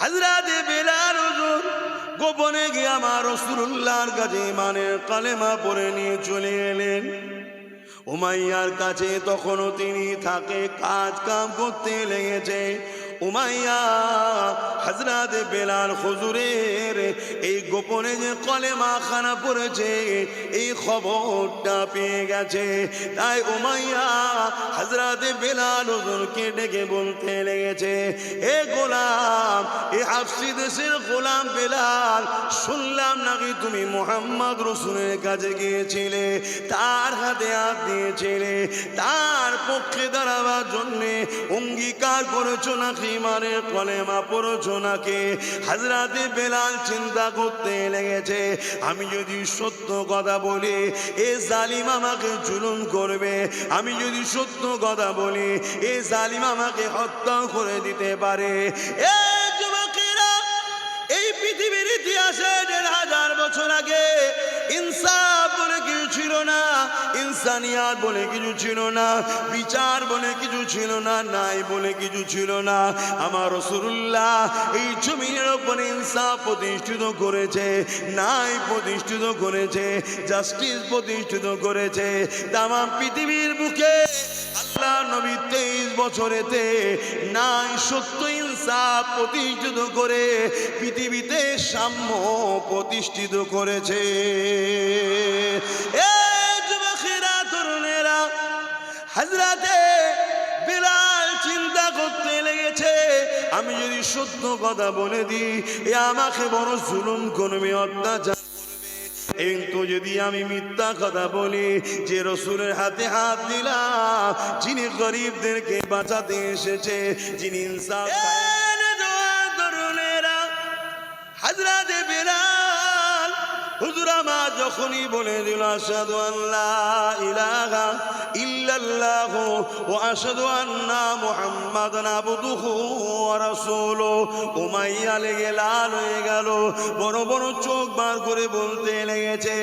হযরত বেলাল হুজুর গোপনে গিয়ে আমার রাসূলুল্লাহর কাছে ইমানের কালেমা পড়ে নিয়ে চলে এলেন। উমাইয়ার কাছে তখনও তিনি থাকে, কাজ কাম করতে লেগেছে। উমাইয়া হযরত বেলাল হুজুরের এই গোপনে যে কলেমা খানা পড়েছে এই খবরটা পেয়ে গেছে। তাই উমাইয়া হযরত বেলাল হুজুরকে ডেকে বলতে লেগেছে, এ গোলাম, এ হাফসি দেশের গোলাম বেলাল, শুনলাম নাকি তুমি মুহাম্মদ রাসূলের কাছে গিয়েছিলে, তার হাতে হাত দিয়েছিলে, তার পক্ষে দাঁড়াবার জন্য অঙ্গীকার করেছো নাকি, ইমানের কলেমা পড়েছো নাকি? হযরত বেলাল চিন্তা করতে লেগেছে, আমি যদি সত্য কথা বলি এ জালিম আমাকে জুলুম করবে, আমি যদি সত্য কথা বলি এ জালিম আমাকে হত্যা করে দিতে পারে। এ যুবকেরা, এই পৃথিবীর ইতিহাসে ১৫০০ বছর আগে ইনসাফ বলে কিছু ছিল না, ইনসানিয়াত বলে কিছু ছিল না, বিচার বলে কিছু ছিল না, নাই বলে কিছু ছিল না। আমার রাসূলুল্লাহ এই জমিনের উপরে ইনসাফ প্রতিষ্ঠিত করেছে, নাই প্রতিষ্ঠিত করেছে, জাস্টিস প্রতিষ্ঠিত করেছে। তাম পৃথিবীর বুকে আল্লাহ নবী 23 বছরেতে নাই সত্য ইনসাফ প্রতিষ্ঠিত করে পৃথিবীতে সাম্য প্রতিষ্ঠিত করেছে। এ যুবকেরা, তরুণেরা, হযরতে বেলাল চিন্তা করতে লেগেছে, আমি যদি সত্য কথা বলে দিই এ আমাকে বড় জুলুম করবে, অত্যাচার। কিন্তু যদি আমি মিথ্যা কথা বলি যে রাসূলের হাতে হাত দিলাম, যিনি গরিবদেরকে বাঁচাতে এসেছে, যিনি ইনসাফ, তরুণেরা, হযরত বেলাল হুজুর আমার যখনই বলে দিল আশহাদু আল্লা ইলাহা ইল্লাল্লাহ ওয়া আশহাদু আন্না মুহাম্মাদান আবদুহু ওয়া রাসূলুহু, উমাইয়া লেগে লাল হয়ে গেল, বড় বড় চোখ বার করে বলতে লেগেছে,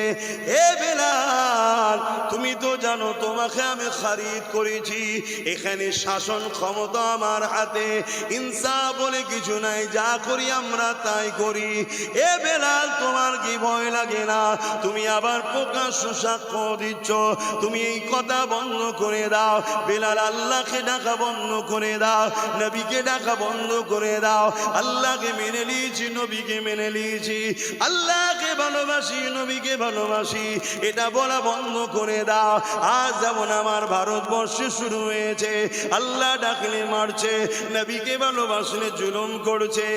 এ বেলাল, তুমি তো জানো তোমাকে আমি খারিদ করেছি, এখানে শাসন ক্ষমতা আমার হাতে, ইনসাফ বলে কিছু নাই, যা করি আমরা তাই করি। এ বেলাল, তোমার কি ভয় লাগে না? তুমি আবার প্রকাশ্য সাক্ষ্য দিচ্ছ, তুমি এই কথা বন্ধ করে দাও। বেলাল, আল্লাহকে ডাকা বন্ধ করে দাও, নবীকে ডাকা বন্ধ করে দাও। আল্লাহকে মেনে নিয়েছি, নবীকে মেনে নিয়েছি, আল্লাহকে ভালোবাসি, নবীকে ভালোবাসি, এটা বলা বন্ধ করে দাও। আজ যেমন আমার ভারতবর্ষে শুরু হয়েছে, আল্লাহ ডাকলে মারছে, নবীকে ভালোবাসলে জুলুম করছে,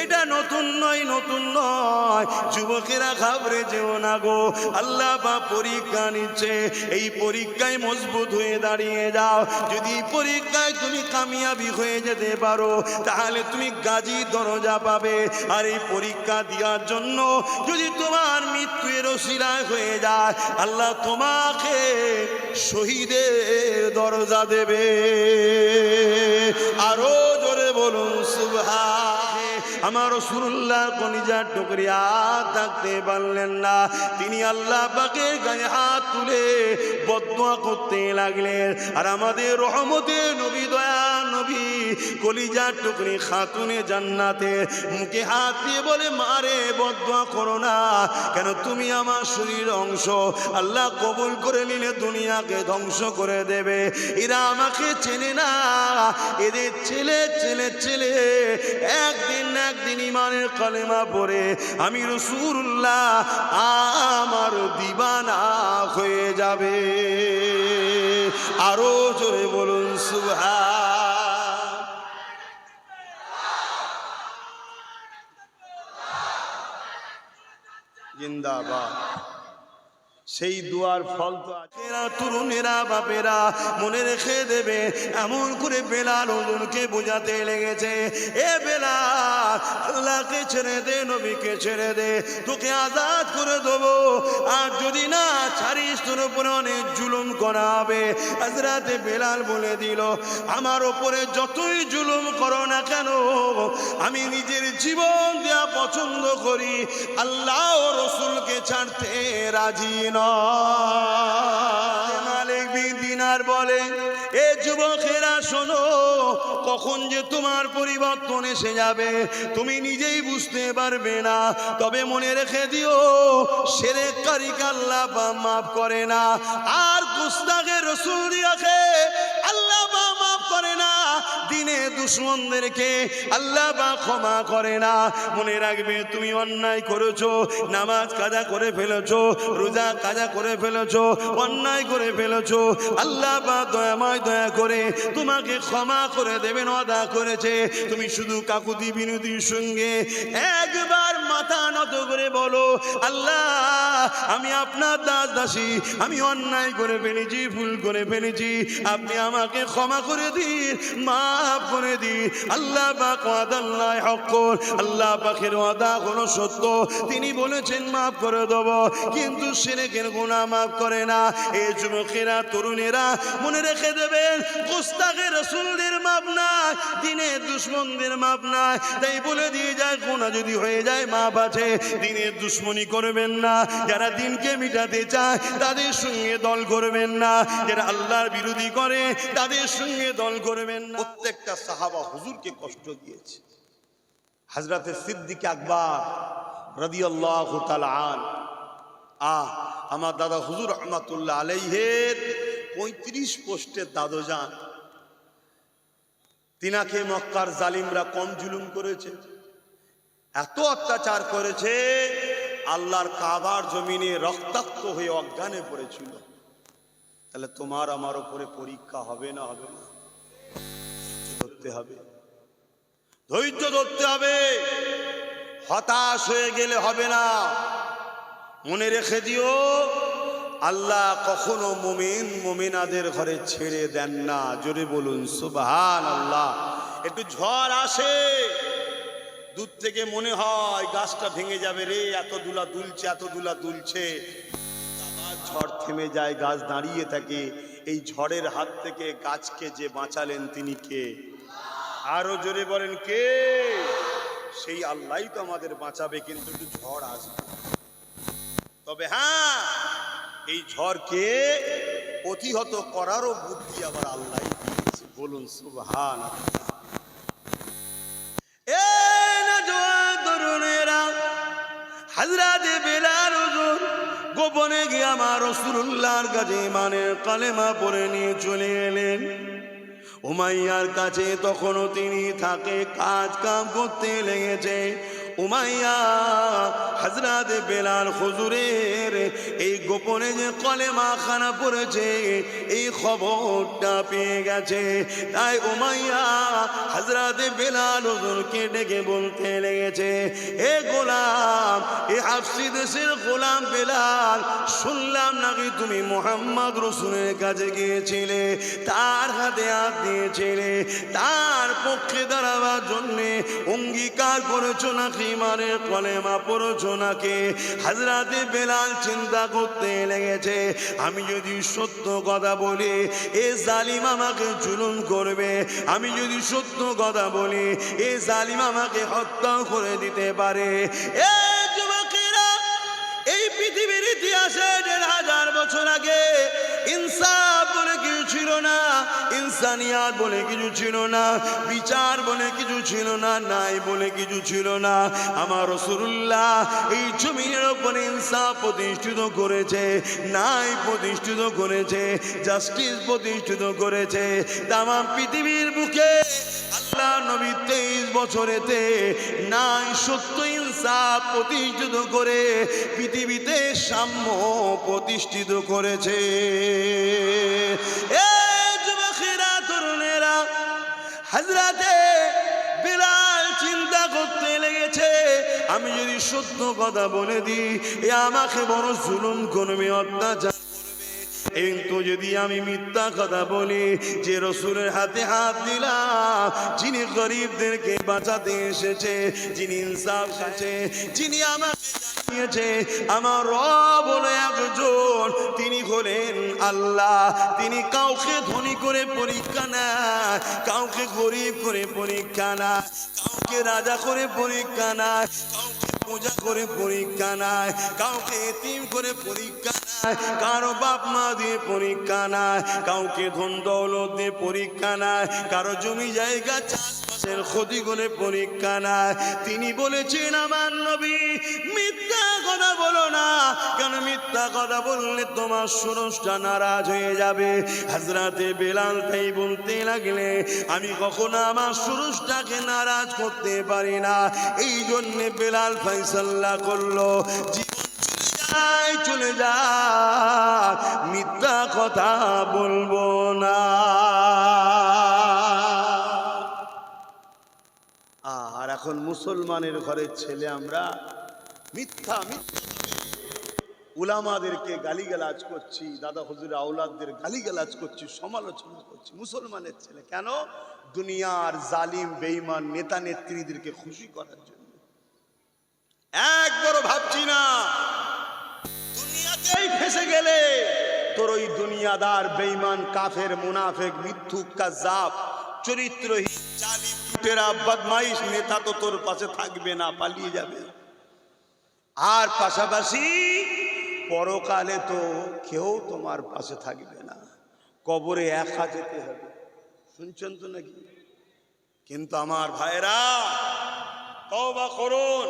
এটা নতুন নয়, নতুন নয়। যুবকেরা ঘাবড়ে যেও না গো, আল্লাহ বা পরীক্ষা নিচ্ছে, এই পরীক্ষায় মজবুত হয়ে দাঁড়িয়ে যাও। যদি পরীক্ষায় তুমি কামিয়াবি হয়ে যেতে পারো তাহলে তুমি গাজী দরজা পাবে। আর এই পরীক্ষা দেওয়ার জন্য যদি তোমার মৃত্যুর ওসিলায় হয়ে যায়, আল্লাহ তোমাকে শহীদের দরজা দেবে। আরো জোরে বলুন সুবহান। আমার রাসূলুল্লাহ কলিজার টুকরি হাত থাকতে পারলেন না, তিনি আল্লাহ পাকের গায়ে হাত তুলে বদদুয়া করতে লাগলেন। আর আমাদের রহমতের নবী, দয়া নবী, কলিজার টুকরি খাতুনে জান্নাতে মুখে হাত দিয়ে বলে, মারে বদদুয়া করো না, কেন তুমি আমার শরীর অংশ, আল্লাহ কবুল করে নিলে দুনিয়াকে ধ্বংস করে দেবে। এরা আমাকে চেনে না, এদের ছেলে ছেলে ছেলে একদিন একদিন ইমানের কালেমা পড়ে আমি রাসূলুল্লাহ আমার দিবানা হয়ে যাবে। আরো জোরে বলুন সুবহান। জিন্দাবাদ। সেই দুয়ার ফল তো আজকেরা তরুণেরা বাপেরা মনে রেখে দেবে। এমন করে বেলাল হুজুরকে বোঝাতে লেগেছে, এ বেলাল, আল্লাহকে ছেড়ে দে, নবীকে ছেড়ে দে, তোকে আজাদ করে দেবো। আর যদি না ছাড়িস তোর উপরে অনেক জুলুম করা হবে। হযরতে বেলাল বলে দিল, আমার ওপরে যতই জুলুম করো না কেন, আমি নিজের জীবন দেওয়া পছন্দ করি, আল্লাহ ও রাসূলকে ছাড়তে রাজি নয়। মালিক বিন দিনার বলে, এ যুবকেরা শোনো, কখন যে তোমার পরিবর্তন এসে যাবে তুমি নিজেই বুঝতে পারবে না। তবে মনে রেখে দিও, শিরককারীকে আল্লাহ পাক মাফ করে না, আর গুস্তাখে রাসূল দিয়াকে আল্লাহ পাক মাফ করে না, দিনে দুশমনদেরকে আল্লাহ পাক ক্ষমা করে না। মনে রাখবে, তুমি অন্যায় করেছো, নামাজ কাজা করে ফেলেছো, রোজা কাজা করে ফেলেছো, অন্যায় করে ফেলেছো, আল্লাহ পাক দয়াময় দয়া করে তোমাকে ক্ষমা করে দেবেন, ওয়াদা করেছে। তুমি শুধু কাকুতি বিনতির সঙ্গে একবার মাথা নত করে বলো, আল্লাহ আমি আপনার দাস দাসী, আমি অন্যায় করে ফেলেছি, ভুল করে ফেলেছি, আপনি আমাকে ক্ষমা করে দিন, মাফ করে দিন। আল্লাহ পাক ওয়াদাল্লাহ হক্কুন, আল্লাহ পাকের ওয়াদা কোনো সত্য, তিনি বলেছেন মাফ করে দেব, কিন্তু শিরকের গুনাহ মাফ করে না। এই যুবকেরা, তরুণেরা মনে রেখে দেবেন, গুস্তাখে রাসূলদের মাপ নাই, দিনের দুশমনদের মাপ নাই। তাই বলে দিয়ে যায়, গুনাহ যদি হয়ে যায় মাপ আছে। দিনের দুশমনি করবেন না, যারা দিনকে মিটাতে চায় তাদের সঙ্গে দল করবেন না, যারা আল্লাহর বিরোধী করে তাদের সঙ্গে দল করবেন না। প্রত্যেকটা সাহাবা হুজুরকে কষ্ট দিয়েছে। হযরতে সিদ্দিক আকবর রাদিয়াল্লাহু তাআলা আমার দাদা হুজুর রহমাতুল্লাহ আলাইহির 35 পোস্টের দাদোজান, তিনাকে মক্কার জালিমরা কম জুলুম করেছে, এত অত্যাচার করেছে, আল্লাহর কাবার জমিনে রক্তাক্ত হয়ে অজ্ঞানে পড়েছিল। তাহলে তোমার আমার উপরে পরীক্ষা হবে না? হবে না? ধরতে হবে, ধৈর্য ধরতে হবে, হতাশ হয়ে গেলে হবে না। মনে রেখে দিও, আল্লাহ কখনো মুমিন মুমিনাদের ঘরে ছেড়ে দেন না। জোরে বলুন সুবহানাল্লাহ। একটু ঝড় আসে, দূর থেকে মনে হয় গাছটা ভেঙে যাবে রে, এত দুলা দুলছে, এত দুলা দুলছে, ঝড় থেমে যায়, গাছ দাঁড়িয়ে থাকে। এই ঝড়ের হাত থেকে গাছকে যে বাঁচালেন তিনি কে? আরো জোরে বলেন কে? সেই আল্লাহই তো আমাদের বাঁচাবে, কিন্তু একটু ঝড় আসবে। তবে হ্যাঁ, এই ঝড়কে প্রতিহত করারও বুদ্ধি আবার আল্লাহই দিয়েছে। বলুন সুবহানাল্লাহ। হযরতে বেলাল হুজুর গোপনে গিয়ে আমার রাসূলুল্লাহর কাছে ইমানের কালেমা পড়ে নিয়ে চলে এলেন। উমাইয়ার কাছে তখনও তিনি থাকে, কাজ কাম করতে লেগেছে। উমাইয়া হযরতে বেলাল হুজুরের এই গোপনে যে কলেমা খানা পড়েছে এই খবরটা পেয়ে গেছে। তাই উমাইয়া হযরতে বেলাল হুজুরকে ডেকে বলতে লেগেছে, এ গোলাম, এ হাবশী দেশের গোলাম বেলাল, শুনলাম নাকি তুমি মুহাম্মদ রাসূলের কাছে গিয়েছিলে, তার হাতে হাত দিয়েছিলে, তার পক্ষে দাঁড়াবার জন্যে অঙ্গীকার করেছো নাকি, ইমানের কলেমা পড়েছো নাকি? হযরতে বেলাল চিন্তা করতে লেগেছে, আমি যদি সত্য কথা বলি এ জালিম আমাকে জুলুম করবে, আমি যদি সত্য কথা বলি এ জালিম আমাকে হত্যা করে দিতে পারে। এই যুবকেরা, এই পৃথিবীর ইতিহাসে ১,৫০০ বছর আগে ইনসাফ বলে কিছু ছিল না, ইনসানিয়াত বলে কিছু ছিল না, বিচার বলে কিছু ছিল না, নাই বলে কিছু ছিল না। আমার রাসূলুল্লাহ এই জমিনের উপরে ইনসাফ প্রতিষ্ঠিত করেছে, নাই প্রতিষ্ঠিত করেছে, জাস্টিস প্রতিষ্ঠিত করেছে। তাম পৃথিবীর বুকে আল্লাহ নবী 23 বছরেতে নাই সত্য ইনসাফ প্রতিষ্ঠিত করে পৃথিবীতে সাম্য প্রতিষ্ঠিত করেছে। হযরতে বেলাল চিন্তা করতে লেগেছে, আমি যদি সত্য কথা বলে দিই এ আমাকে বড় জুলুম করবে, অত্যাচার করবে, কিন্তু যদি আমি মিথ্যা কথা বলি যে রাসূলের হাতে হাত দিলাম, যিনি গরিবদেরকে বাঁচাতে এসেছে, যিনি ইনসাফ এসেছে, যিনি আমাকে জানিয়েছে আমার রব হলো একজন, তিনি হলেন আল্লাহ। তিনি কাউকে ধনী করে পরীক্ষা নেয়, কাউকে গরিব করে পরীক্ষা নেয়, কাউকে রাজা করে পরীক্ষা নেয়, কাউকে পূজা করে পরীক্ষা নেয়, কাউকে এতিম করে পরীক্ষা নেয়। নাই, কারো বাপ মা দিয়ে পরীক্ষা নাই, কাউকে ধন দৌলত দিয়ে পরীক্ষা নাই, কারো জমি জায়গা চাষবাসের ক্ষতি করে পরীক্ষা নাই। তিনি বলেছেন আমার নবী, মিথ্যা কথা বলো না, কেন মিথ্যা কথা বললে তোমার স্রষ্টা নারাজ হয়ে যাবে। হযরতে বেলাল তাই বলতে লাগলে, আমি কখনো আমার স্রষ্টাকে নারাজ করতে পারি না, এই জন্যে বেলাল ফয়সালা করলো চলে যায়, মিথ্যা কথা বলবো না। আর এখন মুসলমানের ঘরের ছেলে আমরা মিথ্যা উলামাদেরকে গালিগালাজ করছি, দাদা হুজুর আওলাদদের গালিগালাজ করছি, সমালোচনা করছি। মুসলমানের ছেলে কেন? দুনিয়ার জালিম বেঈমান নেতা নেত্রীদেরকে খুশি করার জন্য। একবারও ভাবছি না দুনিয়াতেই ফেসে গেলে তোর ওই দুনিয়াদার বেঈমান কাফের মুনাফিক মিথ্যুক কাযাব চরিত্রহীন জালিম লুটেরা বদমাইশ নেতা তো তোর পাশে থাকবে না, পালিয়ে যাবে। আর পাশাপাশি পরকালে তো কেউ তোমার পাশে থাকবে না, কবরে একা যেতে হবে। শুনছেন তো নাকি? কিন্তু আমার ভাইরা তওবা করুন,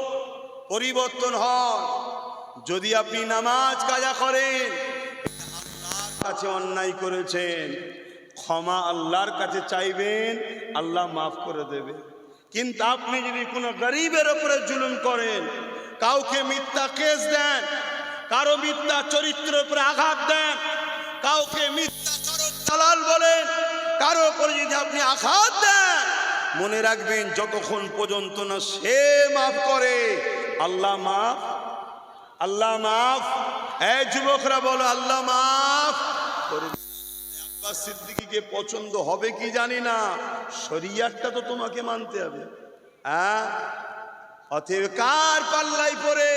পরিবর্তন হন। যদি আপনি নামাজ কাজা করেন, আল্লাহর কাছে অন্যায় করেছেন, ক্ষমা আল্লাহর কাছে চাইবেন, আল্লাহ মাফ করে দেবে। কিন্তু আপনি যদি কোনো গরিবের উপরে জুলুম করেন, কাউকে মিথ্যা কেস দেন, কারো মিথ্যা চরিত্রের উপরে আঘাত দেন, কাউকে মিথ্যা দালাল বলেন, কারো উপরে যদি আপনি আঘাত দেন, মনে রাখবেন যতক্ষণ পর্যন্ত না সে মাফ করে, আল্লাহ মাফ, আল্লাহ মাফ। এই যুবকরা বলো আল্লাহ মাফ করে। আব্বাস সিদ্দিকীকে পছন্দ হবে কি জানি না, শরিয়াতটা তো তোমাকে মানতে হবে। হ্যাঁ, অতএব কার পাল্লাই পড়ে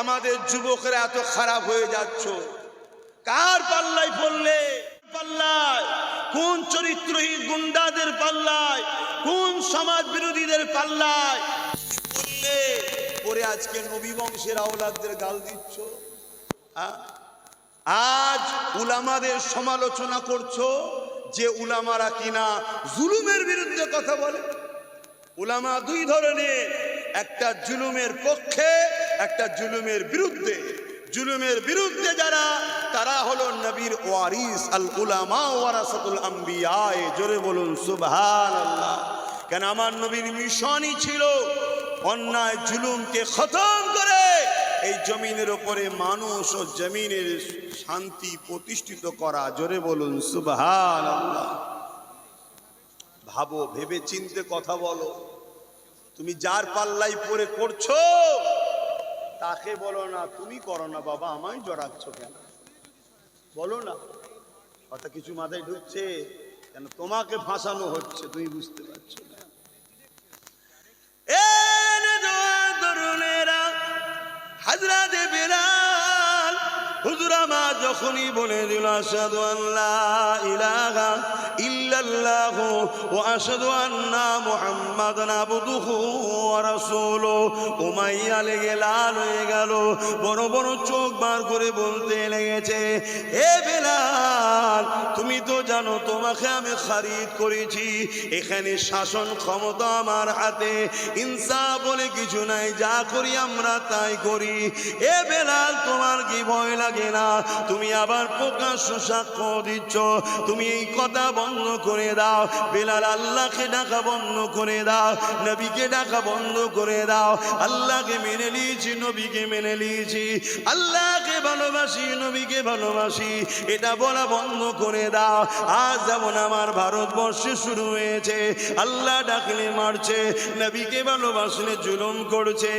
আমাদের যুবকরা এত খারাপ হয়ে যাচ্ছ? কার পাল্লাই পড়লে? পাল্লায় কোন চরিত্রহীন গুন্ডাদের পাল্লায়, কোন সমাজ বিরোধীদের পাল্লায় পড়লে পরে আজকে নবী বংশের আওলাদদের গাল দিচ্ছ? আজ উলামাদের সমালোচনা করছো, যে উলামারা কিনা জুলুমের বিরুদ্ধে কথা বলে। উলামা দুই ধরনের, একটা জুলুমের পক্ষে, একটা জুলুমের বিরুদ্ধে। জুলুমের বিরুদ্ধে যারা, তারা হলো নবীর ওয়ারিস, আল উলামা ওয়ারাসাতুল আম্বিয়া। জোরে বলুন সুবহানাল্লাহ। কেন আমার নবীর মিশনই ছিল অন্যায় জুলুমকে খতম করে এই জমিনের উপরে মানুষ ও জমিনের শান্তি প্রতিষ্ঠিত করা। জোরে বলুন সুবহানাল্লাহ। ভাবো, ভেবে চিনতে কথা বলো। তুমি যার পাল্লাই পরে করছো তাকে বলো না তুমি করো না, বাবা আমায় জড়াচ্ছ কেন? বলো না। কথা কিছু মাথায় ঢুকছে? কেন তোমাকে ফাঁসানো হচ্ছে, তুমি বুঝতে পারছো না। হযরতে বেলাল হুজুর আমার যখনই বলে দিল আশহাদু আল্লা ইলাহা ইল্লাল্লাহ ওয়া আশহাদু আন্না মুহাম্মাদান আবদুহু ওয়া রাসূলুহু, উমাইয়া লেগে লাল হয়ে গেল, বড় বড় চোখ বার করে বলতে লেগেছে, এ বেলাল তুমি তো জানো তোমাকে আমি খারিদ করেছি, এখানে শাসন ক্ষমতা আমার হাতে, ইনসাফ বলে কিছু নাই, যা করি আমরা তাই করি। এ বেলাল তোমার কি ভয় লাগে না? তুমি আবার প্রকাশ্য সাক্ষ্য দিচ্ছ, তুমি এই কথা বন্ধ করে দাও। বেলাল আল্লাহকে ডাকা বন্ধ করে দাও, নবীকে ডাকা বন্ধ করে দাও। আল্লাহকে মেনে নিয়েছি, নবীকে মেনে নিয়েছি, আল্লাহকে ভালোবাসি, নবীকে ভালোবাসি, এটা বলা বন্ধ করে দাও। আজ যেমন আমার ভারতবর্ষে শুরু হয়েছে, আল্লাহ ডাকলে মারছে, নবীকে ভালোবাসলে জুলুম করছে,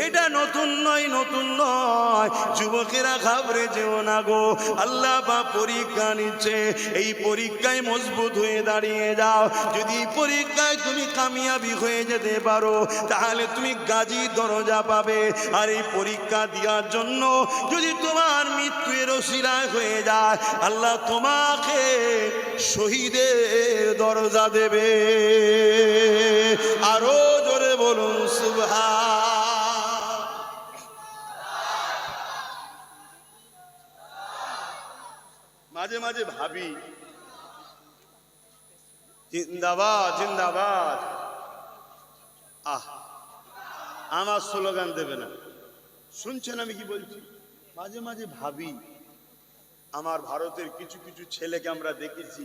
এটা নতুন নয়, নতুন নয়। যুবকেরা ঘাবড়ে যেও না গো, আল্লাহ বা পরীক্ষা নিচ্ছে, এই পরীক্ষায় মজবুত হয়ে দাঁড়িয়ে যাও। যদি পরীক্ষায় তুমি কামিয়াবি হয়ে যেতে পারো, তাহলে তুমি গাজী দরজা পাবে। আর এই পরীক্ষা দেওয়ার জন্য যদি তোমার মৃত্যুর ওসিলায় হয়ে যায়, আল্লাহ তোমাকে শহীদের দরজা দেবে। আরো জোরে বলুন সুবহান। মাঝে ভাবি, জিন্দাবাদ জিন্দাবাদ, আমার স্লোগান দেবে না, শুনছেন আমি কি বলছি? মাঝে মাঝে ভাবি, আমার ভারতের কিছু কিছু ছেলেকে আমরা দেখেছি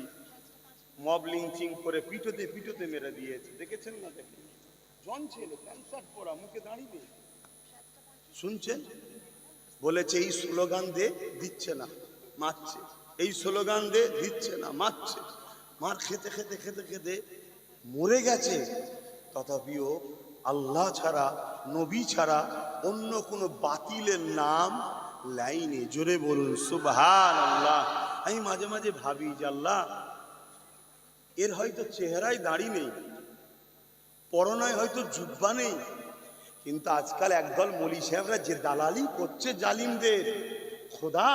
মব লিঞ্চিং করে পিটোতে পিটোতে মেরে দিয়েছে, দেখেছেন না? দেখেন, জন ছেলে, প্যান্ট শার্ট পরা, মুখে দাঁড়িয়ে, শুনছেন? বলেছে এই স্লোগান দে, দিচ্ছে না, মারছে, এই স্লোগান দে, দিচ্ছে না, মারছে, মার খেতে খেতে খেতে খেতে মরে গেছে। তথাপিও আল্লাহ ছাড়া, নবী ছাড়া অন্য কোনো বাতিলের নাম লাইনে। জোরে বলুন সুবহানাল্লাহ। আমি মাঝে মাঝে ভাবি যে আল্লাহ, এর হয়তো চেহারায় দাড়ি নেই, পরনায় হয়তো জুব্বা নেই, কিন্তু আজকাল একদল মৌলী সাহেবরা যে দালালি করছে জালিমদের, খোদা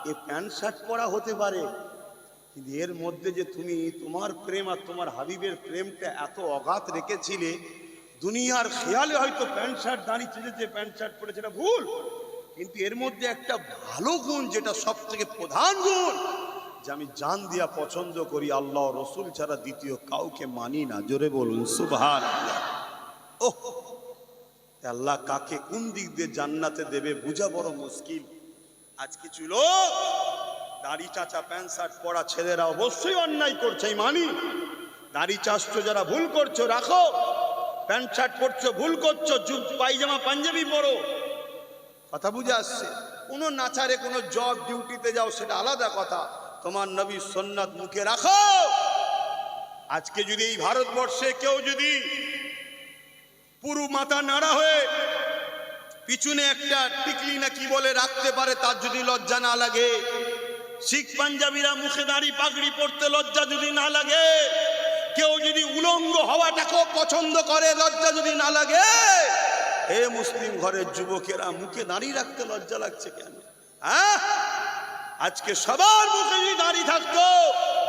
এ প্যান্ট শার্ট পরা হতে পারে, কিন্তু এর মধ্যে যে তুমি তোমার প্রেম আর তোমার হাবিবের প্রেমটা এত অগাধ রেখেছিলে, দুনিয়ার খেয়ালে হয়তো প্যান্ট শার্ট দাঁড়িয়ে চেয়েছে, প্যান্ট শার্ট পরে, সেটা ভুল, কিন্তু এর মধ্যে একটা ভালো গুণ, যেটা সব থেকে প্রধান গুণ, যে আমি জান দিয়া পছন্দ করি, আল্লাহ রসুল ছাড়া দ্বিতীয় কাউকে মানি না। জোরে বলুন সুবহানাল্লাহ। ওহ, আল্লাহ কাকে কোন দিক দিয়ে জান্নাতে দেবে বোঝা বড় মুশকিল। আজ কিছু লোক দাড়ি চাচা প্যান্ট শার্ট পরা ছেলেরা অবশ্যই অন্যায় করছে, মানি, দাড়ি চাষছো যারা ভুল করছো রাখো, প্যান্ট শার্ট পরছো ভুল করছো, পায়জামা পাঞ্জাবি পরো, কথা বুঝে আসছে। কোনো নাচারে কোনো জব ডিউটিতে যাও, সেটা আলাদা কথা, তোমার নবীর সুন্নাত মুখে রাখো। আজকে যদি এই ভারতবর্ষে কেউ যদি পুরো মাথা নাড়া হয়ে পিছনে একটা টিকলি না কি বলে রাখতে পারে, তার যদি লজ্জা না লাগে, শিখ পাঞ্জাবিরা মুখে দাড়ি পাগড়ি পড়তে লজ্জা যদি না লাগে, কেউ যদি উলঙ্গ হওয়াটাকেও পছন্দ করে, লজ্জা যদি না লাগে, হে মুসলিম ঘরের যুবকেরা, মুখে দাঁড়িয়ে রাখতে লজ্জা লাগছে কেন? হ্যাঁ, আজকে সবার মুখে যদি দাঁড়িয়ে থাকতো,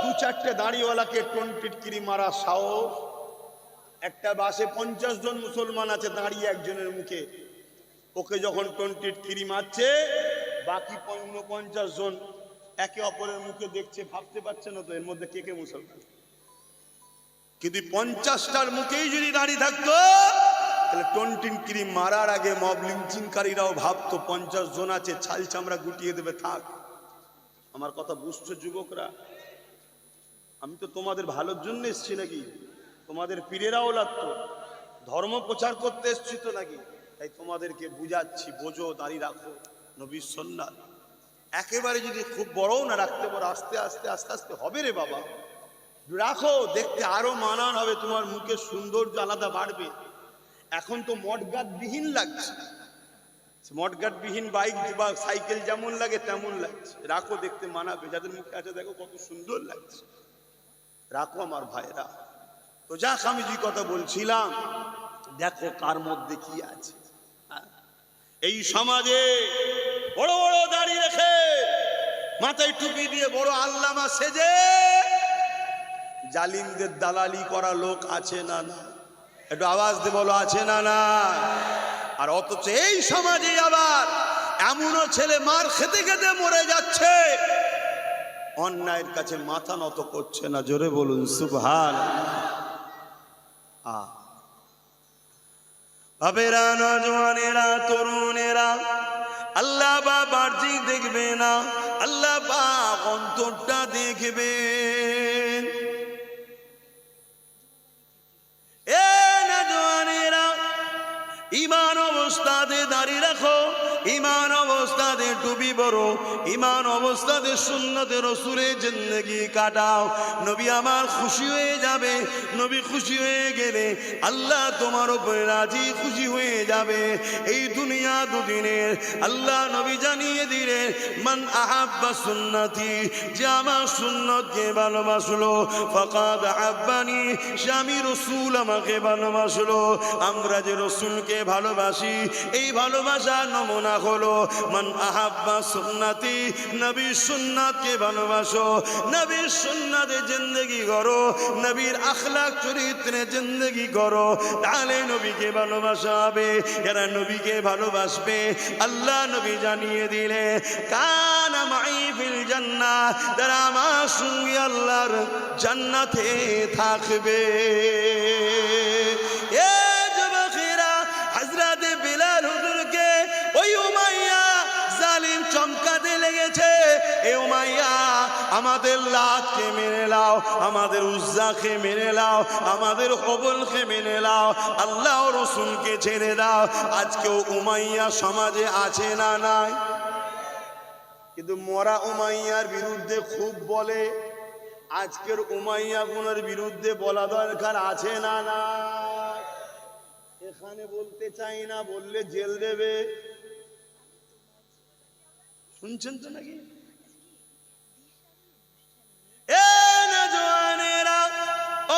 দু চারটে দাড়িওয়ালাকে টিটকিরি মারা সাহস। একটা বাসে 50 জন মুসলমান আছে, দাঁড়িয়ে একজনের মুখে, ওকে যখন টিটকিরি মারছে, বাকি 49 জন একে অপরের মুখে দেখছে, ভাবতে পারছে না তো এর মধ্যে কে কে মুসলমান। কিন্তু 50টার মুখেই যদি দাঁড়িয়ে থাকতো, তাহলে টিটকিরি মারার আগে মব লিঞ্চিংকারীরাও ভাবতো 50 জন আছে, ছাল চামড়া গুটিয়ে দেবে, থাক। আমার কথা বুঝছো যুবকরা? আমি তো তোমাদের ভালোর জন্য এসছি নাকি? তোমাদের পীরেরাও লাগতো, ধর্ম প্রচার করতে এসছি তো নাকি? তাই তোমাদেরকে বুঝাচ্ছি, বোঝো, দাঁড়িয়ে রাখো, নবীর সুন্নাত। একেবারে যদি খুব বড়ও না রাখতে পারো, আস্তে আস্তে আস্তে আস্তে হবে রে বাবা, রাখো, দেখতে আরো মানান হবে, তোমার মুখের সৌন্দর্য আলাদা বাড়বে। এখন তো মডগার্ড বিহীন লাগছে, মডগার্ড বিহীন বাইক বা সাইকেল যেমন লাগে তেমন লাগছে, রাখো, দেখতে মানাবে। যাদের মুখে আছে দেখো কত সুন্দর লাগছে, রাখো আমার ভাইরা। তো যাক, আমি যে কথা বলছিলাম, দেখো কার মধ্যে কি আছে। এই সমাজে বড় বড় দাড়ি রেখে, মাথায় টুপি দিয়ে, বড় আল্লামা সেজে জালিমদের দালালি করা লোক আছে না না? একটু আওয়াজ দিয়ে বলো, আছে না না? আর অথচ এই সমাজে আবার এমনও ছেলে মার খেতে খেতে মরে যাচ্ছে, অন্যায়ের কাছে মাথা নত করছে না। জোরে বলুন সুবহানাল্লাহ। বাবেরা, নজওয়ানেরা, তরুণেরা, আল্লাহ বা বাড়ি দেখবে না, আল্লাহ বা অন্তরটা দেখবেন। এ নজওয়ানেরা, ইমান অবস্থাতে দাঁড়িয়ে রাখো, ইমান অবস্থাতে টুপি পরো, ইমান অবস্থাতে সুন্নতে রাসূলের জিন্দেগি কাটাও। নবী আমার খুশি হয়ে যাবে, নবী খুশি হয়ে গেলে আল্লাহ তোমার উপরে রাজি খুশি হয়ে যাবে। এই দুনিয়া দুদিনের, আল্লাহ নবী জানিয়ে দিলেন, মান আহাব্বা সুন্নতি, যে আমার সুন্নতকে ভালোবাসলো, ফাকাদ আহাব্বানি, স্বামী রাসূল আমাকে ভালোবাসলো। আমরা যে রাসূলকে ভালোবাসি। এই ভালোবাসার নমুনা হলো মান আহাব্বা সুন্নতি, নবীর সুন্নাতকে ভালোবাসো, নবীর সুন্নাতে জিন্দেগি করো, নবীর আখলাক চরিত্রে জিন্দেগি করো, তাহলে নবীকে ভালোবাসা হবে। যারা নবীকে ভালোবাসবে, আল্লাহ নবী জানিয়ে দিলে কানা মাই ফিল জান্নাহ, যারা আমার সঙ্গে আল্লাহর জান্নাতে থাকবে। এ যুবকেরা, হযরত বিলাল হুজুরকে ওই উমাইয়া জালিম চমকাতে লেগেছে। এ উমাইয়া, আমাদের লাতকে মেনে নাও, আমাদের উজ্জাকে মেনে নাও, আমাদের হবলকে মেনে নাও, আল্লাহ ও রাসূলকে ছেড়ে দাও। আজকেও উমাইয়া সমাজে আছে না নাই? কিন্তু মরা উমাইয়ার বিরুদ্ধে খুব বলে। আজকের উমাইয়া গুনের বিরুদ্ধে বলা দরকার আছে না না? এখানে বলতে চাই না, বললে জেল দেবে। শুনছেন তো নাকি?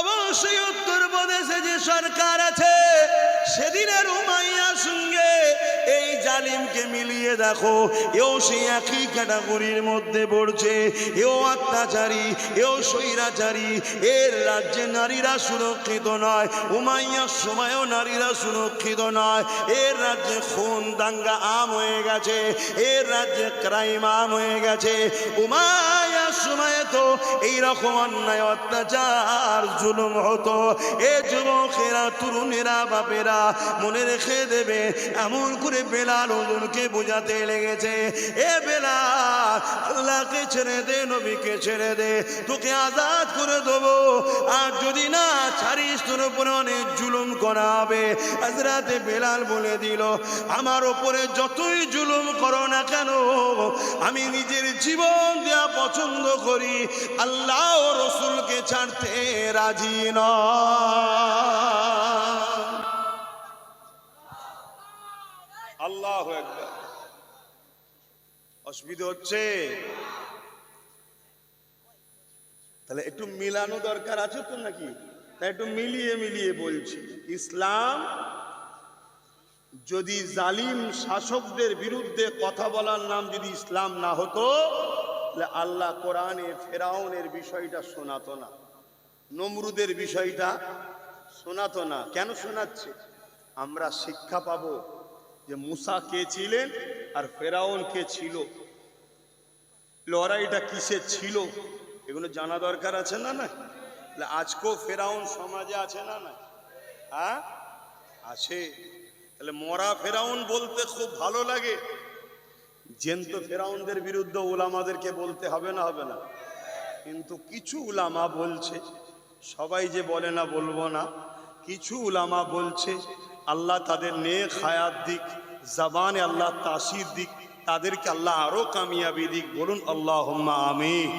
অবশ্যই উত্তরপ্রদেশে যে সরকার আছে, সেদিনের উমাইয়ার সঙ্গে এই জালিমকে মিলিয়ে দেখো, এও সেই একই ক্যাটাগরির মধ্যে পড়ছে। এও অত্যাচারী, এও স্বৈরাচারী। এর রাজ্যে নারীরা সুরক্ষিত নয়, উমাইয়ার সময়ও নারীরা সুরক্ষিত নয়। এর রাজ্যে খুন দাঙ্গা আম হয়ে গেছে, এর রাজ্যে ক্রাইম আম হয়ে গেছে। উমাইয়ার সময়ে তো এইরকম অন্যায় অত্যাচার জুলুম হতো। এ যুবকেরা, তরুণেরা, বাপেরা মনে রেখে দেবে। এমন করে বেলাল হুজুরকে বোঝাতে লেগেছে, এ বেলাল, আল্লাহকে ছেড়ে দে, নবীকে ছেড়ে দে, তোকে আজাদ করে দেবো। আর যদি না ছাড়িস, তোর উপরে অনেক জুলুম করা হবে। হযরত বেলাল বলে দিল, আমার উপরে যতই জুলুম করো না কেন, আমি নিজের জীবন দেওয়া পছন্দ করি, আল্লাহ ও রাসূলকে ছাড়তে রাজি নয়। আল্লাহু আকবার। অসুবিধা হচ্ছে? তাহলে একটু মিলানো দরকার আছে তো নাকি? তাই একটু মিলিয়ে মিলিয়ে বলছি। ইসলাম যদি জালিম শাসকদের বিরুদ্ধে কথা বলার নাম যদি ইসলাম না হতো, তাহলে আল্লাহ কোরআনে ফেরাউনের বিষয়টা শোনাতো না, নমরুদের বিষয়টা শোনাতো না। কেন শোনাচ্ছে? আমরা শিক্ষা পাবো যে মুসা কে ছিলেন আর ফেরাউন কে ছিল, লড়াইটা কিসে ছিল, এগুলো জানা দরকার আছে না? না আজকেও ফেরাউন সমাজে আছে না? না, হ্যাঁ আছে। তাহলে মরা ফেরাউন বলতে খুব ভালো লাগে, জ্যান্ত ফেরাউনদের বিরুদ্ধে উলামাদেরকে বলতে হবে না? হবে না? কিন্তু কিছু উলামা বলছে, সবাই যে বলে না বলবো না, কিছু উলামা বলছে আল্লাহ তাদের নেক হায়াত দিক, জবানে আল্লাহ তাসির দিক, তাদেরকে আল্লাহ আরো কামিয়াবি দিক। বলুন আল্লাহুম্মা আমিন।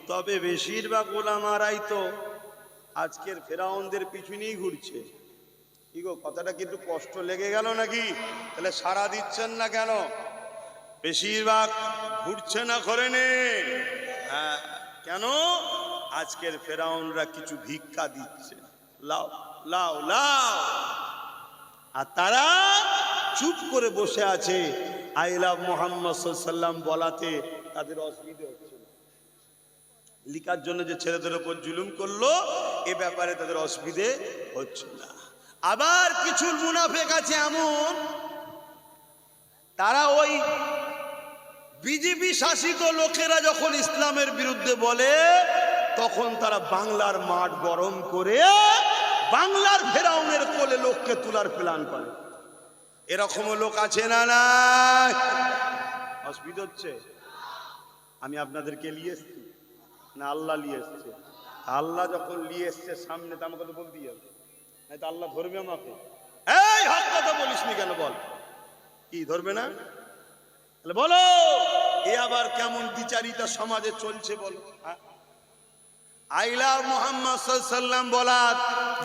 তবে বেশিরভাগ উলামারাই তো আজকের ফেরাউনদের পিছনেই ঘুরছে। কি গো, কথাটা কিন্তু কষ্ট লেগে গেল নাকি? তাহলে সাড়া দিচ্ছেন না কেন? বেশিরভাগ ঘুরছে না, করে নে। হ্যাঁ, কেন? আজকের ফেরাউনরা কিছু ভিক্ষা দিচ্ছে, লাও লাও লাও, আর তারা চুপ করে বসে আছে। আই লাভ মুহাম্মদ সাল্লাল্লাহু আলাইহি ওয়াসাল্লাম বলাতে তাদের অসুবিধা হচ্ছে না। লিখার জন্য যে ছেলেদের উপর জুলুম করলো, এ ব্যাপারে তাদের অসুবিধে হচ্ছে না। আবার কিছু মুনাফিক আছে এমন, তারা ওই বিজেপি শাসিত লোকেরা যখন ইসলামের বিরুদ্ধে বলে, তখন তারা বাংলার মাঠ গরম করে বাংলার ফেরাউনের কোলে লোককে তোলার প্ল্যান করে। এরকমও লোক আছে না? না, অসুবিধা হচ্ছে? আমি আপনাদেরকে নিয়ে এসছি না আল্লাহ নিয়ে এসছে? আল্লাহ যখন নিয়ে এসছে সামনে, তো আমাকে তো বলতেই হবে, নাই তো আল্লাহ ধরবে আমাকে। এই হক কথা বলিস নি কেন? বল, কি ধরবে না? তাহলে বলো, এ আবার কেমন বিচারিতা সমাজে চলছে বলো? আইলা মুহাম্মদ সাল্লাল্লাহু আলাইহি ওয়াসাল্লাম বলার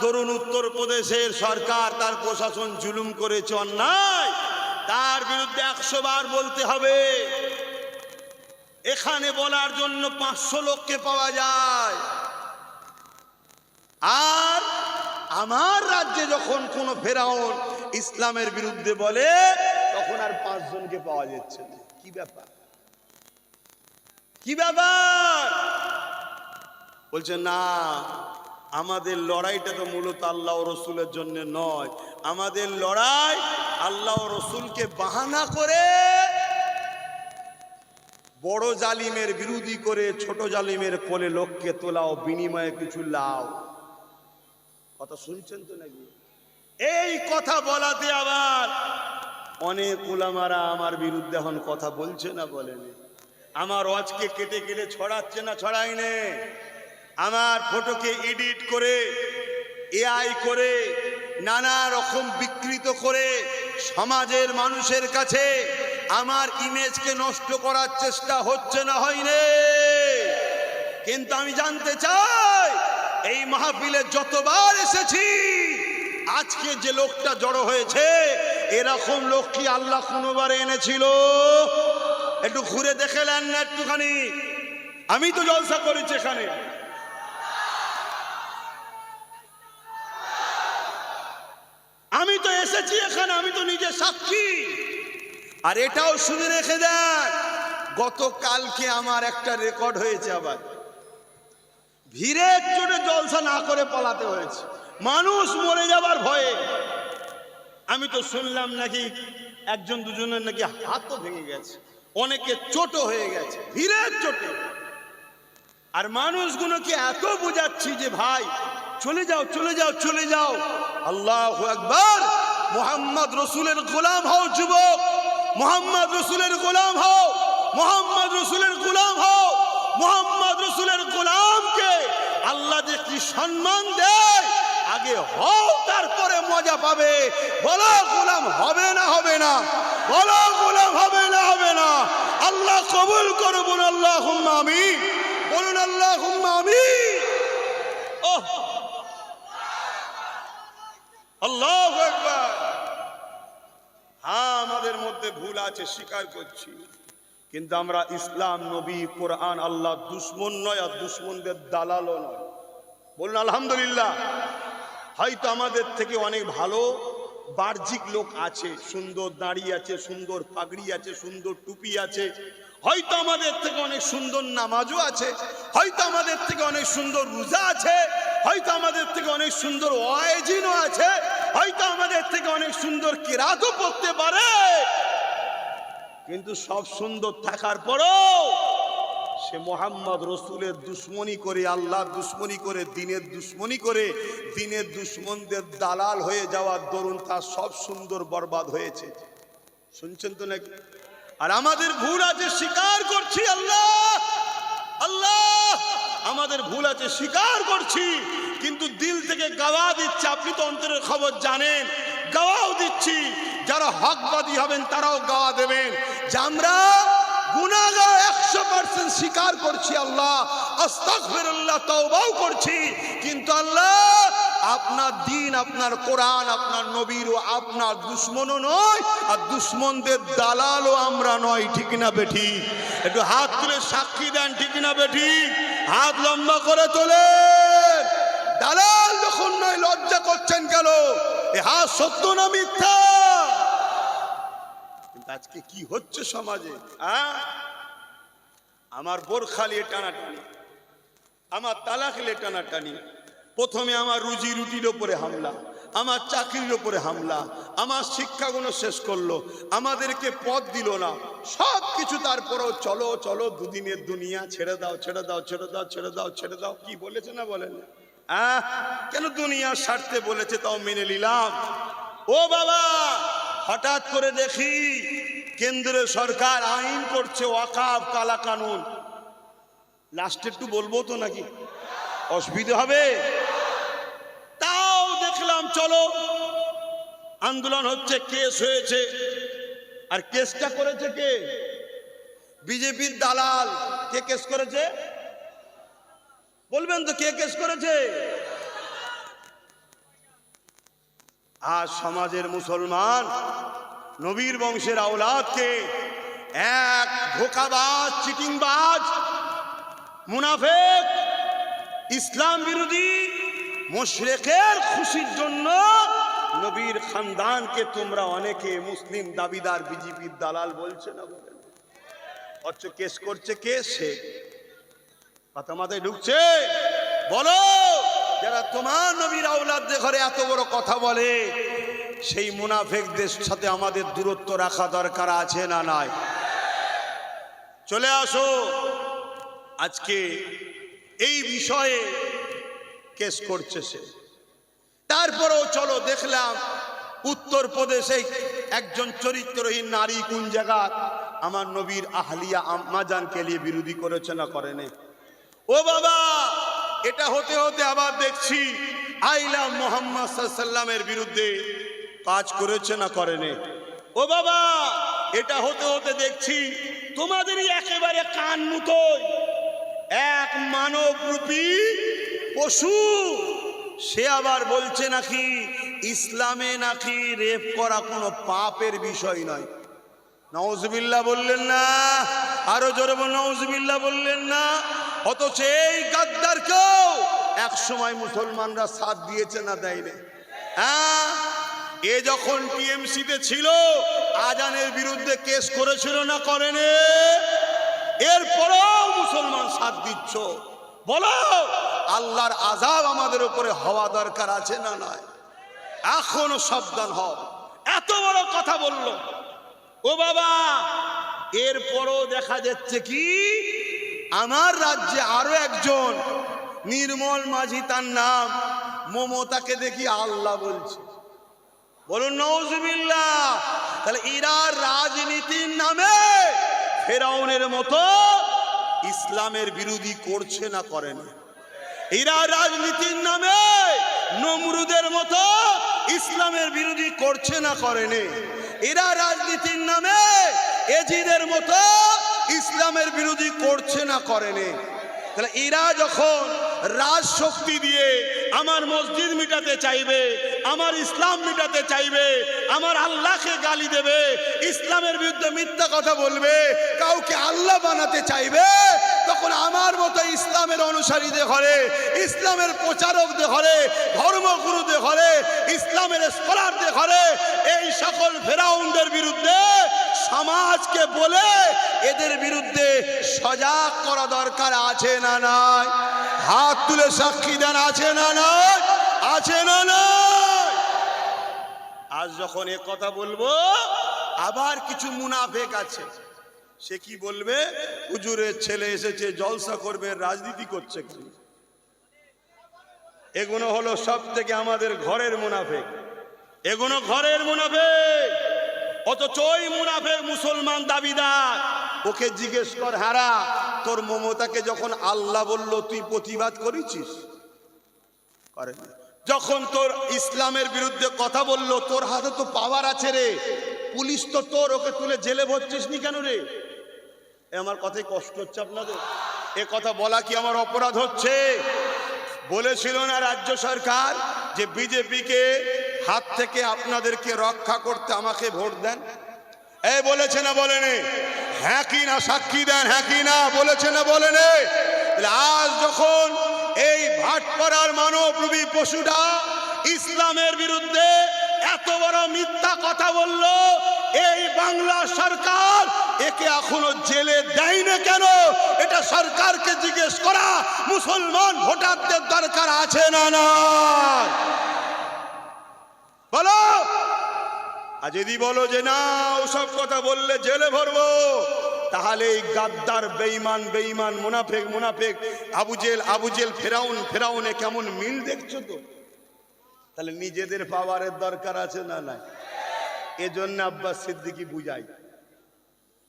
দরুন উত্তরপ্রদেশের সরকার, তার প্রশাসন জুলুম করেছে, অন্যায়, তার বিরুদ্ধে 100 বার বলতে হবে। এখানে বলার জন্য 500 লোককে পাওয়া যায়। আর আমার রাজ্যে যখন কোনো ফেরাউন ইসলামের বিরুদ্ধে বলে, তখন আর 5 জনকে পাওয়া যাচ্ছে না। কি ব্যাপার, কি ব্যাপার? বলছে না, আমাদের লড়াইটা তো মূলত আল্লাহ ও রসুলের জন্য নয়, আমাদের লড়াই আল্লাহ ও রসুলকে বাহানা করে বড় জালিমের বিরোধী করে ছোট জালিমের কোলে লোককে তোলাও, বিনিময়ে কিছু লাও। কথা শুনছেন তো নাকি? এই কথা বলাতে আবার অনেক উলামারা আমার বিরুদ্ধে এখন কথা বলছে না বলেনি? আমার ওয়াজকে কেটে কেটে ছড়াচ্ছে না ছড়াইনে? আমার ফটোকে এডিট করে এআই করে নানা রকম বিকৃত করে সমাজের মানুষের কাছে আমার ইমেজকে নষ্ট করার চেষ্টা হচ্ছে না হয়নি? কিন্তু আমি জানতে চাই, এই মাহফিলে যতবার এসেছি, আজকে যে লোকটা জড়ো হয়েছে, এরকম লোক কি আল্লাহ কোনোবারে এনেছিল? একটু ঘুরে দেখে নেন না একটুখানি। আমি তো জলসা করেছি এখানে, আমি তো এসেছি এখানে, আমি তো নিজে সাক্ষী। আর এটাও শুনে রেখে দেন, গতকালকে আমার একটা রেকর্ড হয়েছে, আবার ভিড়ের চোটে জলসা না করে পালাতে হয়েছে, মানুষ মরে যাবার ভয়ে। আমি তো শুনলাম নাকি একজন দুজনের নাকি হাতও ভেঙে গেছে, অনেকে চোটও হয়ে গেছে ভিড়ের চোটে। আর মানুষগুলোকে এত বোঝাচ্ছি যে ভাই চলে যাও চলে যাও চলে যাও। আল্লাহু আকবার। মুহাম্মদ রসুলের গোলাম হও যুবক, মুহাম্মদ রসুলের গোলাম হও, মুহাম্মদ রসুলের গোলাম হও। মুহাম্মদ রসুলের গোলামকে আল্লাহ যে কি সম্মান দেয়, আগে হও তারপরে মজা পাবে। বলো গোলাম হবে না হবে না, বলো গোলাম হবে না হবে না। আল্লাহ কবুল করুন, আল্লাহুম্মা আমিন বলুন, আল্লাহুম্মা আমিন। ওহ আল্লাহু আকবার। হ্যাঁ, আমাদের মধ্যে ভুল আছে, স্বীকার করছি, কিন্তু আমরা ইসলাম, নবী, কোরআন, আল্লাহ দুশ্মন নয়, আর দুশ্মনদের দালালও নয়। বলুন আলহামদুলিল্লাহ। হয়তো আমাদের থেকে অনেক ভালো বাহ্যিক লোক আছে, সুন্দর দাড়ি আছে, সুন্দর পাগড়ি আছে, সুন্দর টুপি আছে, হয়তো আমাদের থেকে অনেক সুন্দর নামাজও আছে, হয়তো আমাদের থেকে অনেক সুন্দর রোজা আছে, হয়তো আমাদের থেকে অনেক সুন্দর ওয়াজিনও আছে, হয়তো আমাদের থেকে অনেক সুন্দর কিরাতও পড়তে পারে। কিন্তু সব সুন্দর থাকার পরও সে মোহাম্মদ রসুলের দুশ্মনী করে, আল্লাহর দুশ্মনী করে, দিনের দুশ্মনী করে, দিনের দুশ্মনদের দালাল হয়ে যাওয়ার দরুন তার সব সুন্দর বরবাদ হয়েছে। শুনছেন তো নাকি? আর আমাদের ভুল আছে, স্বীকার করছি। আল্লাহ আল্লাহ, আমাদের ভুল আছে, স্বীকার করছি, কিন্তু দিল থেকে গাওয়া দিচ্ছে। আপনি তো অন্তরের খবর জানেন, গাওয়াও দিচ্ছি। যারা হকবাদী হবেন তারাও গাওয়া দেবেন যে আমরা গুনাহগার 100% স্বীকার করছি। আল্লাহ আস্তাগফিরুল্লাহ, তওবাও করছি, কিন্তু আল্লাহ আপনার দিন, আপনার কোরআন, আপনার নবীর ও আপনার দুশ্মনও নয়, আর দুশ্মনদের দালালও আমরা নয়। ঠিক না বেঠি? একটু হাত তুলে সাক্ষী দেন, ঠিক না বেঠি? হাত লম্বা করে তোলে। দালাল যখন নয়, লজ্জা করছেন কেন? এ হাত সত্য না মিথ্যা? কিন্তু আজকে কি হচ্ছে সমাজে? আমার বোরখা নিয়ে টানাটানি, আমার তালাক নিয়ে টানাটানি, প্রথমে আমার রুজি রুটির ওপরে হামলা, আমার চাকরির ওপরে হামলা, আমার শিক্ষাগুলো শেষ করলো, আমাদেরকে পথ দিল না, সব কিছু। তারপরেও চলো চলো, দুদিনের দুনিয়া, ছেড়ে দাও ছেড়ে দাও ছেড়ে দাও ছেড়ে দাও ছেড়ে দাও। কি বলেছে না বলেন? কেন? দুনিয়ার স্বার্থে বলেছে, তাও মেনে নিলাম। ও বাবা, হঠাৎ করে দেখি কেন্দ্রীয় সরকার আইন করছে ওয়াকাফ কালা কানুন। লাস্টে একটু বলবো তো নাকি? অসুবিধা হবে? তাও দেখলাম চলো, আন্দোলন হচ্ছে, কেস হয়েছে। আর কেসটা করেছে কে? বিজেপির দালাল। কে কেস করেছে? বলবেন তো কে কেস করেছে? আর সমাজের মুসলমান নবীর বংশের আওলাদকে এক ধোঁকাবাজ, চিটিংবাজ, মুনাফেক, ইসলাম বিরোধী মুশরিকের খুশির জন্য নবীর খানদানকে তোমরা অনেকে মুসলিম দাবিদার বিজেপির দালাল বলছে না বলে, অথচ কেস করছে কে? সে। কথা মাথায় ঢুকছে? বলো, যারা তোমার নবীর আওলাদদের ঘরে এত বড় কথা বলে, সেই মুনাফিকদের সাথে আমাদের দূরত্ব রাখা দরকার আছে না নাই? চলে আসো, আজকে এই বিষয়ে কেস করছে সে। তারপরেও চলো, দেখলাম উত্তরপ্রদেশে একজন চরিত্রহীন নারী কোন জায়গা আমার নবীর আহলিয়া আম্মাজানকে নিয়ে বিরোধী করেছে না করেনি? ও বাবা, এটা হতে হতে আবার দেখছি আইলা মোহাম্মদ সাল্লামের বিরুদ্ধে কাজ করেছে না করেনি? ও বাবা, এটা হতে হতে দেখছি তোমাদেরই একেবারে কান মুতোয় এক মানবরূপী পশু, সে আবার বলছে নাকি ইসলামে নাকি রেপ করা কোনো পাপের বিষয় নয়। নাউজুবিল্লাহ বললেন না? আরো জোরে নাউজুবিল্লাহ বললেন না? অথচ এই গাদ্দারকেও এক সময় মুসলমানরা সাথ দিয়েছে না দেয়নি? হ্যাঁ, এ যখন টিএমসিতে ছিল আজানের বিরুদ্ধে কেস করেছিল না করেনি? এরপরেও মুসলমান সাথ দিচ্ছ। বলো, আল্লাহর আযাব আমাদের উপরে হওয়া দরকার আছে না নয়? এখনো সাবধান হও। এত বড় কথা বলল ও বাবা, এরপরও দেখা যাচ্ছে কি আমার রাজ্যে আরো একজন নির্মল মাঝি, তার নাম মমতাকে দেখি আল্লাহ বলছে। বলুন নাউজুবিল্লাহ। তাহলে এরা রাজনীতির নামে ফেরাউনের মতো ইসলামের বিরোধী করছে না করে না? এরা রাজনীতির নামে নমরুদের মতো ইসলামের বিরোধী করছে না করেনি? এরা রাজনীতির নামে এজিদের মতো ইসলামের বিরোধী করছে না করেনি? তাহলে এরা যখন রাজশক্তি দিয়ে আমার মসজিদ মিটাতে চাইবে, আমার ইসলাম মিটাতে চাইবে, আমার আল্লাহকে গালি দেবে, ইসলামের বিরুদ্ধে মিথ্যা কথা বলবে, কাউকে আল্লাহ বানাতে চাইবে, তখন আমার মতো ইসলামের অনুসারীদের ঘরে, ইসলামের প্রচারকদের ঘরে, ধর্মগুরুদের ঘরে, ইসলামের স্কলারদের ঘরে এই সকল ফেরাউনদের বিরুদ্ধে সমাজকে বলে এদের বিরুদ্ধে সজাগ করা দরকার আছে না নাই? হাত তুলে সাক্ষী দেন, আছে না নাই? আছে না নাই? আজ যখন এ কথা বলবো, আবার কিছু মুনাফেক আছে, সে কি বলবে? হুজুরের ছেলে এসেছে জলসা করবে, রাজনীতি করছে। এগুলো হলো সব থেকে আমাদের ঘরের মুনাফেক, এগুলো ঘরের মুনাফেক। অথচ ওই মুনাফেক মুসলমান দাবিদার, ওকে জিজ্ঞেস কর, হারা তোর মমতাকে যখন আল্লাহ বলল তুই প্রতিবাদ করেছিস? করেনি। যখন তোর ইসলামের বিরুদ্ধে কথা বলল, তোর হাতে তো পাওয়ার আছে রে, পুলিশ তো তোর, ওকে তুলে জেলে ভরছিস নি কেন রে? আমার কথাই কষ্ট হচ্ছে আপনাদের? এ কথা বলা কি আমার অপরাধ হচ্ছে? বলেছিল না রাজ্য সরকার যে বিজেপিকে হাত থেকে আপনাদেরকে রক্ষা করতে আমাকে ভোট দেন? এই বলেছে না বলেনি? হ্যাঁ কি না সাক্ষী দেন, হ্যাঁ কি না বলেছে না বলেনি? আজ যখন এই ভাটপাড়ার মানবরূপী পশুটা ইসলামের বিরুদ্ধে এত বড় মিথ্যা কথা বলল, এই বাংলা সরকার একে এখনো জেলে দেয় না কেন? এটা সরকারকে জিজ্ঞেস করা মুসলমান ভোটারদের দরকার আছে না না? বলো। আর যদি বলো যে না ওসব কথা বললে জেলে ভরবো, তাহলে এই গাদ্দার বেঈমান বেঈমান মুনাফেক মুনাফেক আবুজেল ফেরাউনে কেমন মিল দেখছো তো? তাহলে নিজেদের পাওয়ারের দরকার আছে না নাই? এজন্য আব্বাস সিদ্দিকী বুঝাই।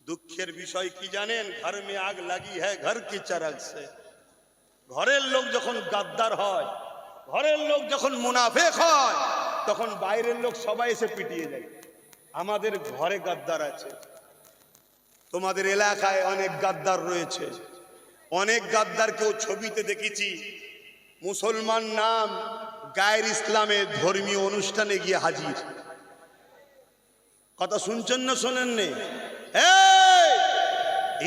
দুঃখের বিষয় কি জানেন? ঘর মে আগ লাগি হ্যায় ঘর কি চারাগ সে। ঘরের লোক যখন গাদ্দার হয়, ঘরের লোক যখন মুনাফেক হয়, তখন বাইরের লোক সবাই এসে পিটিয়ে যায়। আমাদের ঘরে গাদ্দার আছে, তোমাদের এলাকায় অনেক গাদ্দার রয়েছে, অনেক গাদ্দারকেও ছবিতে দেখেছি মুসলমান নাম গায়ের ইসলামে ধর্মীয় অনুষ্ঠানে গিয়ে হাজির। কথা শুনছেন না শোনেন নে?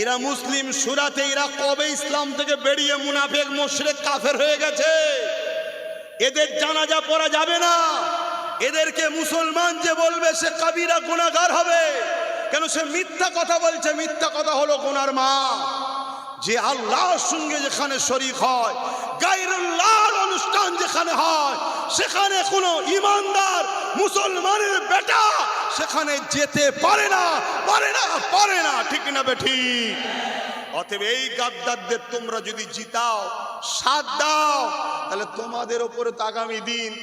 এরা মুসলিম সুরাতে, এরা কবে ইসলাম থেকে বেরিয়ে মুনাফেক মুশরিক কাফের হয়ে গেছে। এদের জানাজা পড়া যাবে না, এদেরকে মুসলমান যে বলবে সে কাবিরা গুনাহগার হবে, কেন সে মিথ্যা কথা বলছে। মিথ্যা কথা হলো গুনার মা। যে আল্লাহর সঙ্গে যেখানে শরীক হয়, গায়রুল্লাহর অনুষ্ঠান যেখানে হয়, সেখানে কোনো ইমানদার মুসলমানের বেটা সেখানে যেতে পারে না, পারে না, পারে না। ঠিক না বেঠিক? অতএব এই গাদ্দারদের তোমরা যদি জিতাও, সাথ দাও, তাহলে তোমাদের ওপরে তো আগামী দিন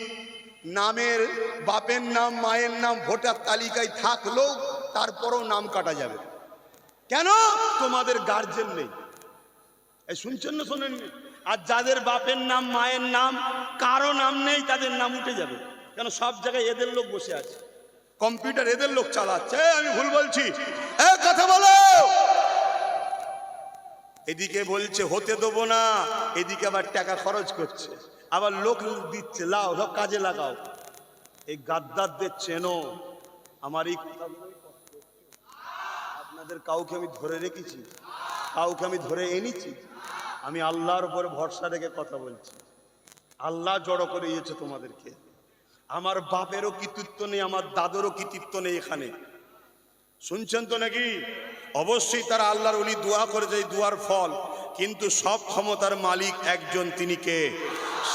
নামের, বাপের নাম, মায়ের নাম ভোটার তালিকায় থাকলেও তারপরও নাম কাটা যাবে। কেন? তোমাদের গার্জেন নেই। এই শুনছেন না শোনেননি? আর যাদের বাপের নাম, মায়ের নাম, কারো নাম নেই, তাদের নাম উঠে যাবে। কেন? সব জায়গায় এদের লোক বসে আছে, কম্পিউটার এদের লোক চালাচ্ছে। আমি ভুল বলছি? কথা বলো। এদিকে বলছে হতে দেবো না, এদিকে আবার টাকা খরচ করছে, আবার লোক দিচ্ছে, লাও সব কাজে লাগাও। এই গাদ্দারদের চেনো? আমার এই আপনাদের কাউকে আমি ধরে রেখেছি? কাউকে আমি ধরে এনেছি? আমি আল্লাহর উপরে ভরসা রেখে কথা বলছি। আল্লাহ জড়ো করে দিয়েছে তোমাদেরকে। আমার বাপেরও কৃতিত্ব নেই, আমার দাদুরও কৃতিত্ব নেই এখানে। শুনছেন তো নাকি? অবশ্যই তারা আল্লাহর ওলি দোয়া করেছে, এই দোয়ার ফল। কিন্তু সব ক্ষমতার মালিক একজন, তিনি কে?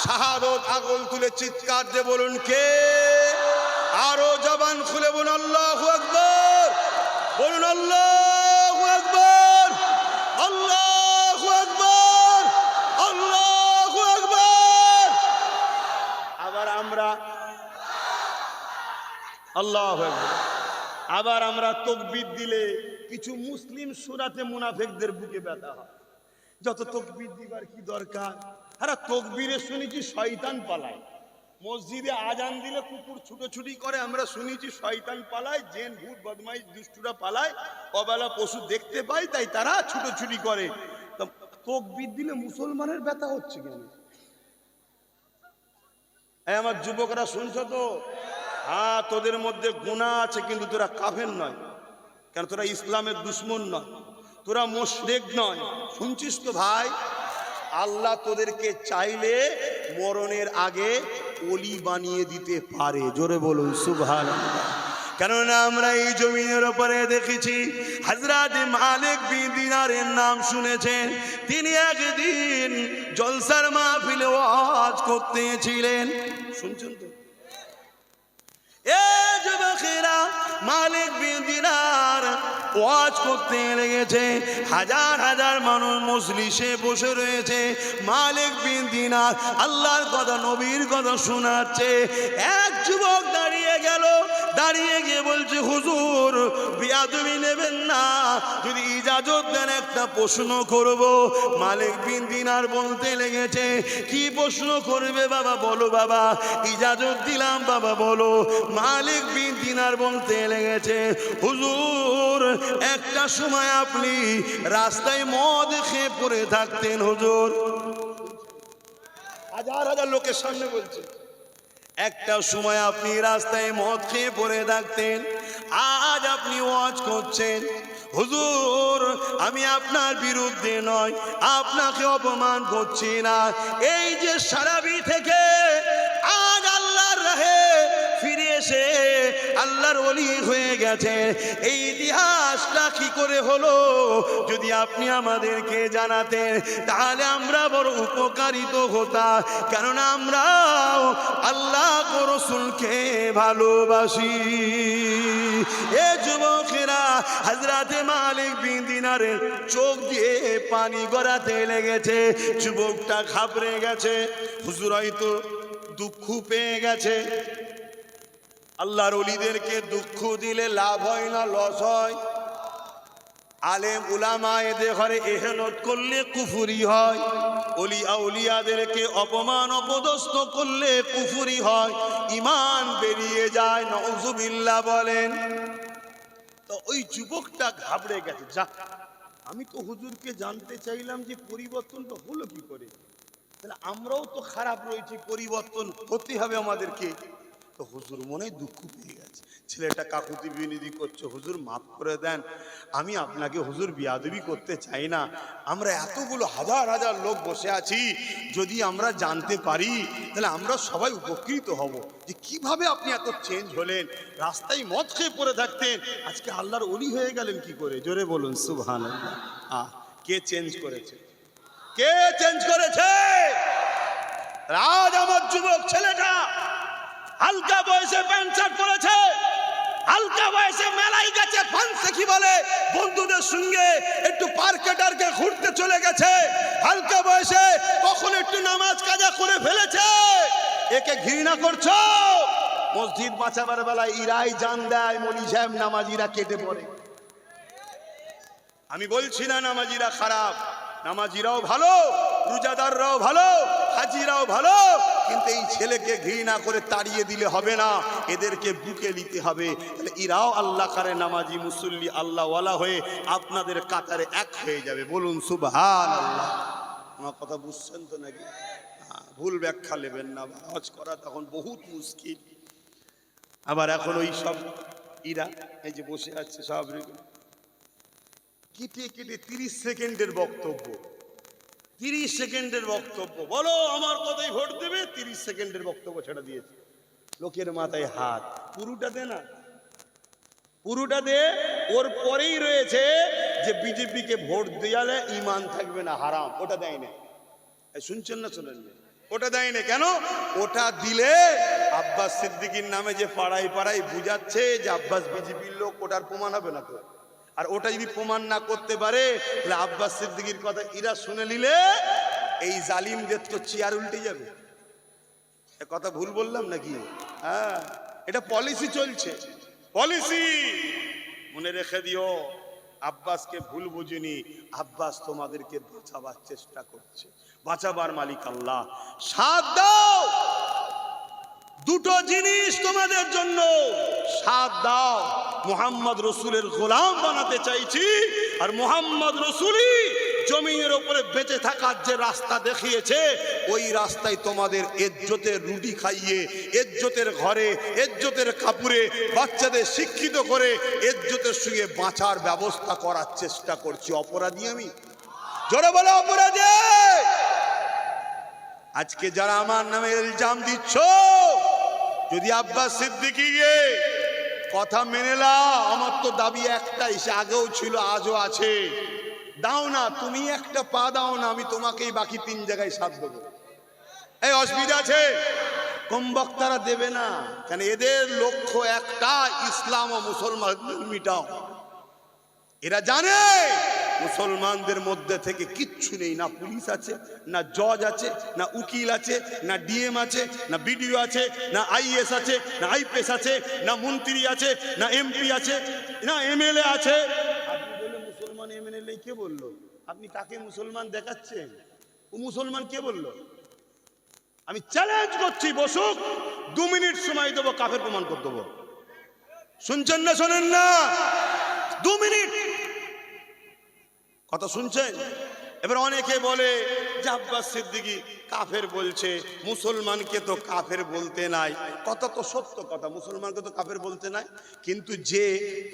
শাহাদত আগল তুলে চিৎকার দিয়ে বলুন কে? আরো জবান খুলে বলুন আল্লাহু আকবার, বলুন আল্লাহু আকবার, আল্লাহু আকবার, আল্লাহু আকবার। আবার আমরা আল্লাহু আকবার, আবার আমরা তাকবীর দিলে কিছু মুসলিম সূরাতে মুনাফিকদের বুকে ব্যথা হয়। যত তাকবীর দিবার কি দরকার? আরে তাকবীরে শুনেছি শয়তান পালায়, মসজিদে আজান দিলে কুকুর ছুটোছুটি করে, আমরা শুনেছি শয়তান পালায়, জিন ভূত বদমাইশ দুষ্টুরা পালায়, অবেলা পশু দেখতে পায়, তাই তারা ছুটোছুটি করে। তাকবীর দিলে মুসলমানের ব্যথা হচ্ছে কেন? আমার যুবকরা শুনছো তো? হ্যাঁ, তোদের মধ্যে গুনাহ আছে, কিন্তু তোরা কাফের নয়। কেন? তোরা ইসলামের দুশ্মন নয়, তোরা মুশরিক নয়। শুনছিস তো ভাই? আল্লাহ তোদেরকে চাইলে মরণের আগে ওলি বানিয়ে দিতে পারে। জোরে বলুন সুবহানাল্লাহ। কেননা আমরা এই জমিনের উপরে দেখেছি, হযরত মালিক বিন দিনারের নাম শুনেছেন। তিনি একদিন জলসার মাহফিলে ওয়াজ করতেছিলেন। শুনছেন তো? এ যুবকেরা, মালিক বিন দিনার ওয়াজ করতে লেগেছে। হাজার হাজার মানুষ মজলিসে বসে রয়েছে। মালিক বিন দিনার আল্লাহর কথা, নবীর কথা শোনাচ্ছে। এক যুবক দাঁড়িয়ে গেল, দাঁড়িয়ে গিয়ে বলছে, হুজুর বিয়াদবি নেবেন না, যদি ইজাজত দেন একটা প্রশ্ন করব। মালিক বিন দিনার বলতে লেগেছে, কি প্রশ্ন করবে বাবা? বলো বাবা। ইজাজত দিলাম বাবা, বলো। মালিক বিন দিনার বলতে লেগেছে, হুজুর একটা সময় আপনি রাস্তায় মদ খেয়ে পড়ে থাকতেন হুজুর। হাজার হাজার লোকের সামনে বলছে, একটা সময় আপনি রাস্তায় মদ খেয়ে পড়ে থাকতেন, আজ আপনি ওয়াজ করছেন। হুজুর আমি আপনার বিরুদ্ধে নয়, আপনাকে অপমান করছি না। এই যে সারাবি থেকে আজ আল্লাহর রাহে ফিরে এসে আল্লাহর ওলি হয়ে গেছে, এই ইতিহাসটা কি করে হলো যদি আপনি আমাদেরকে জানাতেন, তাহলে আমরা বড় উপকারিত হতাম। কেননা আমরা আল্লাহ ও রাসূলকে ভালোবাসি। এ যুবকেরা, হযরত মালিক বিন দিনারের চোখ দিয়ে পানি গড়াতে লেগেছে। যুবকটা ঘাবড়ে গেছে। হুজুর হয়তো দুঃখ পেয়ে গেছে। আল্লাহর ওলিদেরকে দুঃখ দিলে লাভ হয় না লস হয়? আলেম উলামা এদের ঘরে এহেনত করলে কুফরি হয়, ওলি আউলিয়াদেরকে অপমান অপদস্থ করলে কুফরি হয়, ঈমান বেরিয়ে যায়। নাউযুবিল্লাহ বলেন। তো ওই যুবকটা ঘাবড়ে গেছে, যাক আমি তো হুজুরকে জানতে চাইলাম যে পরিবর্তনটা হলো কি করে, তাহলে আমরাও তো খারাপ রয়েছি, পরিবর্তন হতে হবে আমাদেরকে। তো হুজুর মনে হয় দুঃখ পেয়ে গেছে, ছেলেটা কাকুতি বিনতি করছে, হুজুর মাফ করে দেন, আমি আপনাকে হুজুর বিয়াদবি করতে চাই না, আমরা এতগুলো হাজার হাজার লোক বসে আছি, যদি আমরা জানতে পারি তাহলে আমরা সবাই উপকৃত হব যে কিভাবে আপনি এত চেঞ্জ হলেন, রাস্তায় মদ খেয়ে পড়ে থাকতেন, আজকে আল্লাহর ওলি হয়ে গেলেন কি করে? জোরে বলুন সুবহানাল্লাহ। কে চেঞ্জ করেছে? কে চেঞ্জ করেছে? আজ আমার যুবক ছেলেটা হালকা বয়সে প্যান্ট শার্ট পরেছে, হালকা বয়সে মেলায় গেছে, ফান্সে কি বলে বন্ধুদের সঙ্গে একটু পার্কে টার্কে ঘুরতে চলে গেছে, হালকা বয়সে কখন একটু নামাজ কাজা করে ফেলেছে, একে ঘৃণা করছো? মসজিদ বাঁচাবার বেলায় ইরাই জান দেয়, মলি সাহেব নামাজিরা কেটে পড়ে। আমি বলছি না নামাজিরা খারাপ, নামাজিরাও ভালো, রোজাদাররাও ভালো, হাজিরাও ভালো, কিন্তু এই ছেলেকে ঘৃণা করে তাড়িয়ে দিলে হবে না, এদেরকে বুকে নিতে হবে, তাহলে এরাও আল্লাহ কারে নামাজি মুসল্লি আল্লাহওয়ালা হয়ে আপনাদের কাতারে এক হয়ে যাবে। বলুন সুবহানাল্লাহ। আমার কথা বুঝছেন তো নাকি? ভুল ব্যাখ্যা নেবেন না, হজ করা তখন বহুত মুশকিল। আবার এখন ওই সব ইরা এই যে বসে আছে সব কেটে কেটে 30 সেকেন্ডের বক্তব্য, 30 সেকেন্ডের বক্তব্য, বলো আমার কথাই ভোট দেবে, 30 সেকেন্ডের বক্তব্য ছেড়ে দিয়েছে, লোকের মাথায় হাত। পুরোটা দে না, পুরোটা দে। ওর পরেই রয়েছে যে বিজেপিকে ভোট দেওয়ালে ইমান থাকবে না, হারাম, ওটা দেয় না। শুনছেন না? শোনেন না? ওটা দেয় না কেন? ওটা দিলে আব্বাস সিদ্দিকীর নামে যে পাড়ায় পাড়ায় বুঝাচ্ছে যে আব্বাস বিজেপির লোক, ওটার প্রমাণ হবে না তো। আর ওটা যদি প্রমাণ না করতে পারে তাহলে আব্বাস সিদ্দিকীর কথা এরা শুনে নিলে এই জালিমদের তো চেয়ার উল্টে যাবে। কথা ভুল বললাম নাকি? হ্যাঁ, এটা পলিসি চলছে, পলিসি মনে রেখে দিও। আব্বাসকে ভুল বুঝিনি, আব্বাস তোমাদেরকে বাঁচাবার চেষ্টা করছে, বাঁচাবার মালিক আল্লাহ। সাথ দাও, দুটো জিনিস তোমাদের জন্য, সাথ দাও। মুহাম্মদ রসুলের গোলাম বানাতে চাইছি, আর মুহাম্মদ রসুলই জমিনের উপরে বেঁচে থাকার যে রাস্তা দেখিয়েছে, ওই রাস্তায় তোমাদের ইজ্জতের রুটি খাইয়ে, ইজ্জতের ঘরে, ইজ্জতের কাপড়ে বাচ্চাদের শিক্ষিত করে ইজ্জতের সঙ্গে বাঁচার ব্যবস্থা করার চেষ্টা করছি। অপরাধী আমি? জোরে বলে অপরাধী। আজকে যারা আমার নামে ইলজাম দিচ্ছ, যদি আব্বাস সিদ্দিকীকে কথা মেনে নাও, আমার তো দাবি একটাই, সে আগেও ছিল আজও আছে, দাও না, তুমি একটা পা দাও না, আমি তোমাকেই বাকি 3 জায়গায় সাথ দেবো। এই অসুবিধা আছে? কম বক্তারা দেবে না কেন? এদের লক্ষ্য একটা, ইসলাম ও মুসলমান মিটাও। এরা জানে মুসলমানদের মধ্যে থেকে কিচ্ছু নেই, না পুলিশ আছে, না জজ আছে, না উকিল আছে, না ডিএম আছে, না বিডিও আছে, না আইএস আছে, না আইপিএস আছে, না মন্ত্রী আছে, না এমপি আছে, না এমএলএ আছে। আপনি বলে মুসলমান এমএলএ কে বললো? আপনি কাকে মুসলমান দেখাচ্ছেন? ও মুসলমান কে বললো? আমি চ্যালেঞ্জ করছি, বসুক, 2 মিনিট সময় দেবো, কাফের প্রমাণ করে দেবো। শুনছেন না শোনেন না? 2 মিনিট কথা শুনছেন? এবার অনেকে বলে যে আব্বাস সিদ্দিকী কাফের বলছে, মুসলমানকে তো কাফের বলতে নাই। কথা তো সত্য কথা, মুসলমানকে তো কাফের বলতে নাই, কিন্তু যে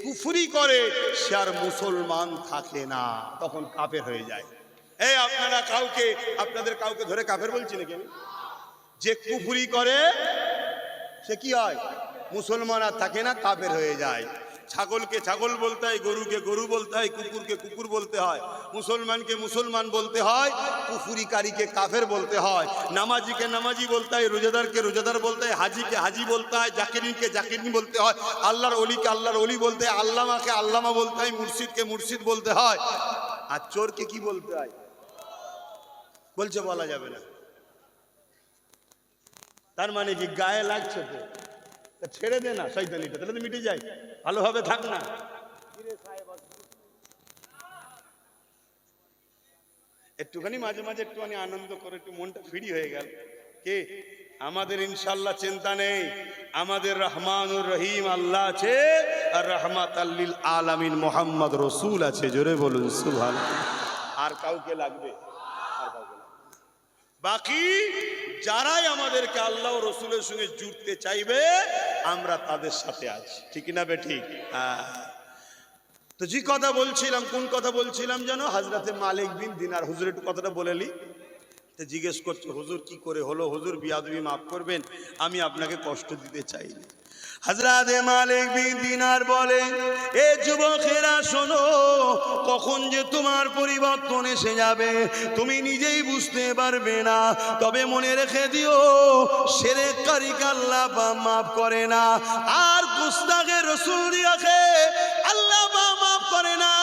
কুফরি করে সে আর মুসলমান থাকে না, তখন কাফের হয়ে যায়। এই আপনারা কাউকে, আপনাদের কাউকে ধরে কাফের বলছি নাকি আমি? যে কুফরি করে সে কি হয়? মুসলমান আর থাকে না, কাফের হয়ে যায়। ছাগলকে ছাগল বলতে হয়, গরুকে গরু বলতে হয়, কুকুরকে কুকুর বলতে হয়, মুসলমানকে মুসলমান বলতে হয়, কুফুরিকারীকে কাফের বলতে হয়, নামাজিকে নামাজি বলতে হয়, রোজাদারকে রোজাদার বলতে হয়, হাজিকে হাজি বলতে হয়, জাকিরিনকে জাকিরিন বলতে হয়, আল্লাহর অলিকে আল্লাহর অলি বলতে হয়, আল্লামাকে আল্লামা বলতে হয়, মুর্শিদকে মুর্শিদ বলতে হয়। আর চোরকে কি বলতে হয়? বলছে বলা যাবে না। তার মানে কি গায়ে লাগছে তো, ছেড়ে দে না শয়তানিটা, তাহলে তো মিটে যায়, ভালোভাবে থাক না। একটুখানি মাঝে মাঝে একটুখানি আনন্দ করে একটু মনটা ফ্রি হয়ে গেল। কে? আমাদের ইনশাল্লাহ চিন্তা নেই, আমাদের রহমানুর রহিম আল্লাহ আছে, আর রহমাতাল লিল আলামিন মুহাম্মদ রসুল আছে। জোরে বলুন সুবহানাল্লাহ। আর কাউকে লাগবে? আর কাউকে লাগবে? বাকি যারাই আমাদেরকে আল্লাহ ও রসুলের সঙ্গে জুড়তে চাইবে আমরা তাদের সাথে আছি, ঠিক না বে ঠিক? তো যে কথা বলছিলাম, কোন কথা বলছিলাম যেন? হযরতে মালিক বিন দিনার। হুজুর একটু কথাটা বলেলি। তো জিজ্ঞেস করছে, হুজুর কি করে হলো? হুজুর বিয়াদবি মাফ করবেন, আমি আপনাকে কষ্ট দিতে চাইনি। হযরতে মালিক বিন দিনার বলে, এ যুবকেরা শোনো, কখন যে তোমার পরিবর্তন এসে যাবে তুমি নিজেই বুঝতে পারবে না। তবে মনে রেখে দিও, শিরককারীকে আল্লাহ মাফ করে না, আর গুস্তাখে রাসূল দিয়াকে আল্লাহ মাফ করে না,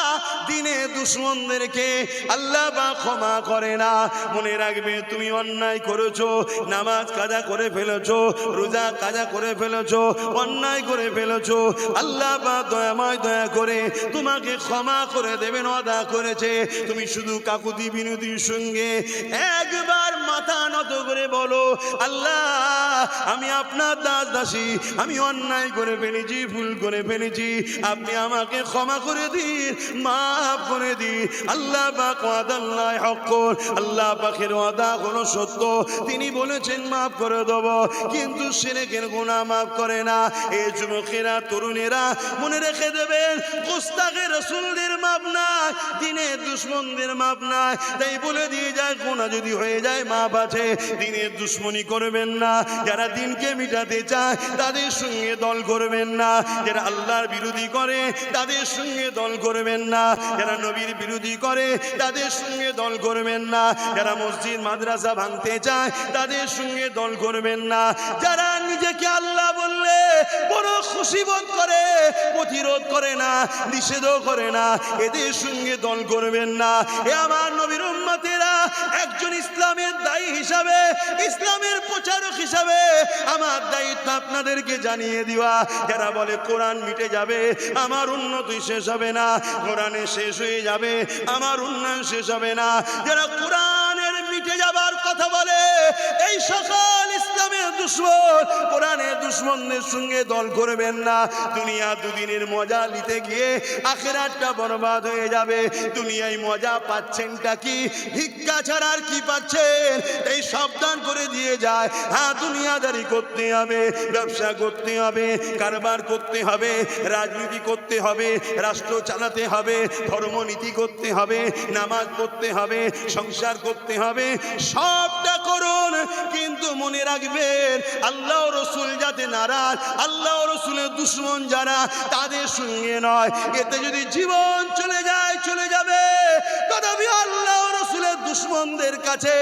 দিনে দুশমনদেরকে আল্লাহ ক্ষমা করে না। মনে রাখবে, তুমি অন্যায় করেছো, নামাজ কাজা করে ফেলেছো, রোজা কাজা করে ফেলেছো, অন্যায় করে ফেলেছো, আল্লাহ দয়াময় দয়া করে তোমাকে ক্ষমা করে দেবেন, ওয়াদা করেছে। তুমি শুধু কাকুতি বিনতির সঙ্গে একবার মাথা নত করে বলো, আল্লাহ আমি আপনার দাস দাসী, আমি অন্যায় করে ফেলেছি, ভুল করে ফেলেছি, আপনি আমাকে ক্ষমা করে দিন, মাফ করে দিন। আল্লাহ পাক ওয়াদাল্লাহ হক, আল্লাহ পাকের ওয়াদা হলো সত্য, তিনি বলেছেন মাফ করে দেব, কিন্তু শিরকের গুনাহ মাফ করে না। এই যুবকেরা, তরুণেরা মনে রেখে দেবেন, গুস্তাখে রাসূলদের মাপ নাই, দিনের দুশমনদের মাপ নাই। তাই বলে দিয়ে যায়, গুনাহ যদি হয়ে যায় মাপ আছে, দিনের দুশমনি করবেন না। যারা দিনকে মিটাতে চায় তাদের সঙ্গে দল করবেন না, যারা আল্লাহর বিরোধী করে তাদের সঙ্গে দল করবেন না, যারা নবীর বিরোধী করে তাদের সঙ্গে দল করবেন না, যারা মসজিদ মাদ্রাসা ভাঙতে চায় তাদের সঙ্গে দল করবেন না, যারা নিজেকে আল্লাহ বললে বড় খুশি বোধ করে, প্রতিরোধ করে না, নিষেধও করে না, এদের সঙ্গে দল করবেন না। এ আমার নবীর উম্মতেরা, একজন ইসলামের দায়ী হিসাবে, ইসলামের প্রচারক হিসাবে আমার দায়িত্ব আপনাদেরকে জানিয়ে দেওয়া। যারা বলে কোরআন মিটে যাবে, আমার উন্নতি শেষ হবে না, কোরআনে শেষ হয়ে যাবে, আমার উন্নয়ন শেষ হবে না, যারা কোরআনের মিটে যাবার কথা বলে, এই সকল ইসলামের দুশমন, কোরআনের দুশমনদের সঙ্গে দল করবেন না। দুনিয়া দুদিনের মজা নিতে গিয়ে আখিরাতটা বরবাদ হয়ে যাবে। দুনিয়ায় মজা পাচ্ছেনটা কি? ভিক্ষা ছাড়া আর কি পাচ্ছেন? এই সাবধান করে দিয়ে যায়। হ্যাঁ, দুনিয়াদারি করতে হবে, ব্যবসা করতে হবে, কারবার করতে হবে, রাজনীতি করতে হবে, রাষ্ট্র চালাতে হবে, ধর্মনীতি করতে হবে, নামাজ পড়তে হবে, সংসার করতে হবে, সবটা করুন, কিন্তু মনে রাখবেন আল্লাহ রসুল যাতে নারাজ, আল্লাহ রসুলের দুশমন যারা, তাদের সঙ্গে নয়। এতে যদি জীবন চলে যায়, চলে যাবে। তথাপি আল্লাহ রসুলের দুশমনদের কাছে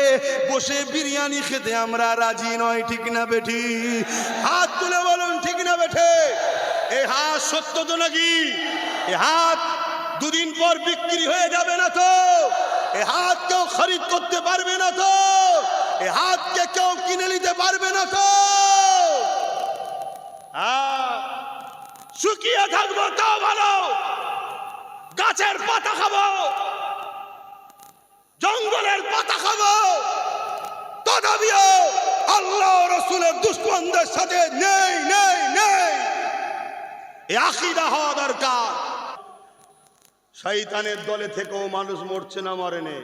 বসে বিরিয়ানি খেতে আমরা রাজি নয়, ঠিক না বেঠি? হাত তুলে বলুন, ঠিক না বেঠে? এই হাত সত্য তো নাকি? এই হাত দুদিন পর বিক্রি হয়ে যাবে না তো? এই হাত কেউ খরিদ করতে পারবে না তো? এই হাতকে কেউ কিনে নিতে পারবে না তো? শুকিয়ে থাকবো তাও ভালো, গাছের পাতা খাবো, জঙ্গলের পাতা খাবো, তথাপিও আল্লাহ রসুলের দুশমনদের সাথে নেই নেই নেই, এই আকীদা হওয়া দরকার। শয়তানের দলে থেকেও মানুষ মরছে না, মরে না।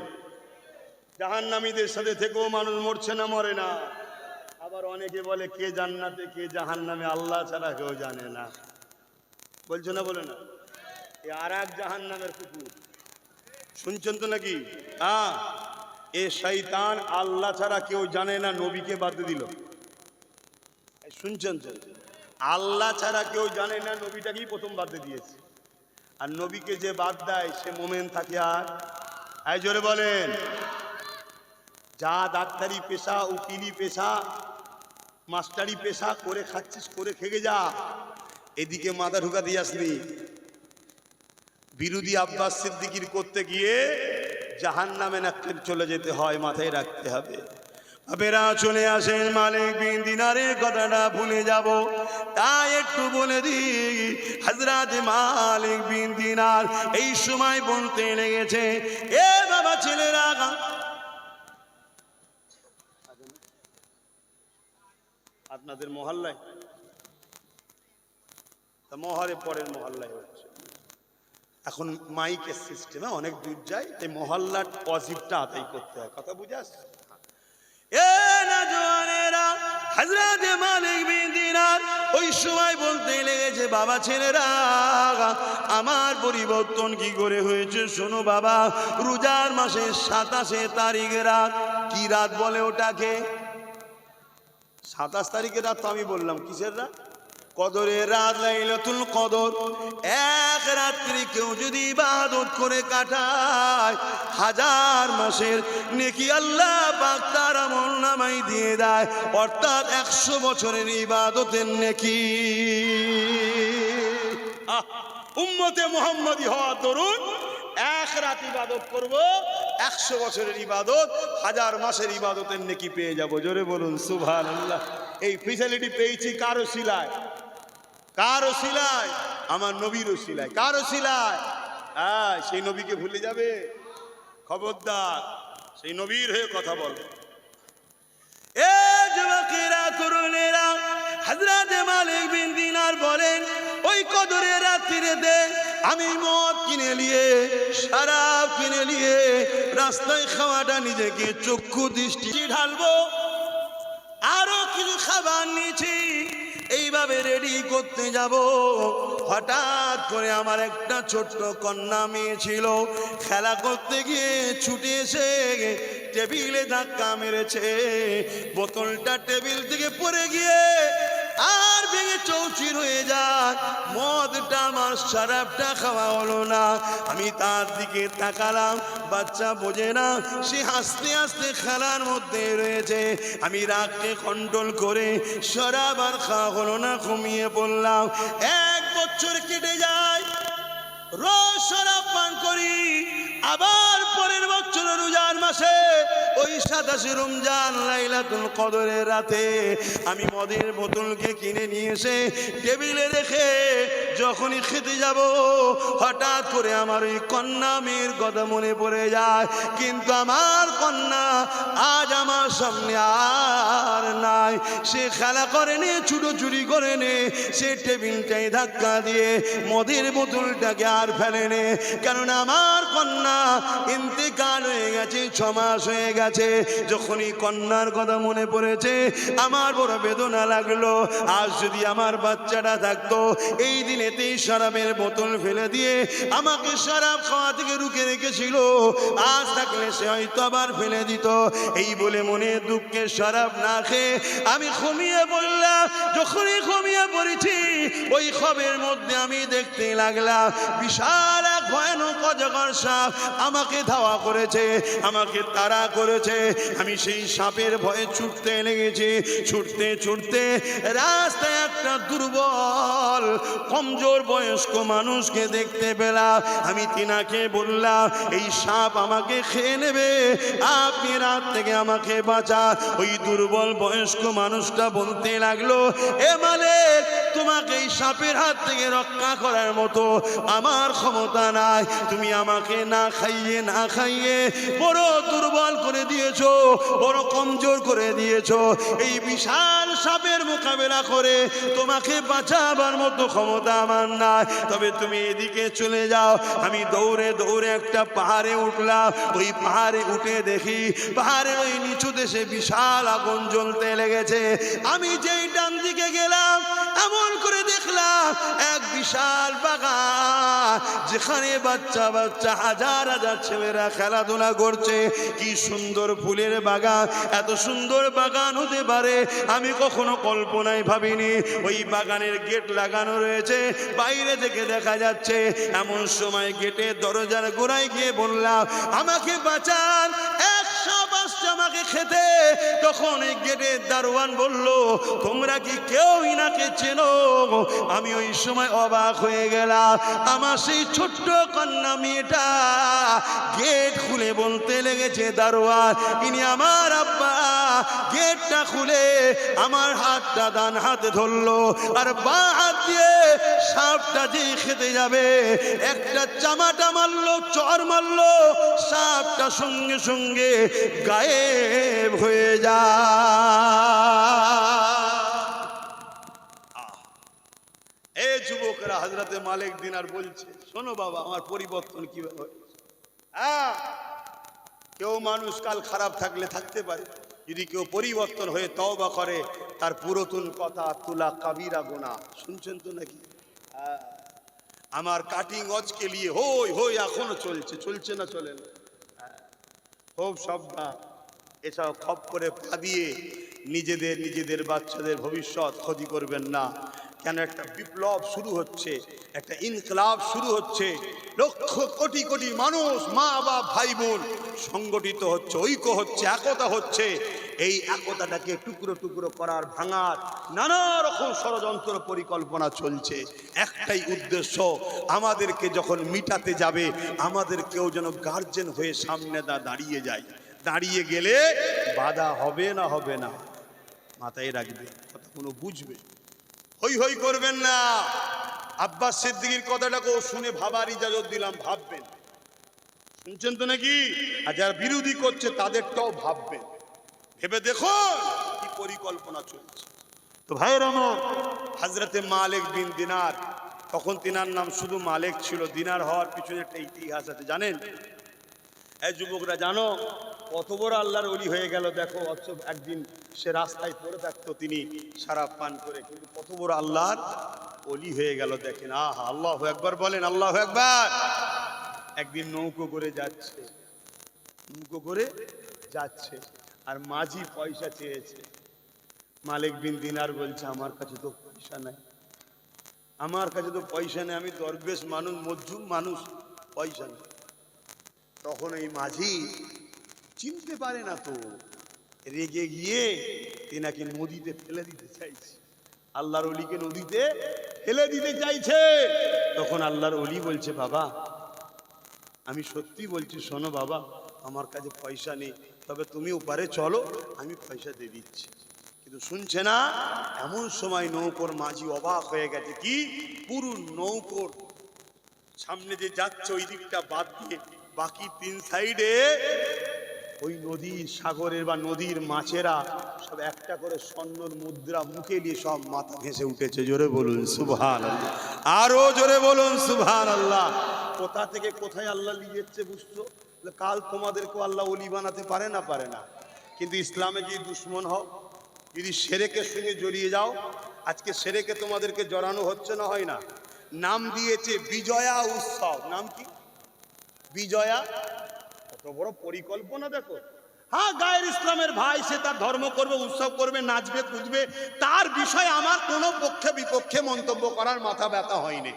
জাহান্নামীদের সাথে থেকেও মানুষ মরছে না, মরে না। আবার অনেকে বলে কে জান্নাতে কে জাহান্নামে আল্লাহ ছাড়া কেউ জানে না। বলছো না? বলে না? এ আর এক জাহান্নামের কুকুর, শুনছেন তো নাকি? হ্যাঁ, এ শয়তান আল্লাহ ছাড়া কেউ জানে না, নবীকে বাদ দিল। শুনছেন তো? আল্লাহ ছাড়া কেউ জানে না, নবীটাকেই প্রথম বাদ দিয়েছে। আর নবীকে যে বাদ দেয় সে মোমেন থাকে। আর জোরে বলেন, যা ডাক্তারি পেশা, উকিলি পেশা, মাস্টারি পেশা করে খাচ্ছিস, করে খেগে যা, এদিকে মাথা ঢুকা দিয়ে আসলি। বিরোধী আব্বাস সিদ্দিকির করতে গিয়ে জাহান্নামে না চলে যেতে হয়, মাথায় রাখতে হবে। আবেরা চলে আসেন, মালিক বিন দিনারের কথাটা ভুলে যাব, তাই একটু বলে দিই। হযরত মালিক বিন দিনার এই সময় বলতে লেগেছে, এ বাবা ছেলেরা, আপনাদের মহল্লায়, তা মহরে পরের মহল্লায় হচ্ছে এখন মাইকের সিস্টেমে, অনেক দূর যায়, এই মহল্লার ওয়াজিবটা আদায় করতে হয়। কথা বুঝে আসছে? এ না হযরত মালিক বিন দিনার ওই সময় বলতে লেগেছে, বাবা ছেলেরা, আমার পরিবর্তন কি করে হয়েছে শোনো বাবা। রোজার মাসের 27 তারিখের রাত, কি রাত বলে ওটাকে? 27 তারিখের রাত তো আমি বললাম, কিসের রাত? কদরের রাত, লাইলাতুল কদর। এক রাত্রি কেউ যদি ইবাদত করে কাটায়, 1000 মাসের নেকি আল্লাহ পাক তার আমলনামায় দিয়ে দেয়, অর্থাৎ 100 বছরের ইবাদতের নেকি। উম্মতে মুহাম্মদী হওয়ার দরুন এক রাত ইবাদত করব, 100 বছরের ইবাদত, 1000 মাসের ইবাদতের নেকি পেয়ে যাব। জোরে বলুন সুবহানাল্লাহ। এই ফেসিলিটি পেয়েছি কার ওসিলায়? কার ওসিলায়? আমার নবীর ওসিলায়। কার ওসিলায়? হ্যাঁ, সেই নবীকে ভুলে যাবে? খবরদার, সেই নবীর হয়ে কথা বলো। এ যুবকেরা, তরুণেরা, হযরত মালিক বিন দিনার বলেন, ওই কদরের রাত্রিতে আমি মদ কিনে নিয়ে, শরাব কিনে নিয়ে রাস্তায় খাওয়াটা নিজেকে চক্ষু দৃষ্টি ঢালবো, আরো কিছু খাবার নিয়েছি, এইভাবে রেডি করতে যাব। হঠাৎ করে আমার একটা ছোট্ট কন্যা মেয়ে ছিল, খেলা করতে গিয়ে ছুটে এসে টেবিলে ধাক্কা মেরেছে, বোতলটা টেবিল থেকে পড়ে গিয়ে আর ভেঙে চৌচির হয়ে যায়। মদটা আমার, শরাবটা খাওয়া হলো না। আমি তার দিকে তাকালাম, বাচ্চা বোঝে না, সে হাসতে হাসতে খেলার মধ্যে রয়েছে। আমি রাগকে কন্ট্রোল করে শরাব আর খাওয়া হলো না, ঘুমিয়ে পড়লাম। 1 বছর কেটে যায়, রোজ শরাব পান করি। আবার পরের বছর রোজার মাসে ওই 27 রমজান লাইলাতুল কদরের রাতে আমি মদের বোতলকে কিনে নিয়ে এসে টেবিলে রেখে যখনই খেতে যাব, হঠাৎ করে আমার ওই কন্যা মেয়ের কথা মনে পড়ে যায়। কিন্তু আমার কন্যা আজ আমার সামনে আর নাই। সে খেলা করেনি, ছুটোছুটি করেনি, সে টেবিলটাই ধাক্কা দিয়ে মদের বোতলটাকে আর ফেলেনি। কেননা আমার কন্যা ইন্তেকাল হয়ে গেছে, 6 মাস হয়ে গেছে। যখনই কন্যার কথা মনে পড়েছে আমার বড় বেদনা লাগলো। আজ যদি আমার বাচ্চাটা থাকতো, এই দিনেতেই শরাবের বোতল ফেলে দিয়ে আমাকে শরাব খাওয়া থেকে রুখে রেখেছিল, আজ থাকলে সে হয়তো আবার ফেলে দিত। এই বলে মনে দুঃখে শরাব না খেয়ে আমি ঘুমিয়ে পড়লাম। যখনই ঘুমিয়ে পড়েছি, ওই খবের মধ্যে আমি দেখতে লাগলাম বিশাল এক ভয়ানক অজগর সাপ আমাকে ধাওয়া করেছে, আমাকে তাড়া করেছে। আমি সেই সাপের ভয়ে ছুটতে লেগেছি। ছুটতে ছুটতে রাস্তায় একটা দুর্বল কমজোর বয়স্ক মানুষকে দেখতে পেলাম। আমি তিনাকে বললাম, এই সাপ আমাকে খেয়ে নেবে, আপনি রাত থেকে আমাকে বাঁচা। ওই দুর্বল বয়স্ক মানুষটা বলতে লাগলো, এ মালিক, তোমাকে এই সাপের হাত থেকে রক্ষা করার মতো আমার ক্ষমতা নাই। তুমি আমাকে না খাইয়ে বড় দুর্বল করে দিয়েছো, বড় কমজোর করে দিয়েছো। এই বিশাল সাপের মোকাবেলা করে তোমাকে বাঁচাবার মতো ক্ষমতা আমার নাই। তবে তুমি এদিকে চলে যাও। আমি দৌড়ে দৌড়ে একটা পাহাড়ে উঠলাম। ওই পাহাড়ে উঠে দেখি পাহাড়ের ওই নিচু দেশে বিশাল আগুন জ্বলতে লেগেছে। আমি যেই ডান দিকে গেলাম, এমন করে দেখলাম এক বিশাল বাগান, যেখানে বাচ্চা বাচ্চা হাজার হাজার ছেলেরা খেলাধুলা করছে। কি সুন্দর ফুলের বাগান! এত সুন্দর বাগান হতে পারে আমি কখনো কল্পনায় ভাবিনি। ওই বাগানের গেট লাগানো রয়েছে, বাইরে থেকে দেখা যাচ্ছে। এমন সময় গেটের দরজার গোড়ায় গিয়ে বললাম, আমাকে বাঁচান, 100 আসছে আমাকে খেতে। তখন এই গেটের দারোয়ান বলল, তোমরা কি কেউ ইনাকে চেনো? আমি ওই সময় অবাক হয়ে গেলাম। আমার সেই ছোট্ট কন্যা মেয়েটা গেট খুলে বলতে লেগেছে, দারোয়ান, ইনি আমার আব্বা। গেটটা খুলে আমার হাতটা ডান হাতে ধরলো, আর বাঁ হাত দিয়ে সাপটা যে খেতে যাবে একটা চামাটা মারলো, চর মারলো, সাপটা সঙ্গে সঙ্গে গায়েব হয়ে যায়। এই যুবকরা, হযরতে মালিক দিনার বলছে, শোনো বাবা, আমার পরিবর্তন কিভাবে হয়। কেউ মানুষ কাল খারাপ থাকলে থাকতে পারে, যদি কেউ পরিবর্তন হয়ে তওবা করে তার পুরাতন কথা তুলা কাবিরা গোনা। শুনছেন তো নাকি? আমার কাটিং অজকে নিয়ে হই হই এখনো চলছে, চলছে না চলে না? খুব সাবধান, এসব খপ করে পা দিয়ে নিজেদের বাচ্চাদের ভবিষ্যৎ ক্ষতি করবেন না। কেন একটা বিপ্লব শুরু হচ্ছে, একটা ইনকলাব শুরু হচ্ছে, লক্ষ কোটি কোটি মানুষ, মা বাপ ভাই বোন সংগঠিত হচ্ছে, ঐক্য হচ্ছে, একতা হচ্ছে। এই একতাটাকে টুকরো টুকরো করার, ভাঙার নানা রকম ষড়যন্ত্র পরিকল্পনা চলছে। একটাই উদ্দেশ্য, আমাদেরকে যখন মিটাতে যাবে আমাদেরকেও যেন গার্জেন হয়ে সামনে দাঁড়িয়ে যায়। দাঁড়িয়ে গেলে বাধা হবে না, হবে না, মাথায় রাখবে, কথা কোনো বুঝবে। হই হই করবেন না। আব্বাস সিদ্দিকীর কথাটাকে শুনে ভাবার ইজাজত দিলাম, ভাববেন। শুনছেন তো নাকি? আর যারা বিরোধী করছে তাদেরটাও ভাববেন, ভেবে দেখুন কি পরিকল্পনা চলছে। তো ভাইয়ের আমার, হযরতে মালিক বিন দিনার, তখন তিনার নাম শুধু মালিক ছিল, দিনার হওয়ার পিছনে একটা ইতিহাস আছে, জানেন? এই যুবকরা জানো কত বড় আল্লাহর ওলি হয়ে গেল? দেখো, একদিন সে রাস্তায় পড়ে থাকতো তিনি শরাব পান করে, কিন্তু কত বড় আল্লাহর ওলি হয়ে গেল দেখেন। আহা, আল্লাহু আকবার বলেন, আল্লাহু আকবার। একদিন নৌকো করে যাচ্ছে, আর মাঝি পয়সা চেয়েছে। মালিক বিন দিনার বলছে, আমার কাছে তো পয়সা নাই, আমি দরবেশ মানুষ, মজলুম মানুষ, পয়সা নেই। তখন এই মাঝি চিনতে পারে না, তো রেগে গিয়ে তেনাকে নদীতে ফেলে দিতে চাইছে, আল্লাহর ওলিকে নদীতে ফেলে দিতে চাইছে। তখন আল্লাহর ওলি বলছে, বাবা আমি সত্যি বলছি, শোনো বাবা, আমার কাছে পয়সা নেই, তবে তুমি ওপারে চলো, আমি পয়সা দিয়ে দিচ্ছি। কিন্তু শুনছে না। এমন সময় নৌকোর মাঝি অবাক হয়ে গেছে, কি পুরো নৌকোর সামনে যে যাচ্ছে ওই দিকটা বাদ দিয়ে বাকি তিন সাইডে ওই নদীর, সাগরের বা নদীর মাছেরা সব একটা করে স্বর্ণর মুদ্রা মুখে নিয়ে সব মাথা ভেসে উঠেছে। জোরে বলুন সুবহানাল্লাহ, আরো জোরে বলুন সুবহানাল্লাহ। কোথা থেকে কোথায় আল্লাহ নিয়ে যাচ্ছে বুঝছো? কাল তোমাদেরকেও আল্লাহ ওলি বানাতে পারে না? কিন্তু ইসলামে যদি দুশ্মন হও, যদি শিরকের সঙ্গে জড়িয়ে যাও, আজকে শিরকে তোমাদেরকে জড়ানো হচ্ছে না, হয় না? নাম দিয়েছে বিজয়া উৎসব। নাম কি? বিজয়া। কত বড় পরিকল্পনা দেখো। হ্যাঁ, গায়ের ইসলামের ভাই, সে তার ধর্ম করবে, উৎসব করবে, নাচবে, কুদবে, তার বিষয়ে আমার কোনো পক্ষে বিপক্ষে মন্তব্য করার মাথা ব্যথা হয়নি।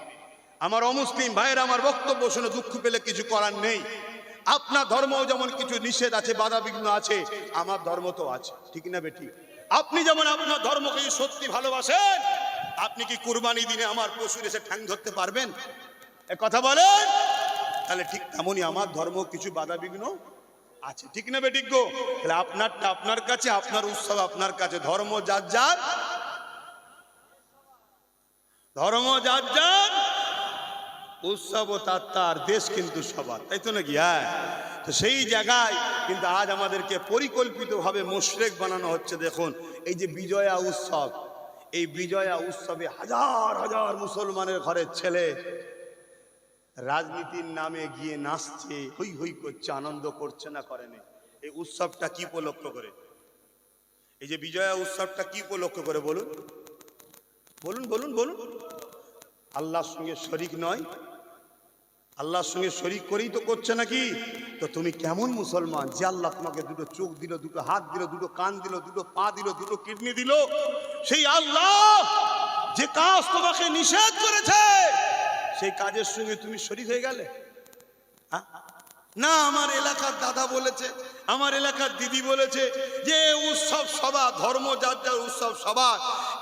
আমার অমুসলিম ভাইয়ের আমার বক্তব্য শুনে দুঃখ পেলে কিছু করার নেই। আপনার ধর্মও যেমন কিছু নিষেধ আছে, বাধা বিঘ্ন আছে, আমার ধর্ম তো আছে, ঠিক না বেটি? আপনি যেমন আপনার ধর্মকে সত্যি ভালোবাসেন, আপনি কি কুরবানি দিনে আমার পশুর এসে ঠ্যাং ধরতে পারবেন? এ কথা বলেন। তাহলে ঠিক তেমনই আমার ধর্ম কিছু বাধা বিঘ্ন আছে, ঠিক না বেটি গো? তাহলে আপনারটা আপনার কাছে, আপনার উৎসব আপনার কাছে, ধর্ম যার যার, উৎসব ও তার, দেশ কিন্তু সবার, তাই তো নাকি? হ্যাঁ। তো সেই জায়গায় কিন্তু আজ আমাদেরকে পরিকল্পিতভাবে মুশরিক বানানো হচ্ছে। দেখুন এই যে বিজয়া উৎসব, এই বিজয়া উৎসবে হাজার হাজার মুসলমানের ঘরের ছেলে রাজনীতির নামে গিয়ে নাচছে, হই হই করছে, আনন্দ করছে না, করেনি? এই উৎসবটা কি উপলক্ষ করে? এই যে বিজয়া উৎসবটা কি উপলক্ষ করে বলুন? আল্লাহর সঙ্গে শরীক নয়, আল্লাহর সঙ্গে শরীক করেই তো করছে নাকি? তো তুমি কেমন মুসলমান যে আল্লাহ তোমাকে দুটো চোখ দিল, দুটো হাত দিল, দুটো কান দিল, দুটো পা দিল, দুটো কিডনি দিল, সেই আল্লাহ যে কাজ তোমাকে নিষেধ করেছে সেই কাজের সঙ্গে তুমি শরীক হয়ে গেলে? না, আমার এলাকার দাদা বলেছে, আমার এলাকার দিদি বলেছে যে উৎসব সভা, ধর্ম যার যার উৎসব সভা,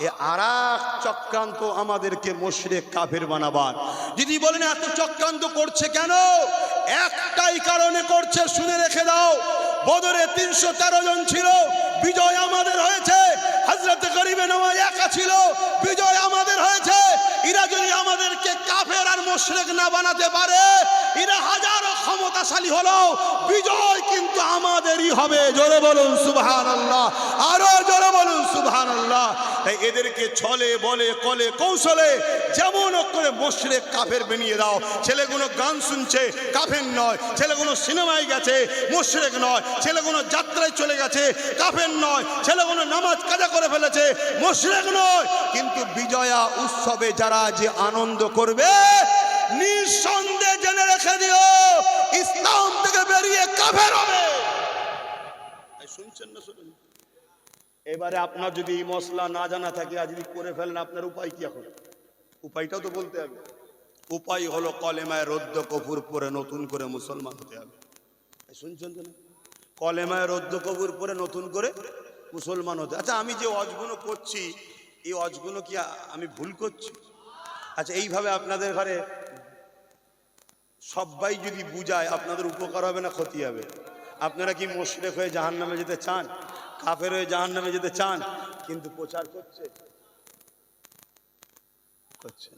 এ আরেক চক্রান্ত আমাদেরকে মুশরিক কাফের বানাবার। দিদি বলেন এত চক্রান্ত করছে কেন? একটাই কারণে করছে, শুনে রেখে দাও। বদরে 313 জন ছিল, বিজয় আমাদের হয়েছে। হযরত গরিবে নওয়াজ একা ছিল, বিজয় আমাদের হয়েছে। এরা যদি আমাদেরকে কাফের আর মুশরিক না বানাতে পারে, এরা হাজারো ক্ষমতাশালী হলো, বিজয় কিন্তু আমাদেরই হবে। জোরে বলুন সুবহানাল্লাহ, আরো জোরে বলুন সুবহানাল্লাহ। তাই এদেরকে ছলে বলে কলে কৌশলে যেমন করে মুশরিক কাফের বানিয়ে দাও। ছেলেগুলো গান শুনছে, কাফের নয়। ছেলেগুলো সিনেমায় গেছে, মুশরিক নয়। ছেলেগুলো যাত্রায় চলে গেছে, কাফের নয়। ছেলেগুলো নামাজ কাজা করে ফেলেছে, মুশরিক নয়। কিন্তু বিজয়া উৎসবে যারা যে আনন্দ করবে, নিঃসন্দেহে জেনে রেখে দিও ইসলাম থেকে বেরিয়ে কাফের হবে। শুনছেন না? শুনুন। এবারে আপনার যদি এই মশলা না জানা থাকে, আজ যদি করে ফেলেন, আপনার উপায় কি? এখন উপায়টাও তো বলতে হবে। উপায় হলো কলেমায় রদ্দ কফুর পরে নতুন করে মুসলমান হতে হবে। শুনছেন তো না? কলেমায় রদ্দ কফুর পরে নতুন করে মুসলমান হতে। আচ্ছা, আমি যে অজগুলো করছি, এই অজগুলো কি আমি ভুল করছি? আচ্ছা, এইভাবে আপনাদের ঘরে সবাই যদি বুঝায়, আপনাদের উপকার হবে না ক্ষতি হবে? আপনারা কি মুশরিক হয়ে জাহান্নামে যেতে চান? কাফের হয়ে জাহান্নামে যেতে চান? কিন্তু প্রচার করছে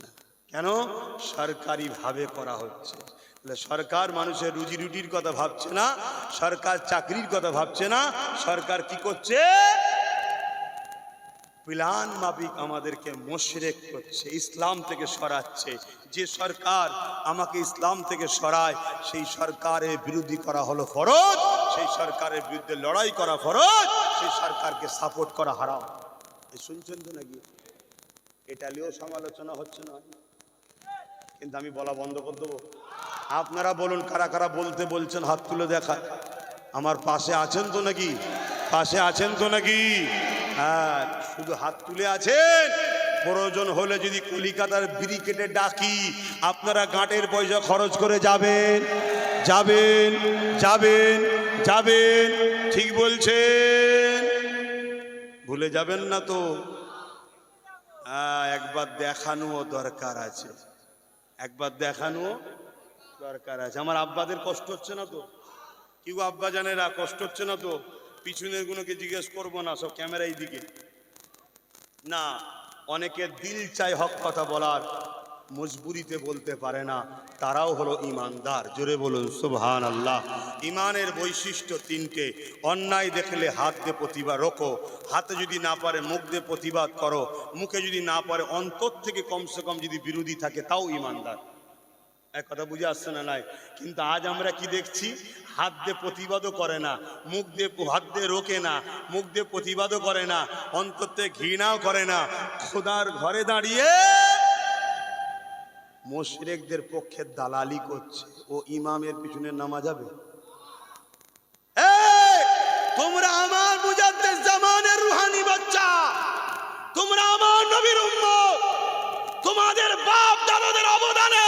না। কেন? সরকারি ভাবে করা হচ্ছে। সরকার মানুষের রুজি রুটির কথা ভাবছে না, সরকার চাকরির কথা ভাবছে না। সরকার কি করছে? প্ল্যান মাফিক আমাদেরকে মুশরিক করছে, ইসলাম থেকে সরাচ্ছে। যে সরকার আমাকে ইসলাম থেকে সরায়, সেই সরকারের বিরোধী করা হলো ফরজ, সেই সরকারের বিরুদ্ধে লড়াই করা ফরজ, সেই সরকারকে সাপোর্ট করা হারাম। শুনছেন তো নাকি? এটা নিয়েও সমালোচনা হচ্ছে না, কিন্তু আমি বলা বন্ধ করে দেবো। আপনারা বলুন, কারা কারা বলতে বলছেন? হাত তুলে দেখায়। আমার পাশে আছেন তো নাকি? পাশে আছেন তো নাকি? হ্যাঁ, শুধু হাত তুলে আছেন। প্রয়োজন হলে যদি কলিকাতার ব্রিকেটে ডাকি, আপনারা গাঁটের পয়সা খরচ করে যাবেন, যাবেন, যাবেন, যাবেন। ঠিক বলছেন, ভুলে যাবেন না তো? একবার দেখানো দরকার আছে, একবার দেখানো দরকার আছে। আমার আব্বাদের কষ্ট হচ্ছে না তো? কি গো আব্বা জানেরা, কষ্ট হচ্ছে না তো? পিছনের গুলোকে জিজ্ঞেস করবো না, সব ক্যামেরাই দিকে না। অনেকে দিল চাই হক কথা বলার, মজবুরিতে বলতে পারে না, তারাও হলো ইমানদার। জোরে বলুন সুবহানাল্লাহ। ইমানের বৈশিষ্ট্য তিনটে। অন্যায় দেখলে হাত দিয়ে প্রতিবাদ রোখো, হাতে যদি না পারে মুখ দিয়ে প্রতিবাদ করো, মুখে যদি না পারে অন্তর থেকে কমসে কম যদি বিরোধী থাকে, তাও ইমানদার। এক কথা বুঝে আসছে না? নাই। কিন্তু আজ আমরা কি দেখছি? হাত দিয়ে প্রতিবাদও করে না, মুখ দিয়ে হাত দিয়ে রোকে না, মুখ দিয়ে প্রতিবাদও করে না, অন্তর থেকে ঘৃণাও করে না। খোদার ঘরে দাঁড়িয়ে মুশরিকদের পক্ষে দালালি করছে। ও ইমামের পিছনে নামা যাবে? তোমরা আমার মুজাদ্দিদ জামানের রুহানি বাচ্চা, তোমরা আমার নবীর উম্মত। তোমাদের বাপ দাদাদের অবদানে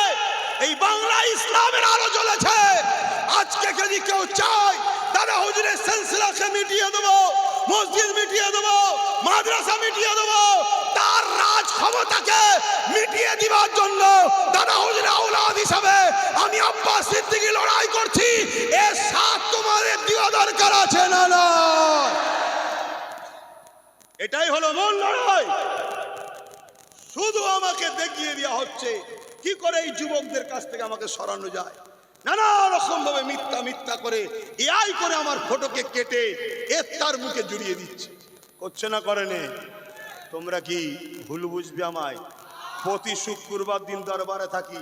এই বাংলা ইসলামের আলো জ্বলেছে। আজকে যদি কেউ চায় দাদা হুজুরের সিলসিলাকে মিটিয়ে দেবো, মসজিদ মিটিয়ে দেবো, মাদ্রাসা মিটিয়ে দেবো, তার রাজ ক্ষমতাকে মিটিয়ে দিবার জন্য দাদা হুজুরের আওলাদ হিসাবে আমি আব্বাস সিদ্দিকী লড়াই করছি। এর সাথ তোমাদের দেওয়া দরকার আছে না? না, এটাই হলো মূল লড়াই। শুধু আমাকে দেখিয়ে দেওয়া হচ্ছে কি করে এই যুবকদের কাছ থেকে আমাকে সরানো যায়। নানা রকম ভাবে মিথ্যা মিথ্যা করে এআই করে আমার ফটোকে কেটে তার মুখে জড়িয়ে দিচ্ছে। করছে না? করেনে? তোমরা কি ভুল বুঝবে আমায়? প্রতি শুক্রবার দিন দরবারে থাকি,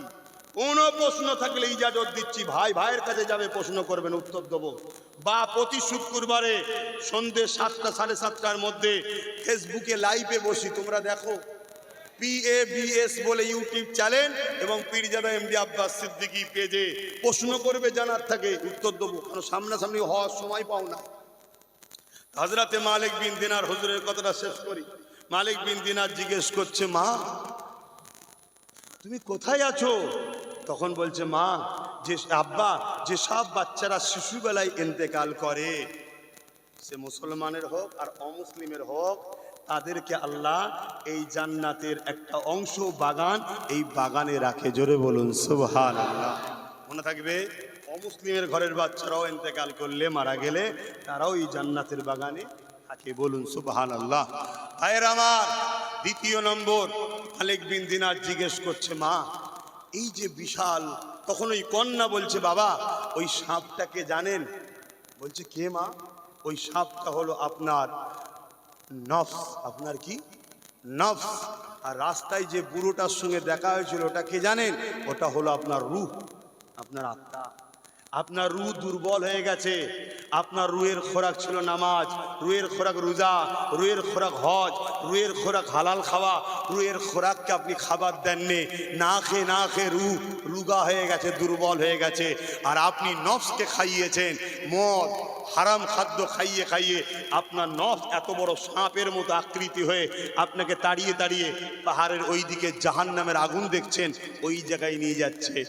কোনো প্রশ্ন থাকলে ইজাজত দিচ্ছি, ভাই ভাইয়ের কাছে যাবে, প্রশ্ন করবেন, উত্তর দেবো। বা প্রতি শুক্রবারে সন্ধ্যে 7টা 7:30টার মধ্যে ফেসবুকে লাইভে বসি, তোমরা দেখো। PABS বলে ইউটিউব চ্যানেল এবং পীরজাদা এমডি আব্বাস সিদ্দিকী পেজে প্রশ্ন করবে, জানার থাকে, উত্তর দেবো। কারণ সামনাসামনি হওয়ার সময় পাও না। হযরতে মালিক বিন দিনার হুজুরের কথাটা শেষ করি। মালিক বিন দিনার জিজ্ঞেস করছে, মা তুমি কোথায় আছো? তখন বলছে, মা, যে আব্বা, যে সব বাচ্চারা শিশুবেলায় ইন্তেকাল করে, সে মুসলমানের হোক আর অমুসলিমের হোক, তাদেরকে আল্লাহ এই জান্নাতের একটা অংশ বাগান, এই বাগানে রাখে। জোরে বলুন সুবহানাল্লাহ। মনে থাকবে, অমুসলিমের ঘরের বাচ্চারাও ইন্তেকাল করলে, মারা গেলে, তারাও এই জান্নাতের বাগানে থাকে। বলুন সুবহানাল্লাহ। ভাইয়ের আমার, দ্বিতীয় নম্বর, মালিক বিন দিনার জিজ্ঞেস করছে, মা এই যে বিশাল, তখন ওই কন্যা বলছে, বাবা ওই সাপটাকে জানেন? বলছে, কে মা? ওই সাপটা হলো আপনার নফস। আপনার কি? নফস। আর রাস্তায় যে বুড়োটার সঙ্গে দেখা হয়েছিল ওটা কে জানেন? ওটা হলো আপনার রূহ, আপনার আত্মা। আপনার রূহ দুর্বল হয়ে গেছে। আপনার রুহের খোরাক ছিল নামাজ, রুহের খোরাক রোজা, রুহের খোরাক হজ, রুহের খোরাক হালাল খাওয়া। রুহের খোরাককে আপনি খাবার দেননি, না খেয়ে রুহ রুগা হয়ে গেছে, দুর্বল হয়ে গেছে। আর আপনি নফসকে খাইয়েছেন মদ, হারাম খাদ্য খাইয়ে খাইয়ে আপনার নফস এত বড় সাপের মতো আকৃতি হয়ে আপনাকে তাড়িয়ে তাড়িয়ে পাহাড়ের ওই দিকে জাহান্নামের আগুন দেখছেন, ওই জায়গায় নিয়ে যাচ্ছে।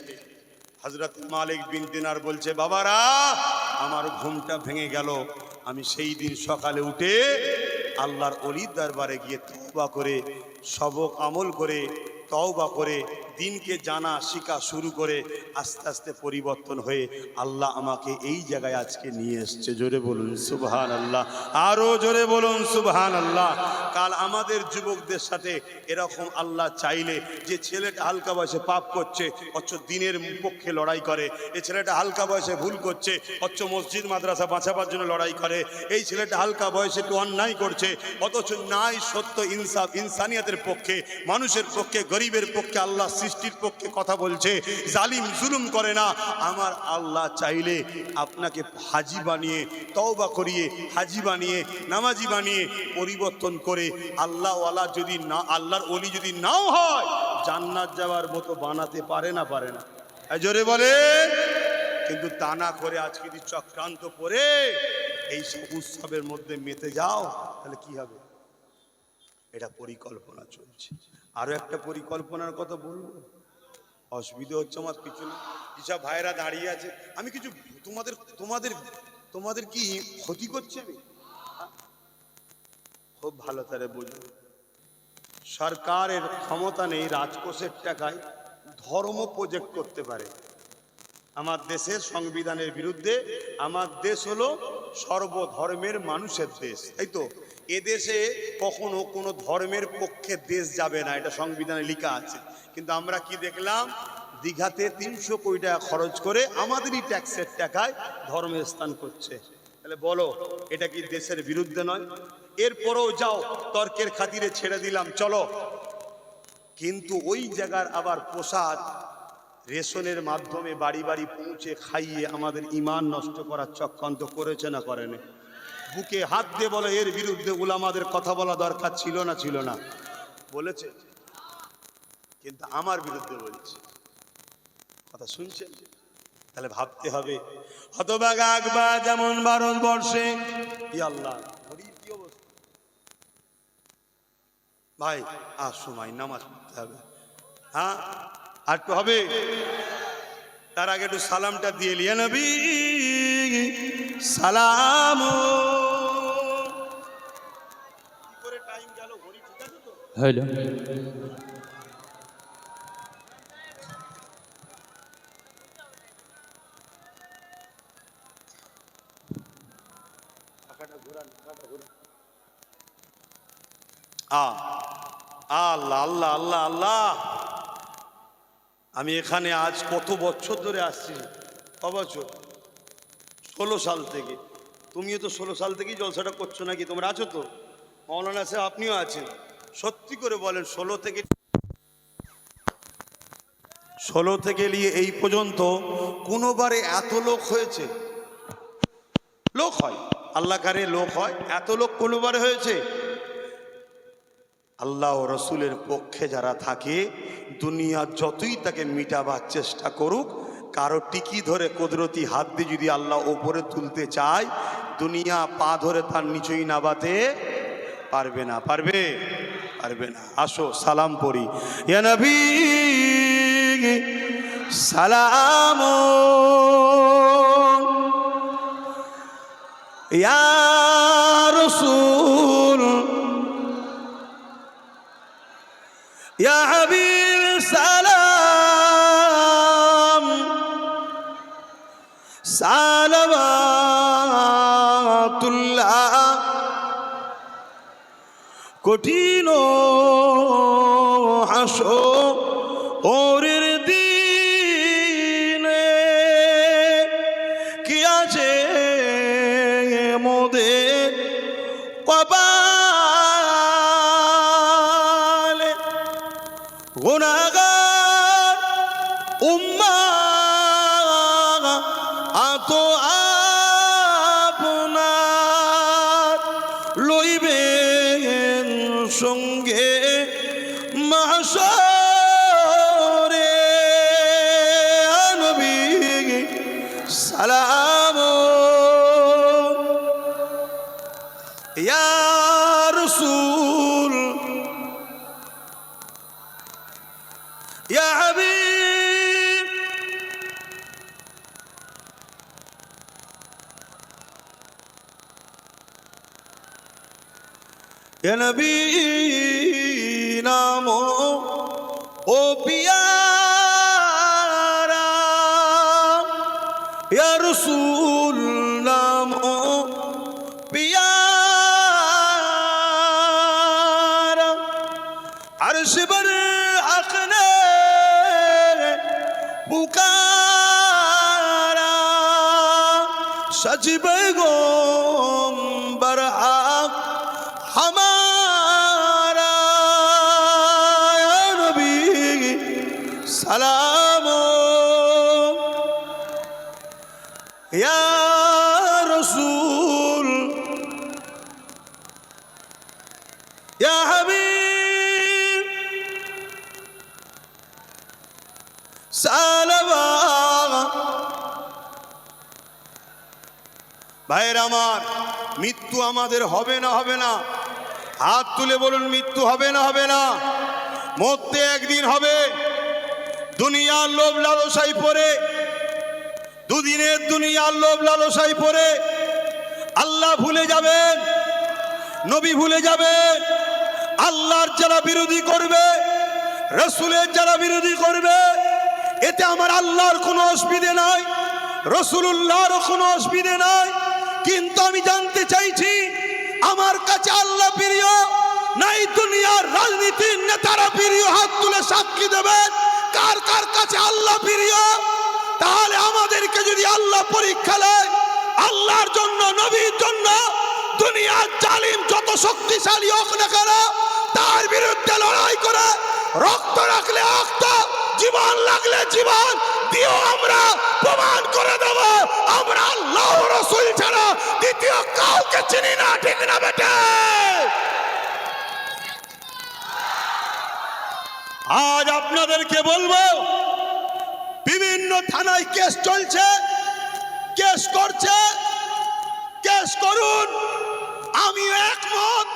হযরত মালিক বিন দিনার বলছে, বাবারা আমার ঘুমটা ভেঙে গেল। আমি সেই দিন সকালে উঠে আল্লাহর ওলির দরবারে গিয়ে তওবা করে, সবক আমল করে, তওবা করে, দিনকে জানা শিখা শুরু করে আস্তে আস্তে পরিবর্তন হয়ে আল্লাহ আমাকে এই জায়গায় আজকে নিয়ে এসছে। জোরে বলুন সুবহানাল্লাহ, আরো জোরে বলুন সুবহানাল্লাহ। কাল আমাদের যুবকদের সাথে এরকম আল্লাহ চাইলে, যে ছেলেটা হালকা বয়সে পাপ করছে অথচ দিনের পক্ষে লড়াই করে, এই ছেলেটা হালকা বয়সে ভুল করছে অথচ মসজিদ মাদ্রাসা বাঁচাবার জন্য লড়াই করে, এই ছেলেটা হালকা বয়সে একটু অন্যায় করছে অথচ নাই সত্য ইনসাফ ইনসানিয়াতের পক্ষে, মানুষের পক্ষে, গরিবের পক্ষে, আল্লাহ সৃষ্টির পক্ষে কথা বলছে, জালিম জুলুম করে না। আমার আল্লাহ চাইলে আপনাকে হাজি বানিয়ে, তওবা করিয়ে, হাজি বানিয়ে, নামাজি বানিয়ে, পরিবর্তন করে আল্লাহওয়ালা যদি না, আল্লাহর ওলি যদি নাও হয়, জান্নাত যাওয়ার মতো বানাতে পারে না? পারে না? জোরে বলে। কিন্তু তা না করে আজকে যদি চক্রান্ত করে এই সব উৎসবের মধ্যে মেতে যাও, তাহলে কি হবে? এটা পরিকল্পনা চলছে। আরো একটা পরিকল্পনার কথা বলবো, অসুবিধা হচ্ছে আমার পিছনে যেসব ভাইরা দাঁড়িয়ে আছে। আমি কিছু তোমাদের তোমাদের তোমাদের কি ক্ষতি করছে? আমি খুব ভালো করে বুঝো, সরকারের ক্ষমতা নেই রাজকোষের টাকায় ধর্ম প্রজেক্ট করতে পারে। আমার দেশের সংবিধানের বিরুদ্ধে। আমার দেশ হলো সর্বধর্মের মানুষের দেশ, তাই তো? এদেশে কখনো কোনো ধর্মের পক্ষে দেশ যাবে না, এটা সংবিধানে লেখা আছে। কিন্তু আমরা কি দেখলাম, দীঘাতে 300 কোটি টাকা খরচ করে আমাদেরই ট্যাক্সের টাকায় ধর্মের স্থান করছে। তাহলে বলো, এটা কি দেশের বিরুদ্ধে নয়? এরপরেও যাও, তর্কের খাতিরে ছেড়ে দিলাম, চলো। কিন্তু ওই জায়গার আবার প্রসাদ রেশনের মাধ্যমে বাড়ি বাড়ি পৌঁছে খাইয়ে আমাদের ঈমান নষ্ট করার চক্রান্ত করেছে না করেনি? বুকে হাত দিয়ে বলে, এর বিরুদ্ধে উলামাদের কথা বলা দরকার ছিল না? ছিল না? বলেছে। কিন্তু আমার বিরুদ্ধে বলছে। কথা শুনছেন? তাহলে ভাবতে হবে, হতভাগা আকবার যেমন ভারতবর্ষে, আল্লাহ কি অবস্থা ভাই, আর সময় নামাজ পড়তে হবে। হ্যাঁ, আর একটু হবে। তার আগে একটু সালামটা দিয়ে লিয়া নবী সালাম। কি করে টাইম গেল, ঘড়ি ঠিক আছে তো? হ্যালো, আল্লাহ আল্লাহ আল্লাহ আল্লাহ। আমি এখানে আজ কত বছর ধরে আসছি? বছর? 16 সাল থেকে। তুমিও তো 16 সাল থেকেই জলসাটা করছো নাকি? তোমরা আছো তো? মৌলানা সাহেব আপনিও আছেন। সত্যি করে বলেন, 16 থেকে নিয়ে এই পর্যন্ত কোনোবারে এত লোক হয়েছে? লোক হয়, আল্লাহ কারে লোক হয়, এত লোক কোনোবারে হয়েছে? আল্লাহ ও রসুলের পক্ষে যারা থাকে, দুনিয়া যতই তাকে মিটাবার চেষ্টা করুক, কারো টিকি ধরে কুদরতি হাত দিয়ে যদি আল্লাহ ওপরে তুলতে চায়, দুনিয়া পা ধরে তার নিচেই নাবাতে পারবে না। পারবে? পারবে না। আসো সালাম পড়ি। ইয়া নবী সালাম, ইয়া রাসূল, ইয়া হাবিব সালাম, সালাওয়াতুল্লাহ। কঠিন হাসরের দিনে কি আছে মোদের কপালে, গুনাহগার উম্মাহ আতো আপনার লইবেন সঙ্গে মাহশরে নবী সালাম ইয়া রাসূল ইয়া হাবিব ইয়া নবী নাম ও পিয়ারা ইয়া রাসূল নাম পিয়ারা আরশ पर हक ने पुकारा सच पैगंबर हक हमारा या नबी सलाम या रसूल या हबीब सालवा ভাইয়ের আমার মৃত্যু আমাদের হবে না হবে না হাত তুলে বলুন মৃত্যু হবে না হবে না মরতে একদিন হবে দুনিয়ার লোভ লালসায় পড়ে দুদিনের দুনিয়ার লোভ লালসায় পড়ে আল্লাহ ভুলে যাবেন নবী ভুলে যাবেন আল্লাহর যারা বিরোধী করবে রাসূলের যারা বিরোধী করবে এতে আমার আল্লাহর কোনো অসুবিধা নাই রাসূলুল্লাহর কোনো অসুবিধা নাই কিন্তু আমি জানতে চাইছি আমার কাছে আল্লাহ প্রিয় নাই দুনিয়ার রাজনীতির নেতারা প্রিয় হাত তুলে সাক্ষী দেবেন কার কার কাছে আল্লাহ প্রিয় তাহলে আমাদেরকে যদি আল্লাহ পরীক্ষা নেয় আল্লাহর জন্য নবীর জন্য দুনিয়ার জালিম যত শক্তিশালী হোক না কেন তার বিরুদ্ধে লড়াই করে রক্ত রাখলে রক্ত জীবন লাগলে জীবন দিও আমরা প্রমাণ করে দেব আমরা আল্লাহ রাসূল ছাড়া দ্বিতীয় কাউকে চিনি না ঠিক না বেটা আজ আপনাদেরকে বলবো বিভিন্ন থানায় কেস চলছে কেস করছে কেস করুন আমি একমত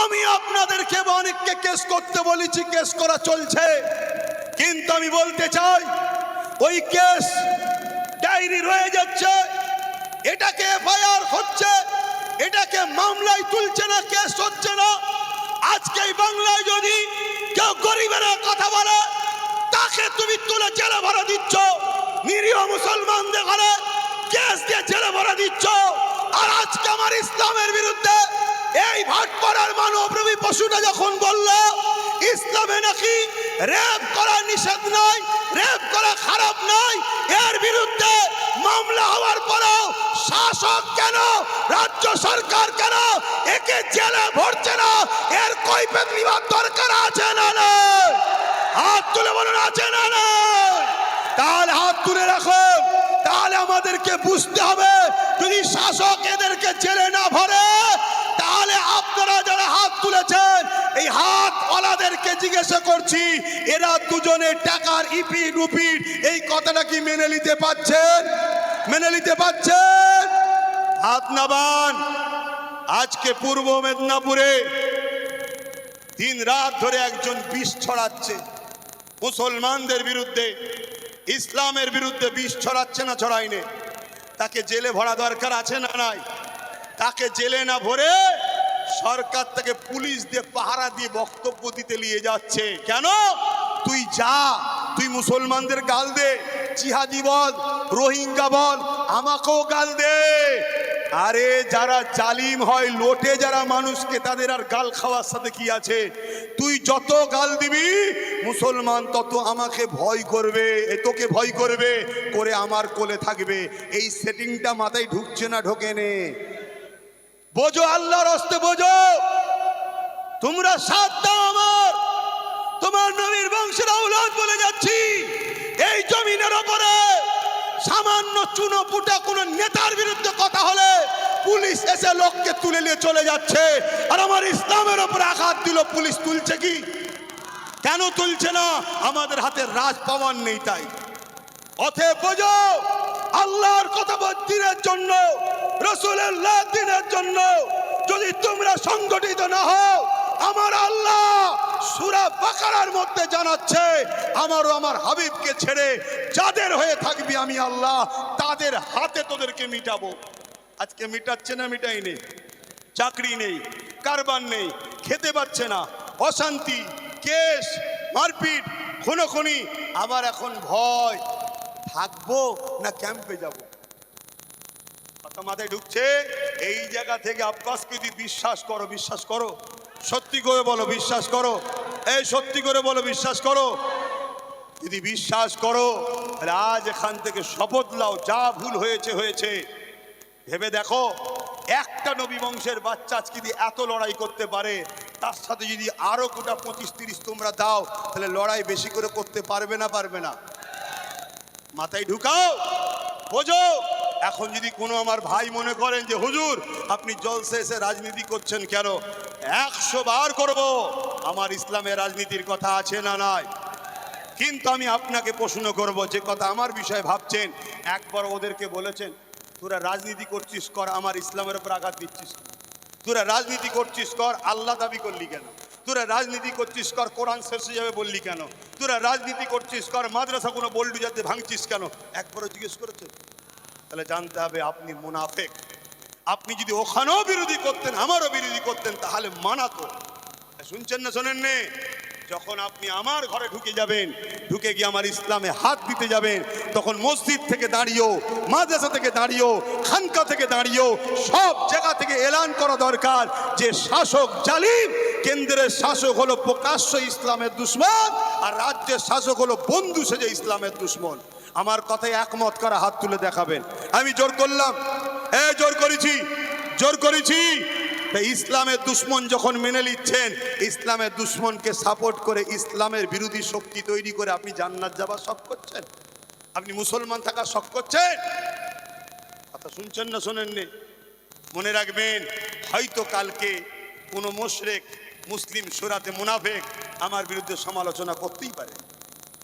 আমি আপনাদেরকে অনেককে কেস করতে বলেছি কেস করা চলছে কিন্তু আমি বলতে চাই ওই কেস ডায়েরি রয়ে যাচ্ছে এটাকে এফআইআর হচ্ছে এটাকে মামলায় তুলছে না কেস হচ্ছে না আজকে এই বাংলায় যদি কেউ গরিবের কথা বলে তাকে তুমি তুলে জেলে ভরা দিচ্ছ নিরীহ মুসলমানদের ঘরে কেস দিয়ে জেলে ভরা দিচ্ছ আর আজকে আমার ইসলামের বিরুদ্ধে এই ভাটপাড়ার মানবরূপী পশুটা যখন বলল ইসলামে নাকি রেপ করা নিষেধ নয় রেপ করা খারাপ নয় এর বিরুদ্ধে মামলা হওয়ার পরেও শাসক কেন রাজ্য সরকার কেন একে জেলে ভরছে না এর কৈফিয়ত নেওয়ার দরকার আছে না না হাত তুলে বলুন আছে না না তাহলে হাত তুলে রাখুন তাহলে আমাদেরকে বুঝতে হবে যদি শাসক এদেরকে জেলে না ভরে তাহলে আপনারা যারা হাত তুলেছেন এই হাত ওলাদেরকে জিজ্ঞাসা করছি এরা দুজনে টাকার ইপিট উপিট এই কথাটা কি মেনে নিতে পারছেন মেনে নিতে পারছেন হাত নামান আজকে পূর্ব মেদিনীপুরে দিন রাত ধরে একজন বিষ ছড়াচ্ছে মুসলমানদের বিরুদ্ধে ইসলামের বিরুদ্ধে বিষ ছড়াচ্ছে না ছড়াইনে তাকে জেলে ভরা দরকার আছে না নাই তাকে জেলে না ভরে সরকার তাকে পুলিশ দিয়ে পাহারা দিয়ে বক্তব্য দিতে নিয়ে যাচ্ছে কেন তুই যা তুই মুসলমানদের গাল দে জিহাদি বল রোহিঙ্গা বল আমাকেও গাল দে আরে যারা জালিম হয় লোটে যারা মানুষকে তাদের আর গাল খাওয়ার সাথে কি আছে তুই যত গাল দিবি মুসলমান তত আমাকে ভয় করবে তোকে ভয় করবে করে আমার কোলে থাকবে এই সেটিংটা মাথায় ঢুকছে না ঢোকে নে বোঝো আল্লাহর হস্তে বোঝো তোমরা সাথ দাও আমার আমার নবীর বংশের আওলাদ বলে যাচ্ছি, এই জমিনের ওপরে সামান্য চুনোপুটা কোন নেতার বিরুদ্ধে কথা হলে পুলিশ এসে লোককে তুলে নিয়ে চলে যাচ্ছে। আর আমার ইসলামের ওপরে আঘাত দিল, পুলিশ তুলছে কি? কেন তুলছে না? আমাদের হাতে রাজ পাওয়ার নেই তাই। অতএব বোঝো, আল্লাহর কথা দিনের জন্য, রাসূলুল্লাহ দিনের জন্য যদি তোমরা সংগঠিত না হও, আমার আল্লাহ সূরা বাকারার মধ্যে জানাচ্ছে, আমারও আমার হাবিবকে ছেড়ে যাদের হয়ে থাকবি আমি আল্লাহ তাদের হাতে তোদেরকে মিটাবো। আজকে মিটাচ্ছে না? মিটাই নেই। চাকরি নেই, কারবার নেই, খেতে পাচ্ছে না, অশান্তি, কেস, মারপিট, খুনোখুনি। আবার এখন ভয়, থাকবো না ক্যাম্পে যাব। কথা মাথায় ঢুকছে? এই জায়গা থেকে আব্বাসকে যদি বিশ্বাস করো, বিশ্বাস করো, সত্যি করে বলো বিশ্বাস করো, এই সত্যি করে বলো বিশ্বাস করো, যদি বিশ্বাস করো আজ এখান থেকে শপথ লাও, যা ভুল হয়েছে হয়েছে। ভেবে দেখো, একটা নবী বংশের বাচ্চা আজকে যদি এত লড়াই করতে পারে, তার সাথে যদি আরো গোটা 25-30 তোমরা দাও, তাহলে লড়াই বেশি করে করতে পারবে না? পারবে না? মাথায় ঢুকাও, বোঝো। এখন যদি কোনো আমার ভাই মনে করেন যে হুজুর আপনি জলসে এসে রাজনীতি করছেন কেন, 100 বার করব, আমার ইসলামের রাজনীতির কথা আছে না নাই? কিন্তু আমি আপনাকে প্রশ্ন করব, যে কথা আমার বিষয়ে ভাবছেন, একবার ওদেরকে বলেছেন তোরা রাজনীতি করছিস কর, আমার ইসলামের উপর আঘাত দিচ্ছিস? তোরা রাজনীতি করছিস কর, আল্লাহ দাবি করলি কেন? তোরা রাজনীতি করছিস কর, কোরআন শেষ হয়ে যাবে বললি কেন? তোরা রাজনীতি করছিস কর, মাদ্রাসা কোনো বল্ডু যাতে ভাঙছিস কেন? একবারও জিজ্ঞেস করেছেন? তাহলে জানতে হবে আপনি মুনাফিক। আপনি যদি ওখানেও বিরোধী করতেন, আমারও বিরোধী করতেন, তাহলে মানাতো। শুনছেন না শোনেন নে? যখন আপনি আমার ঘরে ঢুকে যাবেন, ঢুকে গিয়ে আমার ইসলামে হাত দিতে যাবেন, তখন মসজিদ থেকে দাঁড়িয়েও, মাদ্রাসা থেকে দাঁড়িয়েও, খানকা থেকে দাঁড়িয়েও, সব জায়গা থেকে এলান করা দরকার যে শাসক জালিম, কেন্দ্রের শাসক হলো প্রকাশ্য ইসলামের দুশমন, আর রাজ্যের শাসক হলো বন্ধু সেজে ইসলামের দুশমন। আমার কথায় একমত করা হাত তুলে দেখাবেন। আমি জোর করলাম? জোর করেছি, জোর করেছি। ইসলামের দুশমন যখন মেনে নিচ্ছেন, ইসলামের দুশমনকে সাপোর্ট করে ইসলামের বিরোধী শক্তি তৈরি করে আপনি জান্নাত যাবার শখ করছেন? আপনি মুসলমান থাকার শখ করছেন? কথা শুনছেন না শোনেননি? মনে রাখবেন, হয়তো কালকে কোনো মুশরিক মুসলিম সুরাতে মুনাফিক আমার বিরুদ্ধে সমালোচনা করতেই পারে,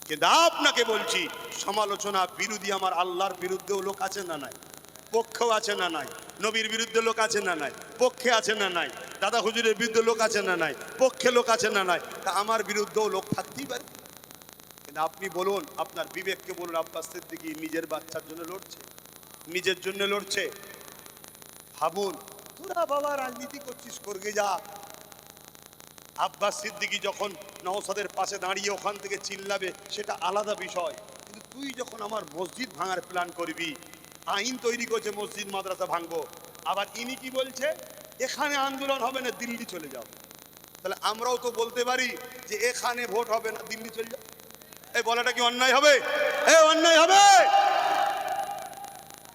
কিন্তু আপনাকে বলছি সমালোচনা বিরোধী আমার আল্লাহর বিরুদ্ধেও লোক আছে না নাই? পক্ষেও আছে না নাই? নবীর বিরুদ্ধে লোক আছে না নাই? পক্ষে আছে না নাই? দাদা হুজুরের বিরুদ্ধে লোক আছে না নাই? পক্ষে লোক আছে না নাই? তা আমার বিরুদ্ধেও লোক থাকতেই পারে। কিন্তু আপনি বলুন, আপনার বিবেককে বলুন, আব্বাস সিদ্দিকী নিজের বাচ্চার জন্য লড়ছে, নিজের জন্য লড়ছে। ভাবুন, তোরা বাবা রাজনীতি করছিস, করগে যা। আব্বাস সিদ্দিকী যখন নওশাদের পাশে দাঁড়িয়ে ওখান থেকে চিল্লাবে সেটা আলাদা বিষয়, কিন্তু তুই যখন আমার মসজিদ ভাঙার প্ল্যান করবি, আইন তৈরি করছে মসজিদ মাদ্রাসা ভাঙবো, আবার ইনি কি বলছে এখানে আন্দোলন হবে না, দিল্লি চলে যাও। তাহলে আমরাও তো বলতে পারি যে এখানে ভোট হবে না, দিল্লি চলে যাও। এই বলাটা কি অন্যায় হবে? অন্যায় হবে?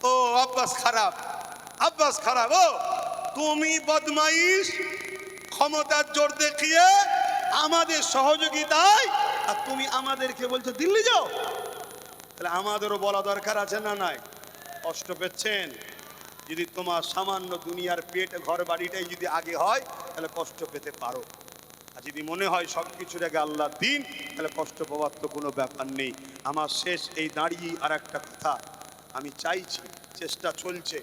ও আব্বাস খারাপ, আব্বাস খারাপ। ও তুমি বদমাইশ, ক্ষমতার জোর দেখিয়ে আমাদের সহযোগিতায়, আর তুমি আমাদেরকে বলছো দিল্লি যাও। তাহলে আমাদেরও বলা দরকার আছে না নাই? কষ্ট পেচ্ছেন? যদি তোমার সামান্য দুনিয়ার পেট ঘর বাড়িটাই যদি আগে হয়, তাহলে কষ্ট পেতে পারো। আর যদি মনে হয় সব কিছুর আগে আল্লাহ দিন, তাহলে কষ্ট পাওয়ার তো কোনো ব্যাপার নেই। আমার শেষ এই দাঁড়িয়ে আর একটা কথা আমি চাইছি, চেষ্টা চলছে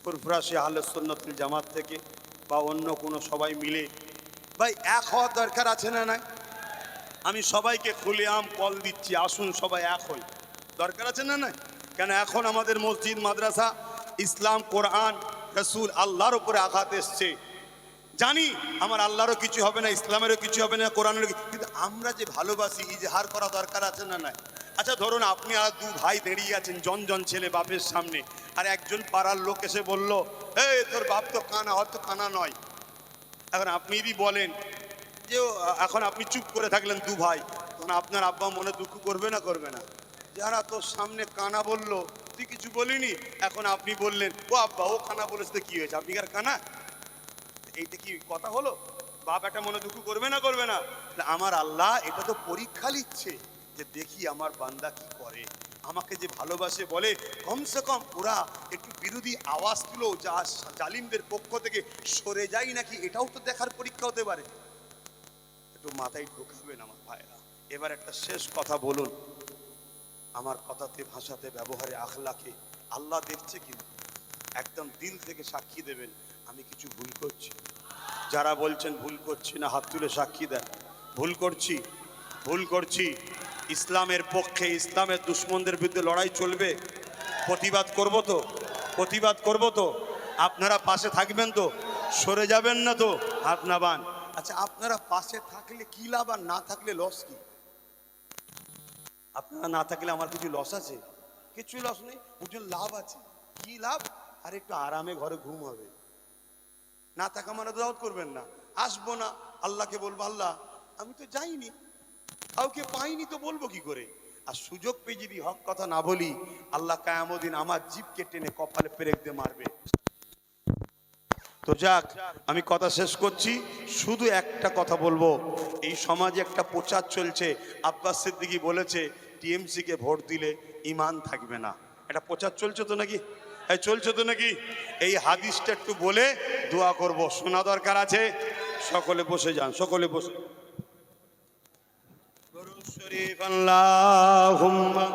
ফুরফুরাশি আহলে সুন্নাতুল জামাত থেকে বা অন্য কোনো সবাই মিলে, ভাই এক হওয়ার দরকার আছে না নাই? আমি সবাইকে খুলেআম কল দিচ্ছি, আসুন সবাই এক হই। দরকার আছে না নাই? কেন এখন আমাদের মসজিদ মাদ্রাসা, ইসলাম, কোরআন, রসুল, আল্লাহর উপরে আঘাত এসছে। জানি আমার আল্লাহরও কিছু হবে না, ইসলামেরও কিছু হবে না, কোরআনেরও, কিন্তু আমরা যে ভালোবাসি ইজহার করা দরকার আছে না নাই? আচ্ছা ধরুন আপনি আর দু ভাই দাঁড়িয়ে আছেন, জন ছেলে বাপের সামনে, আর একজন পাড়ার লোক এসে বলল, এই তোর বাপ তো কানা, হয়তো কানা নয়। এখন আপনি যদি বলেন যে, এখন আপনি চুপ করে থাকলেন দু ভাই, তখন আপনার আব্বা মনে দুঃখ করবে না? করবে না? যারা তোর সামনে কানা বললো, তুই কিছু বলিনি, এখন আপনি বললেন ও আব্বা ও কানা বলেছে, কি হয়েছে, আপনি আর কানা? এইটা কি কথা হলো? বাপ একটা মনে দুঃখ করবে না, করবে না? আমার আল্লাহ এটা তো পরীক্ষা নিচ্ছে যে দেখি আমার বান্দা কি করে, আমাকে যে ভালোবাসে বলে কমসে কম ওরা একটু বিরোধী আওয়াজ তুলো যা জালিমদের পক্ষ থেকে সরে যাই নাকি, এটাও তো দেখার পরীক্ষা হতে পারে। একটু মাথায় ঢোকাবেন আমার ভাইরা। এবার একটা শেষ কথা বলুন, আমার কথাতে ভাষাতে ব্যবহারে আখলাকে আল্লাহ দেখছে কিন্তু একদম দিল থেকে সাক্ষী দেবেন আমি কিছু ভুল করছি। যারা বলছেন ভুল করছি না হাত তুলে সাক্ষী দেন। ভুল করছি, ভুল করছি। ইসলামের পক্ষে ইসলামের দুশ্মনদের বিরুদ্ধে লড়াই চলবে, প্রতিবাদ করব তো, প্রতিবাদ করব তো। আপনারা পাশে থাকবেন তো, সরে যাবেন না তো, হাত নাবান। আচ্ছা আপনারা পাশে থাকলে কি লাভ আর না থাকলে লস কি? আপনারা না থাকলে আমার কিছু লস আছে? কিছু লস নেই, কিছু লাভ আছে। কি লাভ? আর একটু আরামে ঘরে ঘুম হবে। না থাকা মানে দাওয়াত করবেন না, আসবো না। আল্লাহকে বলবো আল্লাহ আমি তো যাইনি, কাউকে পাইনি, তো বলবো কি করে? আর সুযোগ পেয়ে যদি হক কথা না বলি, আল্লাহ কিয়ামত দিন আমার জিভকে টেনে কপালে পেরেক দিয়ে মারবে। তো যাক, আমি কথা শেষ করছি, শুধু একটা কথা বলবো। এই সমাজে একটা প্রচার চলছে, আব্বাস সিদ্দিকী বলেছে টিএমসি কে ভোট দিলে ঈমান থাকবে না। এটা প্রচার চলছে তো নাকি? চলছে তো নাকি? এই হাদিসটা একটু বলে দোয়া করব, শোনা দরকার আছে। সকলে বসে যান, সকলে বসে। দরুদ শরীফ আল্লাহুম্মা।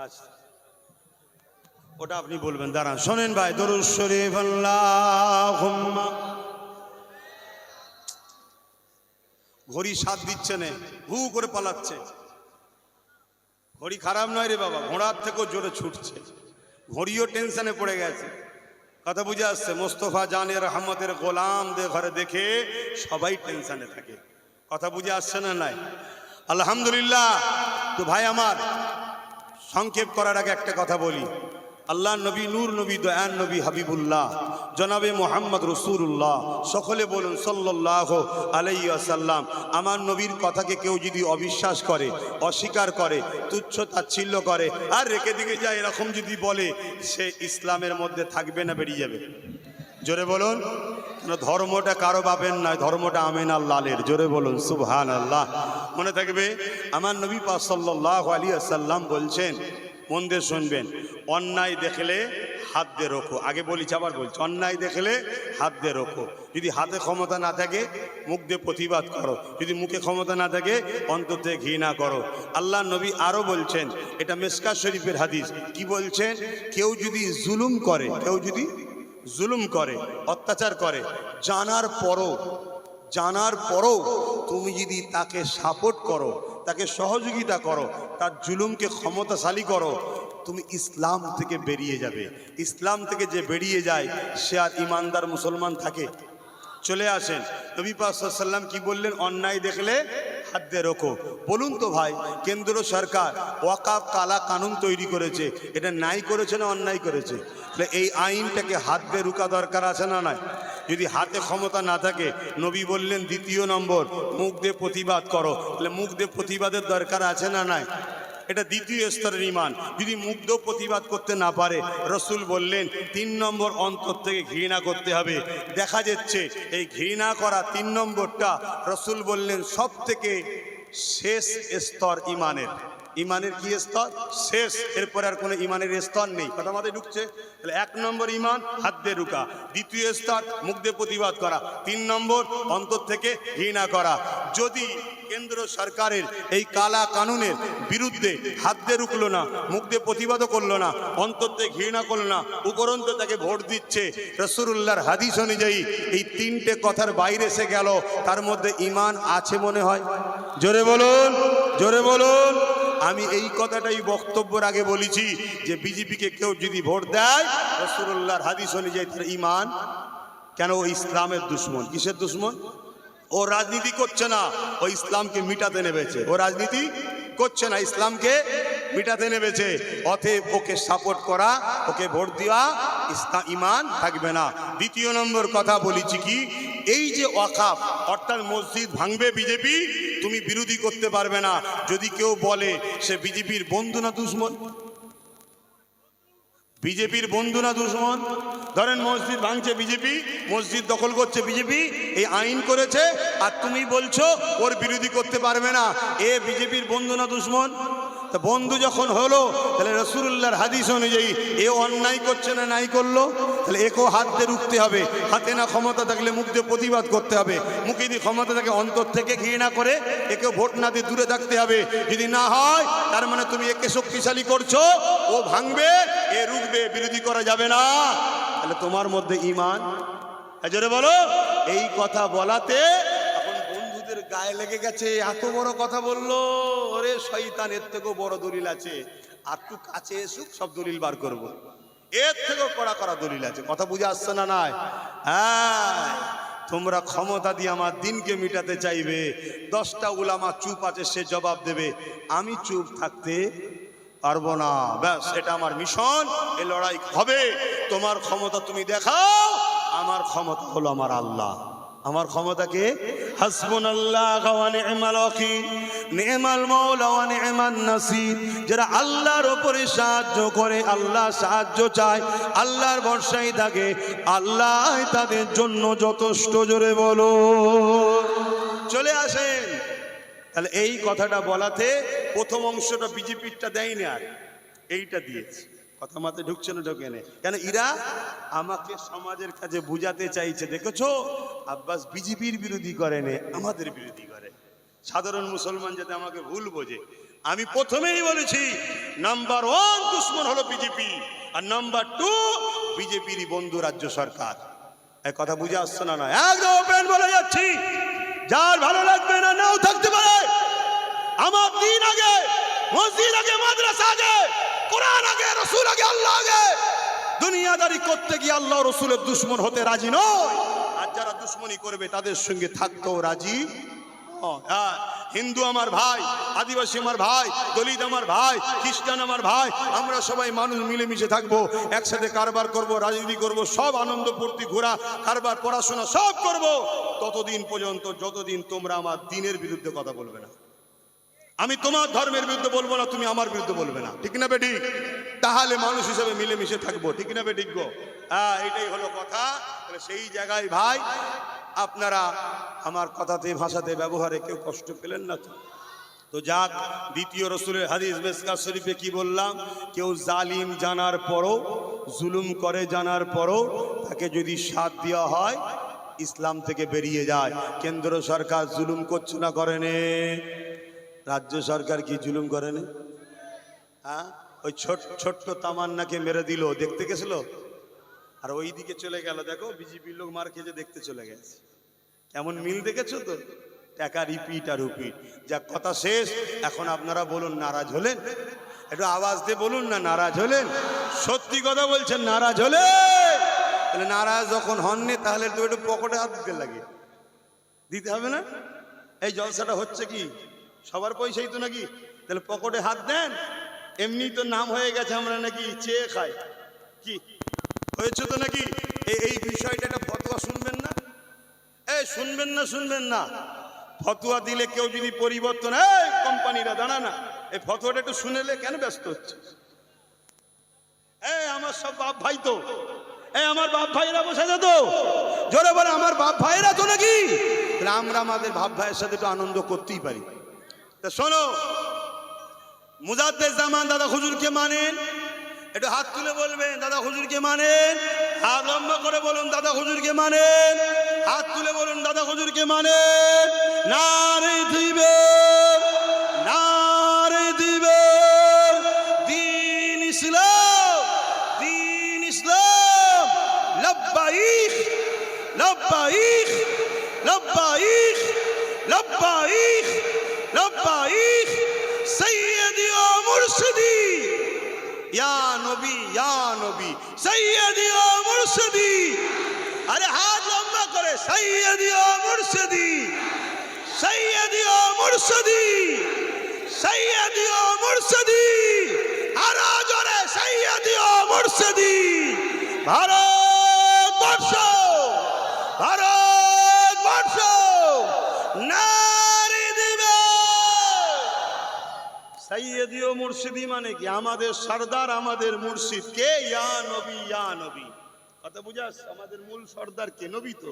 আচ্ছা ওটা আপনি বলবেন, দাঁড়ান শোনেন ভাই। দরুদ শরীফ আল্লাহুম্মা। ঘড়ি সাথ দিচ্ছে না, হু করে পালাচ্ছে। ঘড়ি খারাপ নয় রে বাবা, ঘোড়ার থেকেও জোরে ছুটছে। ঘড়িও টেনশনে পড়ে গেছে। কথা বুঝে আসছে? মোস্তফা জানের রহমতের গোলামদের ঘরে দেখে সবাই টেনশনে থাকে। কথা বুঝে আসছে না? নাই আলহামদুলিল্লাহ। তো ভাই আমার, সংক্ষেপ করার আগে একটা কথা বলি। আল্লাহ নবী, নূর নবী, দয়ান নবী, হাবিবুল্লাহ জনাবে মোহাম্মদ রসুল্লাহ, সকলে বলুন সাল্লাল্লাহু আলাইহি ওয়াসাল্লাম। আমার নবীর কথাকে কেউ যদি অবিশ্বাস করে, অস্বীকার করে, তুচ্ছ তাচ্ছিল্য করে আর রেখে দিকে যায়, এরকম যদি বলে, সে ইসলামের মধ্যে থাকবে না বেরিয়ে যাবে? জোরে বলুন। কেন? ধর্মটা কারো বাপের নয়, ধর্মটা আমিন আল্লাহর। জোরে বলুন সুবহানাল্লাহ। মনে থাকবে, আমার নবী পাক সাল্লাল্লাহু আলাইহি ওয়াসাল্লাম বলছেন, মন দিয়ে শুনবেন, অন্যায় দেখলে হাত দিয়ে রোখো। আগে বলেছি আবার বলছি, অন্যায় দেখলে হাত দিয়ে রোখো। যদি হাতে ক্ষমতা না থাকে মুখ দিয়ে প্রতিবাদ করো, যদি মুখে ক্ষমতা না থাকে অন্তর থেকে ঘৃণা করো। আল্লাহ নবী আরও বলছেন, এটা মিশকাত শরীফের হাদিস, কি বলছেন? কেউ যদি জুলুম করে, কেউ যদি জুলুম করে, অত্যাচার করে, জানার পরও তুমি যদি তাকে সাপোর্ট করো, তাকে সহযোগিতা করো, তার জুলুমকে ক্ষমতাশালী করো, তুমি ইসলাম থেকে বেরিয়ে যাবে। ইসলাম থেকে যে বেরিয়ে যায় সে আর ইমানদার মুসলমান থাকে? চলে আসেন, নবী পাক সাল্লাল্লাহু আলাইহি ওয়াসাল্লাম কি বললেন? অন্যায় দেখলে হাত দিয়ে রোখো। বলুন তো ভাই, কেন্দ্র সরকার ওয়াকাফ কালা কানুন তৈরি করেছে, এটা ন্যায় করেছে না অন্যায় করেছে? তাহলে এই আইনটাকে হাত দিয়ে রুকা দরকার আছে না নাই? যদি হাতে ক্ষমতা না থাকে, নবী বললেন দ্বিতীয় নম্বর, মুখ দিয়ে প্রতিবাদ করো। তাহলে মুখ দিয়ে প্রতিবাদের দরকার আছে না নাই? এটা দ্বিতীয় স্তরের ঈমান। যদি মুখ দিয়ে প্রতিবাদ করতে না পারে, রসুল বললেন 3 নম্বর, অন্তর থেকে ঘৃণা করতে হবে। দেখা যাচ্ছে এই ঘৃণা করা 3 নম্বরটা রসুল বললেন সব থেকে শেষ স্তর ঈমানের। ঈমানের কি স্তর? শেষ। এরপরে আর কোনো ঈমানের স্তর নেই। কথা মাথায় ঢুকছে? তাহলে 1 নম্বর ঈমান হাত দিয়ে রুকা, দ্বিতীয় স্তর মুখ দিয়ে প্রতিবাদ করা, 3 নম্বর অন্তর থেকে ঘৃণা করা। যদি কেন্দ্র সরকারের এই কালা কানুনের বিরুদ্ধে হাত দিয়ে রুকলো না, মুখ দিয়ে প্রতিবাদও করলো না, অন্তর থেকে ঘৃণা করলো না, উপরন্ত তাকে ভোট দিচ্ছে, রাসূলুল্লাহর হাদিস অনুযায়ী এই 3টে কথার বাইরে এসে গেল, তার মধ্যে ঈমান আছে মনে হয়? জোরে বলুন, জোরে বলুন। আমি এই কথাটাই বক্তব্যের আগে বলেছি যে বিজেপিকে কেউ যদি ভোট দেয়, রাসূলুল্লাহর হাদিস অনুযায়ী তার ঈমান। কেন? ও ইসলামের দুশমন। কিসের দুশমন? ও রাজনীতি করছে না, ও ইসলামকে মিটাতে নেমেছে। ও রাজনীতি করছে না, ইসলামকে মিটাতে নেমেছে। অতএব ওকে সাপোর্ট করা, ওকে ভোট দেওয়া ঈমান থাকবে না। দ্বিতীয় নম্বর কথা বলেছি কি, এই যে ওয়াকাফ অর্থাৎ মসজিদ ভাঙবে বিজেপি, তুমি বিরোধী করতে পারবে না। যদি কেউ বলে সে বিজেপির বন্ধু না দুশমন, বিজেপির বন্ধু না দুশমন? ধরেন মসজিদ ভাঙছে বিজেপি, মসজিদ দখল করছে বিজেপি, এই আইন করেছে, আর তুমি বলছো ওর বিরোধী করতে পারবে না, এ বিজেপির বন্ধু না দুশমন? তা বন্ধু যখন হলো, তাহলে রাসূলুল্লাহর হাদিস অনুযায়ী এ অন্যায় করছে না নাই করলো, তাহলে একেও হাত দিয়ে রুখতে হবে। হাতে না ক্ষমতা থাকলে মুখ দিয়ে প্রতিবাদ করতে হবে, মুখে দিয়ে ক্ষমতা থাকে অন্তর থেকে ঘৃণা করে একে ভোট না দিয়ে দূরে থাকতে হবে। যদি না হয় তার মানে তুমি একে শক্তিশালী করছো, ও ভাঙবে এ রুখবে, বিরোধী করা যাবে না। তাহলে তোমার মধ্যে ঈমান জোরে বলো। এই কথা বলাতে বন্ধুদের গায়ে লেগে গেছে, এত বড় কথা বললো, ওরে শয়তান এর থেকেও বড় দলিল আছে, আর তুই কাছে এসুক সব দলিল বার করব, এর থেকেও কড়া কড়া দলিল আছে। কথা বুঝে আসছে না? নাই? হ্যাঁ, তোমরা ক্ষমতা দিয়ে আমার দিনকে মিটাতে চাইবে, 10টা উলামা চুপ আছে, সে জবাব দেবে, আমি চুপ থাকতে পারবো না। ব্যাস, এটা আমার মিশন, এ লড়াই হবে। তোমার ক্ষমতা তুমি দেখাও, আমার ক্ষমতা হলো আমার আল্লাহ। আমার ক্ষমতাকে হাসবুনাল্লাহু ওয়া নি'মাল ওয়াকিল, নি'মাল মাওলা ওয়া নি'মান নাসির। যারা আল্লাহর উপরে সাহায্য করে, আল্লাহ সাহায্য চায়, আল্লাহর ভরসায় থাকে, আল্লাহ তাদের জন্য যথেষ্ট। জোরে বলো। চলে আসেন। তাহলে এই কথাটা বলাতে প্রথম অংশটা বিজেপিরটা দেয়নি, আর এইটা দিয়েছে। কথা মাথায় ঢুকছে না? ঢোকে না কেন? এরা আমাকে সমাজের কাছে বুঝাতে চাইছে, দেখেছো আব্বাস বিজেপির বিরোধী করে নে, আমাদের বিরোধী করে। সাধারণ মুসলমান যাতে আমাকে ভুল বোঝে, আমি প্রথমেই বলেছি নাম্বার 1 দুশমন হলো বিজেপি, আর নাম্বার 2 বিজেপিরই বন্ধু রাজ্য সরকার। এই কথা বুঝে আসছে না? না, একদম ওপেন বলে যাচ্ছি। যার ভালো লাগবে না নাও থাকতে পারে। আমার দিন আগে, মসজিদ আগে, মাদ্রাসা আগে, কোরআন আগে, রাসূল আগে, আল্লাহ আগে। দুনিয়াদারি করতে গিয়ে আল্লাহ রাসূলের দুশমন হতে রাজি নয়, আর যারা দুশমনি করবে তাদের সঙ্গে থাকতেও রাজি। হ্যাঁ, হিন্দু আমার ভাই, আদিবাসী আমার ভাই, দলিত আমার ভাই, খ্রিস্টান আমার ভাই, আমরা সবাই মানুষ মিলেমিশে থাকবো, একসাথে কারবার করব, রাজনীতি করব, সব আনন্দ ফুর্তি ঘোরা কারবার পড়াশোনা সব করব, ততদিন পর্যন্ত যতদিন তোমরা আমার দিনের বিরুদ্ধে কথা বলবে না। আমি তোমার ধর্মের বিরুদ্ধে বলবো না, তুমি আমার বিরুদ্ধে বলবে না, ঠিক না বেঠিক? তাহলে মানুষ হিসেবে মিলেমিশে থাকবো, ঠিক না বেঠিক গো? হ্যাঁ, এটাই হলো কথা। সেই জায়গায় ভাই আপনারা আমার কথাতে, ভাষাতে, ব্যবহারে কেউ কষ্ট পেলেন না তো? তো যাক, দ্বিতীয় রসুলের হাদিস মিশকাত শরীফে কি বললাম? কেউ জালিম জানার পরও, জুলুম করে জানার পরও তাকে যদি সাথ দেওয়া হয়, ইসলাম থেকে বেরিয়ে যায়। কেন্দ্র সরকার জুলুম করছে না, করেনি? রাজ্য সরকার কি জুলুম করেনি? হ্যাঁ, ওই ছোট্ট তামান্নাকে মেরে দিল, দেখতে গেছিল, আর ওই দিকে চলে গেল। দেখো বিজেপির লোক মার খেয়ে দেখতে চলে গেছে। কেমন মিল দেখেছো তো? টাকা রিপিট আর রিপিট। যা কথা শেষ। এখন আপনারা বলুন, নারাজ হলেন? একটু আওয়াজ দিয়ে বলুন না, নারাজ হলেন? সত্যি কথা বলছেন, নারাজ হলেন? তাহলে নারাজ যখন হননি, তাহলে তো একটু পকেটে হাত দিতে লাগে, দিতে হবে না? এই জলসাটা হচ্ছে কি সবার পয়সাই তো নাকি? তাহলে পকেটে হাত দেন। এমনি তো নাম হয়ে গেছে আমরা নাকি চেয়ে খাই, কি হয়েছে তো নাকি? এই বিষয়টা একটা ফতোয়া শুনবেন না? এই শুনবেন না, শুনবেন না? ফতোয়া দিলে কেউ যদি পরিবর্তন, এই কোম্পানিরা দাঁড়া না, এই ফতোয়াটা একটু শুনেলে কেন ব্যস্ত হচ্ছে? এই আমার সব বাপ ভাই তো, এই আমার বাপ ভাইরা বসে যেত, জোরে বলে আমার বাপ ভাইরা তো নাকি? তাহলে আমরা আমাদের বাপ ভাইয়ের সাথে একটু আনন্দ করতেই পারি। তা শোনো, মুজাদ্দেদ জামান দাদা হুজুরকে মানেন? একটু হাত তুলে বলবেন দাদা হুজুরকে মানেন? হাত লম্বা করে বলুন দাদা হুজুরকে মানেন? হাত তুলে বলুন দাদা হুজুরকে মানেন? নারে দিবে, নারে দিবে, দিন ইসলাম, দিন ইসলাম, লব্বাইক লব্বাইক লব্বাইক লব্বাইক লব্বাইক সৈয়দি ও মুর্শিদি, ইয়া নবী ইয়া নবী, সৈয়দি ও মুর্শিদি। আরে হাত লম্বা করে, সৈয়দি ও মুর্শিদি, সৈয়দি ও মুর্শিদি, সৈয়দি ও মুর্শিদি। ভারতবর্ষ, ভারতবর্ষ নারী দিবে। সাইয়েদি ও মুর্শিদি মানে কি? আমাদের সর্দার, আমাদের মুর্শিদ কে? ইয়া নবী, ইয়া নবী। কথা বুঝাস? আমাদের মূল সর্দার কে? নবী তো।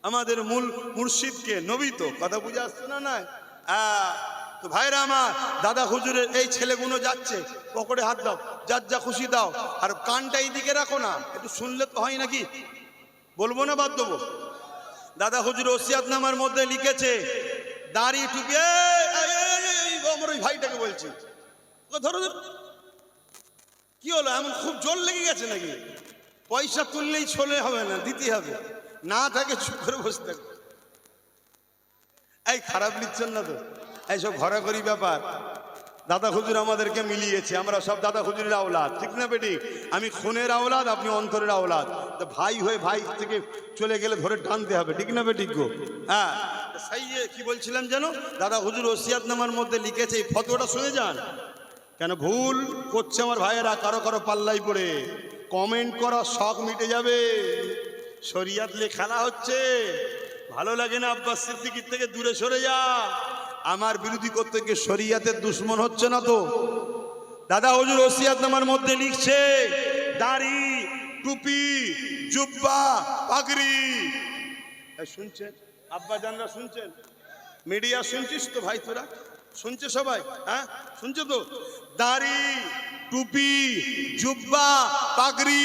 আমাদের মূল মুর্শিদ কে? নবী তো। কথা বুঝে আসছে না? না তো ভাইরা আমার, দাদা হুজুরের এই ছেলেগুলো যাচ্ছে, পকেটে হাত দাও, যার যা খুশি দাও, আর কানটা এইদিকে রাখো না, একটু শুনলে তো হয় নাকি? বলবো না বাদ দেবো? দাদা হুজুর ওসিয়াতনামার মধ্যে লিখেছে, দাড়ি টুপি, আমার ওই ভাইটাকে বলছি, ধরো ধরো, কি হলো এমন? খুব জোর লেগে গেছে নাকি? পয়সা তুললেই চলে হবে না, দিতে হবে, না থাকে চুপ করে বসে থাকবে। এই খারাপ লিখছেন না তো? এইসব ঘোরাঘুরি ব্যাপার। দাদা হুজুর আমাদেরকে মিলিয়েছে, আমরা সব দাদা হুজুরের আওলাদ, ঠিক না বেটি? আমি খুনের আওলাদ, আপনি অন্তরের আওলাদ। তো ভাই হয়ে ভাই থেকে চলে গেলে ধরে টানতে হবে, ঠিক না বেটি গো? হ্যাঁ, সাইয়ে কি বলছিলাম যেন? দাদা হুজুর ওসিয়াতনামার মধ্যে লিখেছে, এই ফতোয়াটা শুনে যান। কেন ভুল করছে আমার ভাইয়েরা, কারো কারো পাল্লাই পড়ে কমেন্ট করার শখ মিটে যাবে। শরিয়াত নিয়ে খেলা হচ্ছে, ভালো লাগে না? আব্বাস সিদ্দিকীর থেকে দূরে সরে যা। আমার বিরোধী করতে গিয়ে শরিয়াতের দুশ্মন হচ্ছে না তো? দাদা হুজুর ওসিয়াতনামার মধ্যে লিখছে, দাড়ি, টুপি, জুব্বা, পাগড়ি। শুনছেন আব্বা জানরা? শুনছেন? মিডিয়া শুনছিস তো ভাই? তোরা শুনছে সবাই? হ্যাঁ শুনছো তো? দাড়ি, টুপি, জুব্বা, পাগড়ি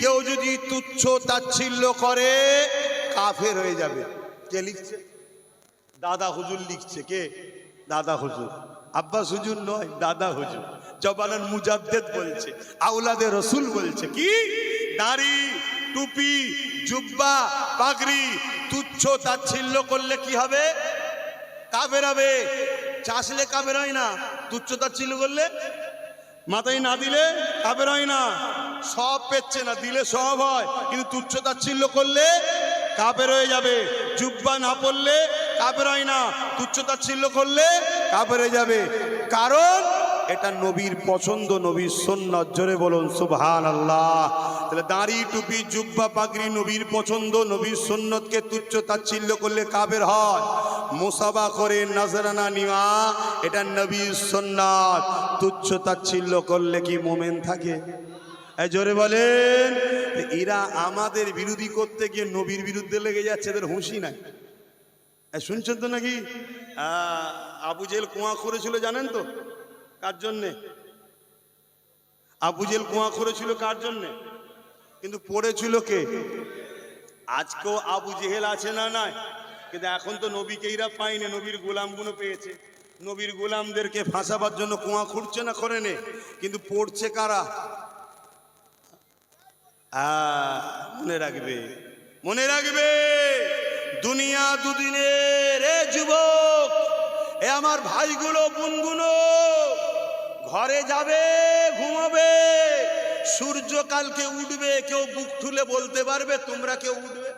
কেউ যদি তুচ্ছ তাচ্ছিল্য করে কাফের হয়ে যাবে। কে লিখছে? দাদা হুজুর লিখছে। কে? দাদা হুজুর। আব্বাস হুজুর নয়, দাদা হুজুর। জবানান মুজাদ্দেদ বলছে, আওলাদে রসুল বলছে কি? দাড়ি, টুপি, জুব্বা, পাগড়ি তুচ্ছ তাচ্ছিল্য করলে কি হবে? কাফের হবে। চাষলে কাফের হয় না, তুচ্ছ তাচ্ছিল্য করলে। মাথায় না দিলে কাফের হয় না, সব পেচ্ছে না, দিলে সব হয়, কিন্তু তুচ্ছ তাচ্ছিল্য করলে কাফের হয়ে যাবে। জুব্বা না পড়লে কাফের হয় না, তুচ্ছ তাচ্ছিল্য করলে কাফের হয়ে যাবে। কারণ এটা নবীর পছন্দ, নবীর সুন্নাত। জোরে বলুন সুবহানাল্লাহ। তাহলে দাড়ি, টুপি, জুব্বা, পাগড়ি নবীর পছন্দ, নবীর সুন্নতকে তুচ্ছ তাচ্ছিল্য করলে কাফের হয়। মুসাবা করে নজরানা নেওয়া এটা নবীর সুন্নাত। তুচ্ছ তাচ্ছিল্য করলে কি মুমিন থাকে? জোরে বলেন। এরা আমাদের বিরোধী করতে গিয়ে নবীর বিরুদ্ধে লেগে যাচ্ছে, এদের হুঁশি নাই। শুনছেন তো নাকি? আবু জেহেল কুয়া করেছিল জানেন তো কার জন্যে? আবু জেহেল কুয়া করেছিল কার জন্যে? কিন্তু পড়েছিল কে? আজকেও আবু জেহেল আছে না? নাই। কিন্তু এখন তো নবীকে এরা পায়নি, নবীর গোলামগুলো পেয়েছে। নবীর গোলামদেরকে ফাঁসাবার জন্য কুয়া খুঁড়ছে না, করে নে, কিন্তু পড়ছে কারা? মনে রাখবে, মনে রাখবে, দুনিয়া দুদিনের। এ যুবক, এ আমার ভাইগুলো, বোনগুলো, ঘরে যাবে, ঘুমাবে, সূর্য কালকে উঠবে। কেউ বুক ঠুলে বলতে পারবে তোমরা কেউ উঠবে?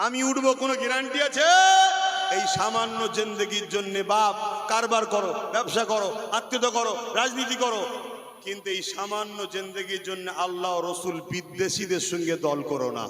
আমি উঠবো কোনো গ্যারান্টি আছে? এই সামান্য জিন্দেগির জন্য বাপ কারবার করো, ব্যবসা করো, আত্মীয়তা করো, রাজনীতি করো, কিন্তু এই সামান্য জিন্দেগির জন্য আল্লাহ রসুল বিদ্বেষীদের সঙ্গে দল করো না।